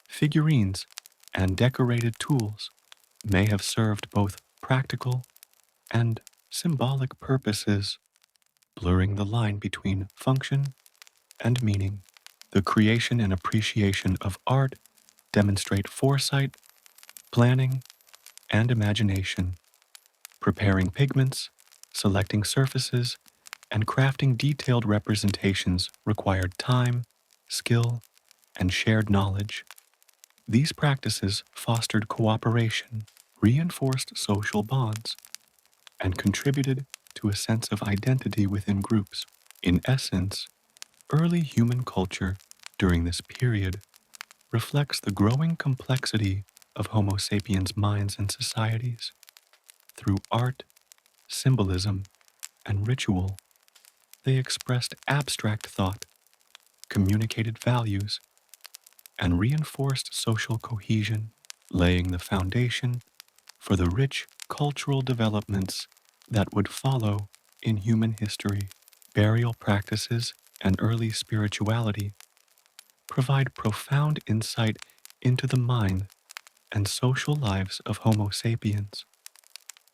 Figurines and decorated tools may have served both practical and symbolic purposes, blurring the line between function and meaning. The creation and appreciation of art demonstrate foresight, planning, and imagination. Preparing pigments, selecting surfaces, and crafting detailed representations required time, skill, and shared knowledge. These practices fostered cooperation, reinforced social bonds, and contributed to a sense of identity within groups. In essence, early human culture during this period reflects the growing complexity of Homo sapiens' minds and societies. Through art, symbolism, and ritual, they expressed abstract thought, communicated values, and reinforced social cohesion, laying the foundation for the rich cultural developments that would follow in human history. Burial practices and early spirituality provide profound insight into the mind and social lives of Homo sapiens.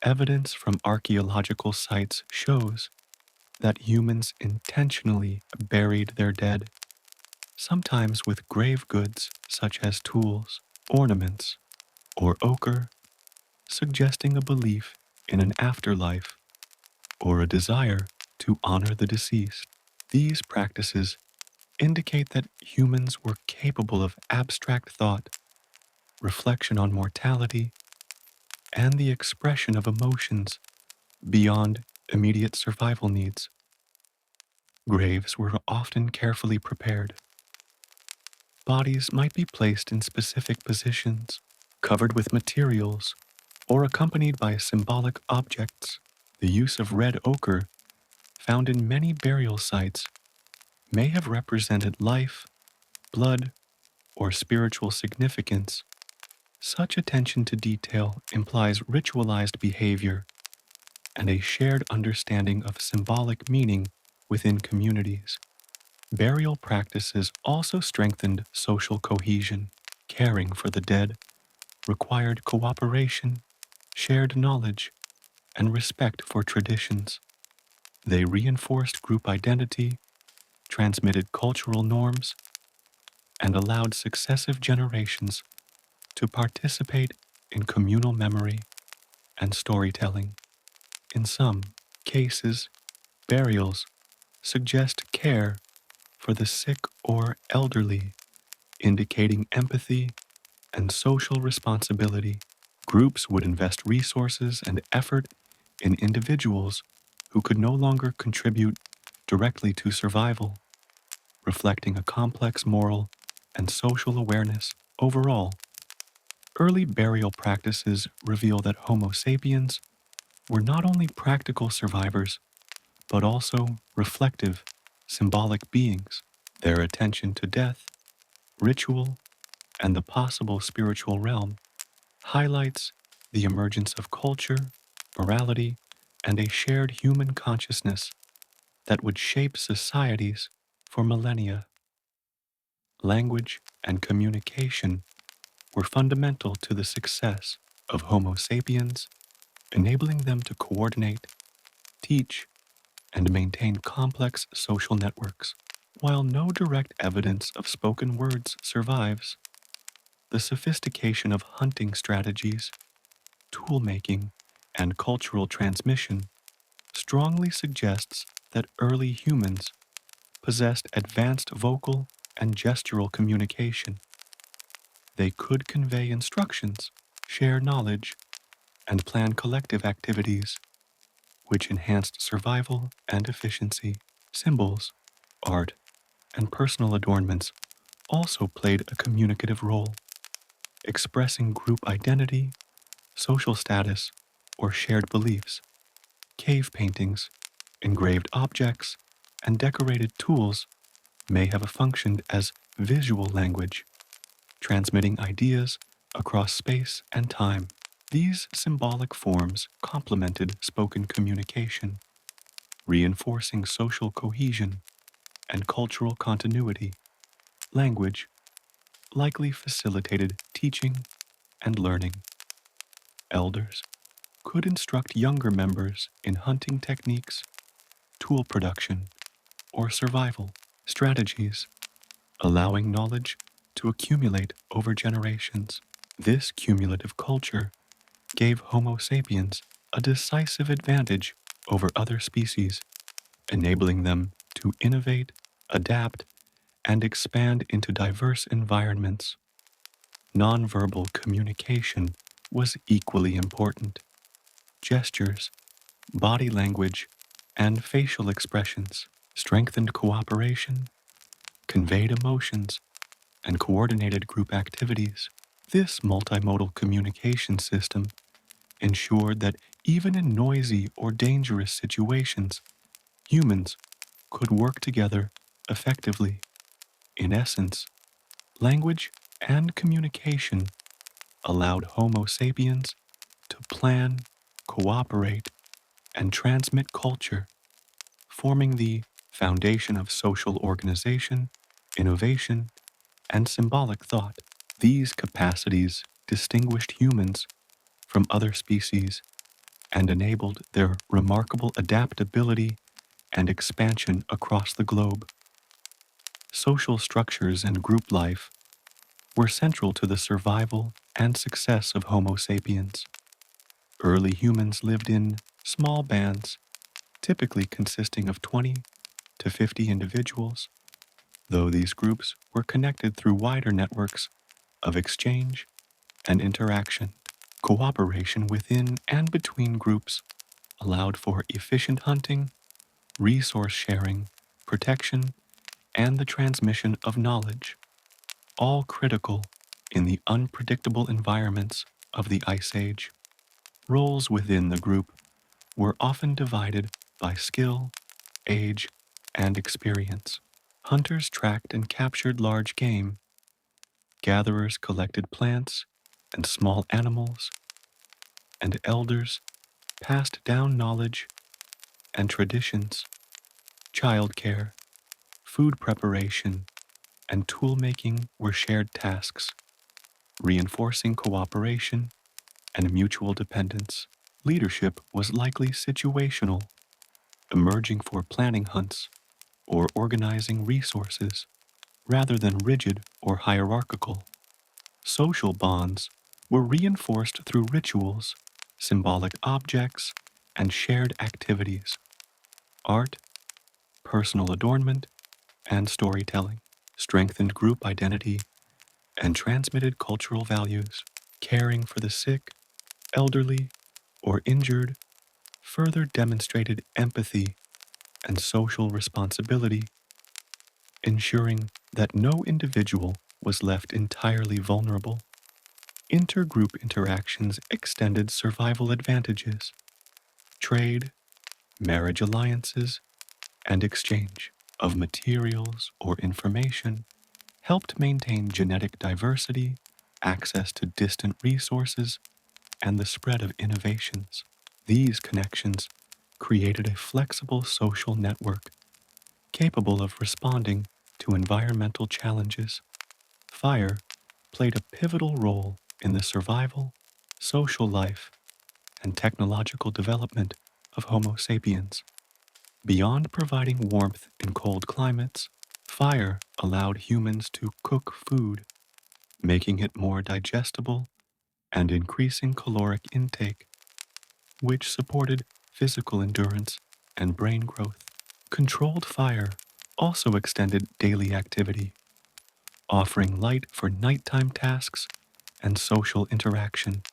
Evidence from archaeological sites shows that humans intentionally buried their dead, sometimes with grave goods such as tools, ornaments, or ochre, suggesting a belief in an afterlife or a desire to honor the deceased. These practices indicate that humans were capable of abstract thought, reflection on mortality, and the expression of emotions beyond immediate survival needs. Graves were often carefully prepared. Bodies might be placed in specific positions, covered with materials, or accompanied by symbolic objects. The use of red ochre, found in many burial sites, may have represented life, blood, or spiritual significance. Such attention to detail implies ritualized behavior and a shared understanding of symbolic meaning within communities. Burial practices also strengthened social cohesion. Caring for the dead required cooperation, shared knowledge, and respect for traditions. They reinforced group identity, transmitted cultural norms, and allowed successive generations to participate in communal memory and storytelling. In some cases, burials suggest care for the sick or elderly, indicating empathy and social responsibility. Groups would invest resources and effort in individuals who could no longer contribute directly to survival, reflecting a complex moral and social awareness. Overall, early burial practices reveal that Homo sapiens were not only practical survivors, but also reflective, symbolic beings. Their attention to death, ritual, and the possible spiritual realm highlights the emergence of culture, morality, and a shared human consciousness that would shape societies for millennia. Language and communication were fundamental to the success of Homo sapiens, enabling them to coordinate, teach, and maintain complex social networks. While no direct evidence of spoken words survives, the sophistication of hunting strategies, tool making, and cultural transmission strongly suggests that early humans possessed advanced vocal and gestural communication. They could convey instructions, share knowledge, and plan collective activities, which enhanced survival and efficiency. Symbols, art, and personal adornments also played a communicative role, expressing group identity, social status, or shared beliefs. Cave paintings, engraved objects, and decorated tools may have functioned as visual language, transmitting ideas across space and time. These symbolic forms complemented spoken communication, reinforcing social cohesion and cultural continuity. Language likely facilitated teaching and learning. Elders could instruct younger members in hunting techniques, tool production, or survival strategies, allowing knowledge to accumulate over generations. This cumulative culture gave Homo sapiens a decisive advantage over other species, enabling them to innovate, adapt, and expand into diverse environments. Nonverbal communication was equally important. Gestures, body language, and facial expressions strengthened cooperation, conveyed emotions, and coordinated group activities. This multimodal communication system ensured that even in noisy or dangerous situations, humans could work together effectively. In essence, language and communication allowed Homo sapiens to plan, cooperate, and transmit culture, forming the foundation of social organization, innovation, and symbolic thought. These capacities distinguished humans from other species and enabled their remarkable adaptability and expansion across the globe. Social structures and group life were central to the survival and success of Homo sapiens. Early humans lived in small bands, typically consisting of 20 to 50 individuals, though these groups were connected through wider networks of exchange and interaction. Cooperation within and between groups allowed for efficient hunting, resource sharing, protection, and the transmission of knowledge, all critical in the unpredictable environments of the Ice Age. Roles within the group were often divided by skill, age, and experience. Hunters tracked and captured large game, gatherers collected plants and small animals, and elders passed down knowledge and traditions. Childcare, food preparation, and tool making were shared tasks, reinforcing cooperation and mutual dependence. Leadership was likely situational, emerging for planning hunts or organizing resources, rather than rigid or hierarchical. Social bonds were reinforced through rituals, symbolic objects, and shared activities. Art, personal adornment, and storytelling strengthened group identity and transmitted cultural values. Caring for the sick, elderly, or injured further demonstrated empathy and social responsibility, ensuring that no individual was left entirely vulnerable. Intergroup interactions extended survival advantages. Trade, marriage alliances, and exchange of materials or information helped maintain genetic diversity, access to distant resources, and the spread of innovations. These connections created a flexible social network capable of responding to environmental challenges. Fire played a pivotal role in the survival, social life, and technological development of Homo sapiens. Beyond providing warmth in cold climates, fire allowed humans to cook food, making it more digestible and increasing caloric intake, which supported physical endurance and brain growth. Controlled fire also extended daily activity, offering light for nighttime tasks and social interaction.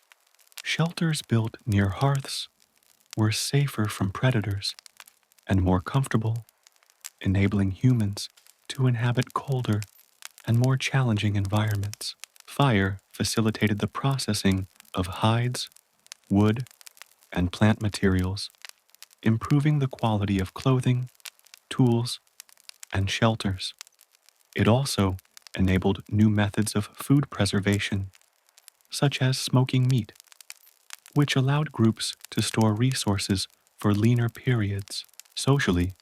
Shelters built near hearths were safer from predators and more comfortable, enabling humans to inhabit colder and more challenging environments. Fire facilitated the processing of hides, wood, and plant materials, improving the quality of clothing, tools, and shelters. It also enabled new methods of food preservation, such as smoking meat, which allowed groups to store resources for leaner periods. Socially,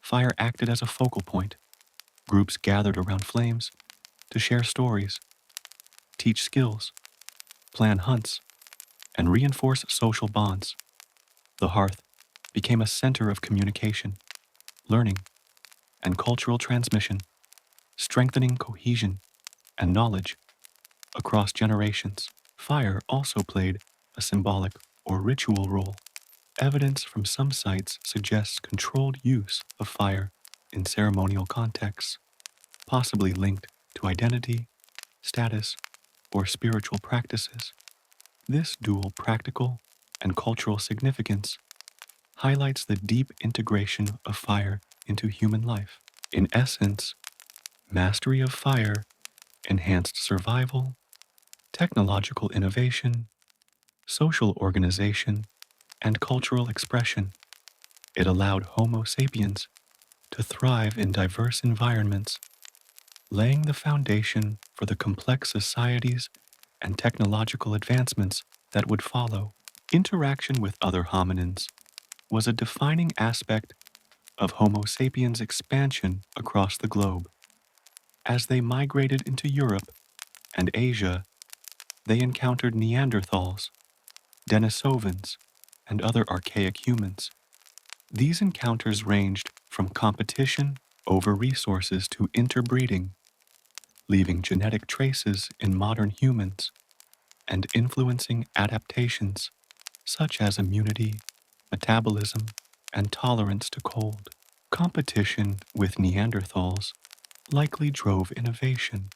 fire acted as a focal point. Groups gathered around flames to share stories, teach skills, plan hunts, and reinforce social bonds. The hearth became a center of communication, learning, and cultural transmission, strengthening cohesion and knowledge across generations. Fire also played a symbolic or ritual role. Evidence from some sites suggests controlled use of fire in ceremonial contexts, possibly linked to identity, status, or spiritual practices. This dual practical and cultural significance highlights the deep integration of fire into human life. In essence, mastery of fire enhanced survival, technological innovation, social organization, and cultural expression. It allowed Homo sapiens to thrive in diverse environments, laying the foundation for the complex societies and technological advancements that would follow. Interaction with other hominins was a defining aspect of Homo sapiens' expansion across the globe. As they migrated into Europe and Asia, they encountered Neanderthals, Denisovans, and other archaic humans. These encounters ranged from competition over resources to interbreeding, leaving genetic traces in modern humans and influencing adaptations such as immunity, metabolism, and tolerance to cold. Competition with Neanderthals likely drove innovation.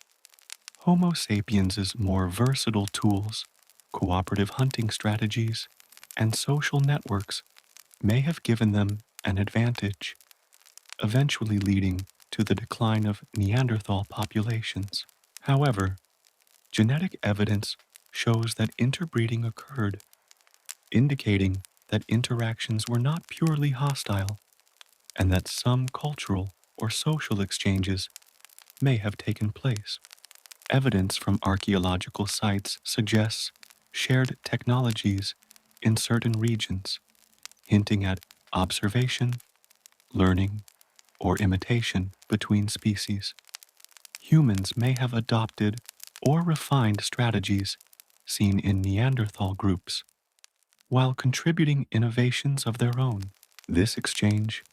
Homo sapiens' more versatile tools, cooperative hunting strategies, and social networks may have given them an advantage, eventually leading to the decline of Neanderthal populations. However, genetic evidence shows that interbreeding occurred, indicating that interactions were not purely hostile and that some cultural or social exchanges may have taken place. Evidence from archaeological sites suggests shared technologies in certain regions, hinting at observation, learning, or imitation between species. Humans may have adopted or refined strategies seen in Neanderthal groups, while contributing innovations of their own. This exchange,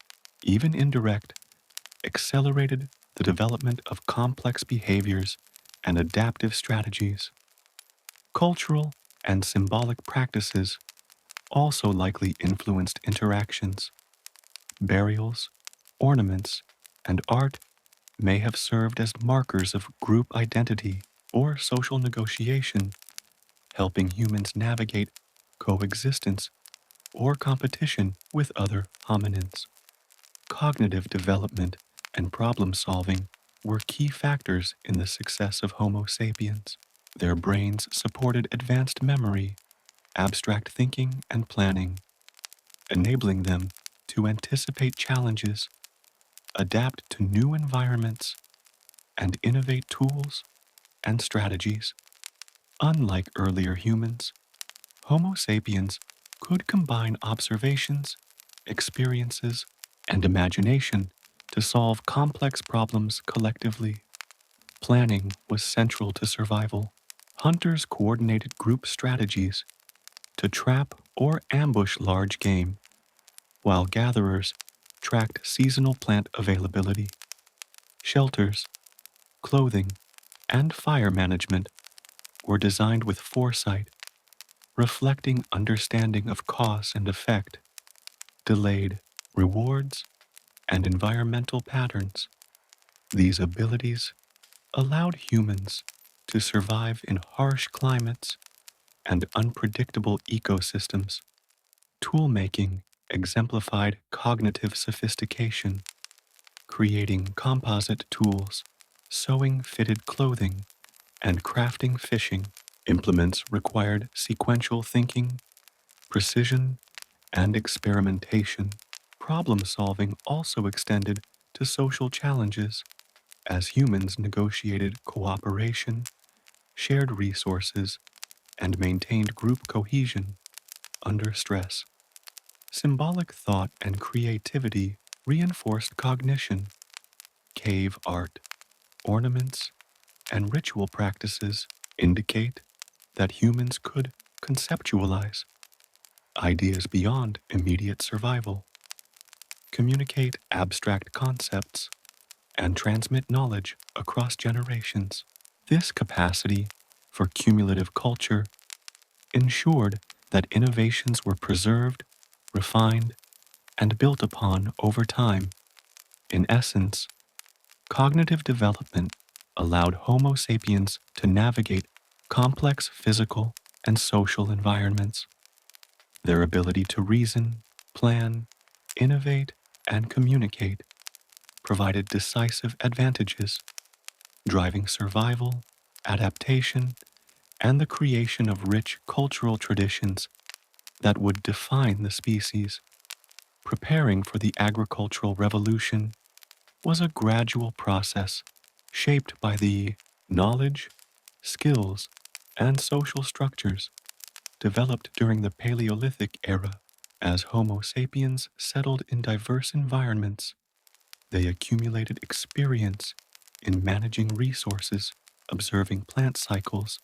even indirect, accelerated the development of complex behaviors and adaptive strategies. Cultural and symbolic practices also likely influenced interactions. Burials, ornaments, and art may have served as markers of group identity or social negotiation, helping humans navigate coexistence or competition with other hominins. Cognitive development and problem solving were key factors in the success of Homo sapiens. Their brains supported advanced memory, abstract thinking, and planning, enabling them to anticipate challenges, adapt to new environments, and innovate tools and strategies. Unlike earlier humans, Homo sapiens could combine observations, experiences, and imagination to solve complex problems collectively. Planning was central to survival. Hunters coordinated group strategies to trap or ambush large game, while gatherers tracked seasonal plant availability. Shelters, clothing, and fire management were designed with foresight, reflecting understanding of cause and effect, delayed rewards, and environmental patterns. These abilities allowed humans to survive in harsh climates and unpredictable ecosystems. Tool-making exemplified cognitive sophistication, creating composite tools, sewing fitted clothing, and crafting fishing. Implements required sequential thinking, precision, and experimentation. Problem solving also extended to social challenges as humans negotiated cooperation, shared resources, and maintained group cohesion under stress. Symbolic thought and creativity reinforced cognition. Cave art, ornaments, and ritual practices indicate that humans could conceptualize ideas beyond immediate survival, communicate abstract concepts, and transmit knowledge across generations. This capacity for cumulative culture ensured that innovations were preserved, refined, and built upon over time. In essence, cognitive development allowed Homo sapiens to navigate complex physical and social environments. Their ability to reason, plan, innovate, and communicate provided decisive advantages, driving survival, adaptation, and the creation of rich cultural traditions that would define the species. Preparing for the agricultural revolution was a gradual process shaped by the knowledge, skills, and social structures developed during the Paleolithic era. As Homo sapiens settled in diverse environments, they accumulated experience in managing resources, observing plant cycles,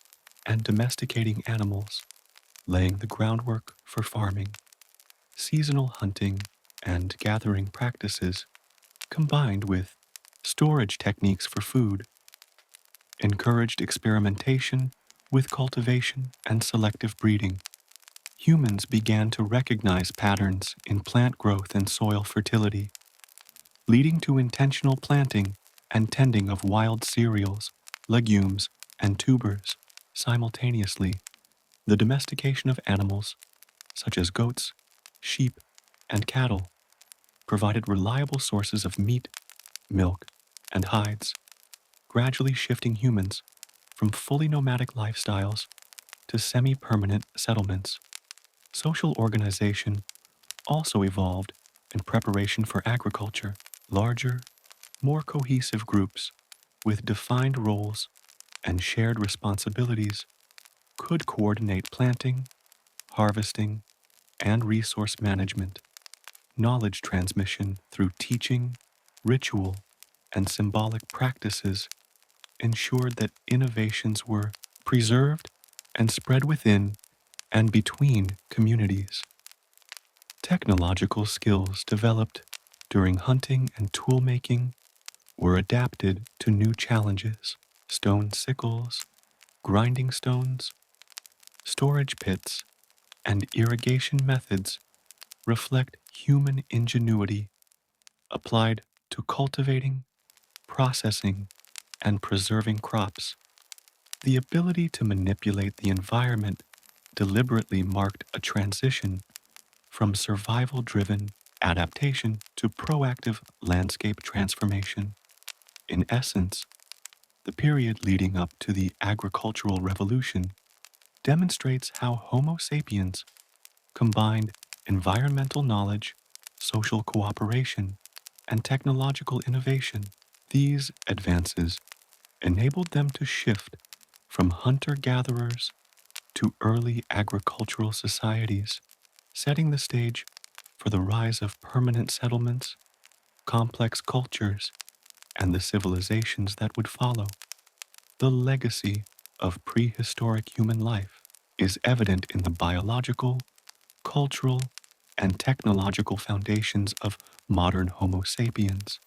and domesticating animals, laying the groundwork for farming. Seasonal hunting and gathering practices, combined with storage techniques for food, encouraged experimentation with cultivation and selective breeding. Humans began to recognize patterns in plant growth and soil fertility, leading to intentional planting and tending of wild cereals, legumes, and tubers. Simultaneously, the domestication of animals, such as goats, sheep, and cattle, provided reliable sources of meat, milk, and hides, gradually shifting humans from fully nomadic lifestyles to semi-permanent settlements. Social organization also evolved in preparation for agriculture. Larger, more cohesive groups with defined roles and shared responsibilities could coordinate planting, harvesting, and resource management. Knowledge transmission through teaching, ritual, and symbolic practices ensured that innovations were preserved and spread within and between communities. Technological skills developed during hunting and tool making were adapted to new challenges. Stone sickles, grinding stones, storage pits, and irrigation methods reflect human ingenuity applied to cultivating, processing, and preserving crops. The ability to manipulate the environment deliberately marked a transition from survival-driven adaptation to proactive landscape transformation. In essence, the period leading up to the agricultural revolution demonstrates how Homo sapiens combined environmental knowledge, social cooperation, and technological innovation. These advances enabled them to shift from hunter-gatherers to early agricultural societies, setting the stage for the rise of permanent settlements, complex cultures, and the civilizations that would follow. The legacy of prehistoric human life is evident in the biological, cultural, and technological foundations of modern Homo sapiens.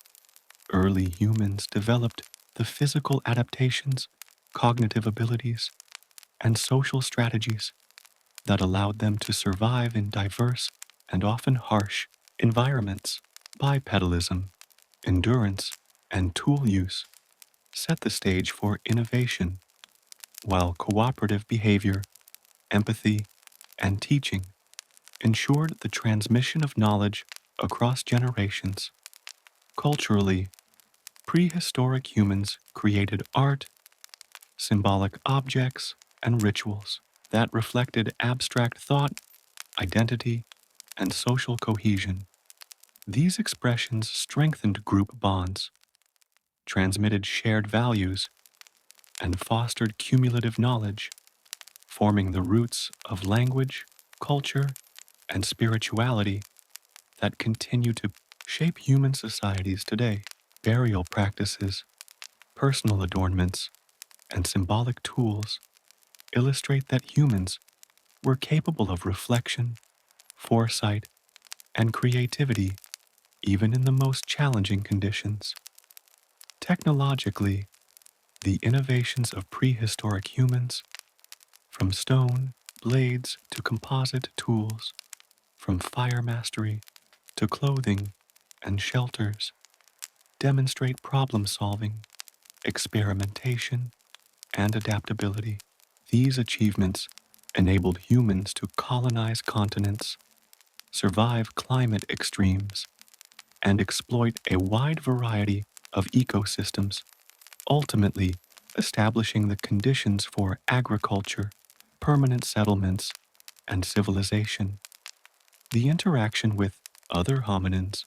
Early humans developed the physical adaptations, cognitive abilities, and social strategies that allowed them to survive in diverse and often harsh environments. Bipedalism, endurance, and tool use set the stage for innovation, while cooperative behavior empathy, and teaching ensured the transmission of knowledge across generations. Culturally, prehistoric humans created art, symbolic objects, and rituals that reflected abstract thought, identity, and social cohesion. These expressions strengthened group bonds, transmitted shared values, and fostered cumulative knowledge, forming the roots of language, culture, and spirituality that continue to shape human societies today. Burial practices, personal adornments, and symbolic tools illustrate that humans were capable of reflection, foresight, and creativity even in the most challenging conditions. Technologically, the innovations of prehistoric humans, from stone, blades to composite tools, from fire mastery to clothing and shelters, demonstrate problem solving, experimentation, and adaptability. These achievements enabled humans to colonize continents, survive climate extremes, and exploit a wide variety of ecosystems, ultimately establishing the conditions for agriculture, permanent settlements, and civilization. The interaction with other hominins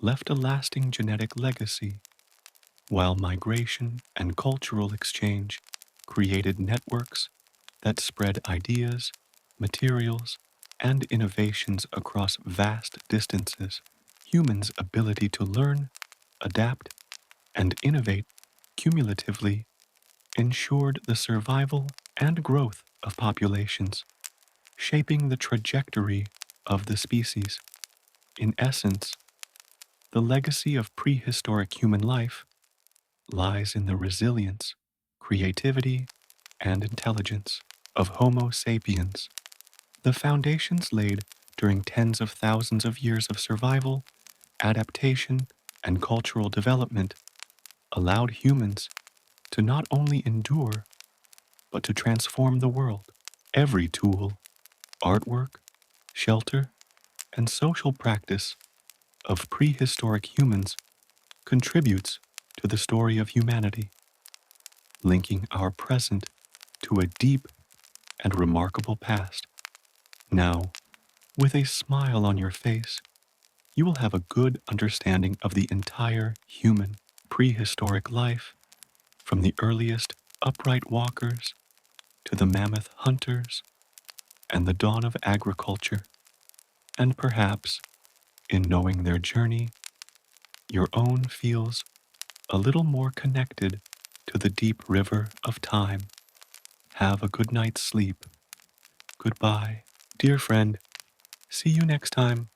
left a lasting genetic legacy, while migration and cultural exchange created networks that spread ideas, materials, and innovations across vast distances. Humans' ability to learn, adapt, and innovate cumulatively ensured the survival and growth of populations, shaping the trajectory of the species. In essence, the legacy of prehistoric human life lies in the resilience, creativity, and intelligence of Homo sapiens. The foundations laid during tens of thousands of years of survival, adaptation, and cultural development allowed humans to not only endure, but to transform the world. Every tool, artwork, shelter, and social practice of prehistoric humans contributes to the story of humanity, linking our present to a deep and remarkable past. Now, with a smile on your face, you will have a good understanding of the entire human prehistoric life, from the earliest upright walkers to the mammoth hunters and the dawn of agriculture. And perhaps, in knowing their journey, your own feels a little more connected to the deep river of time. Have a good night's sleep. Goodbye. Dear friend, see you next time.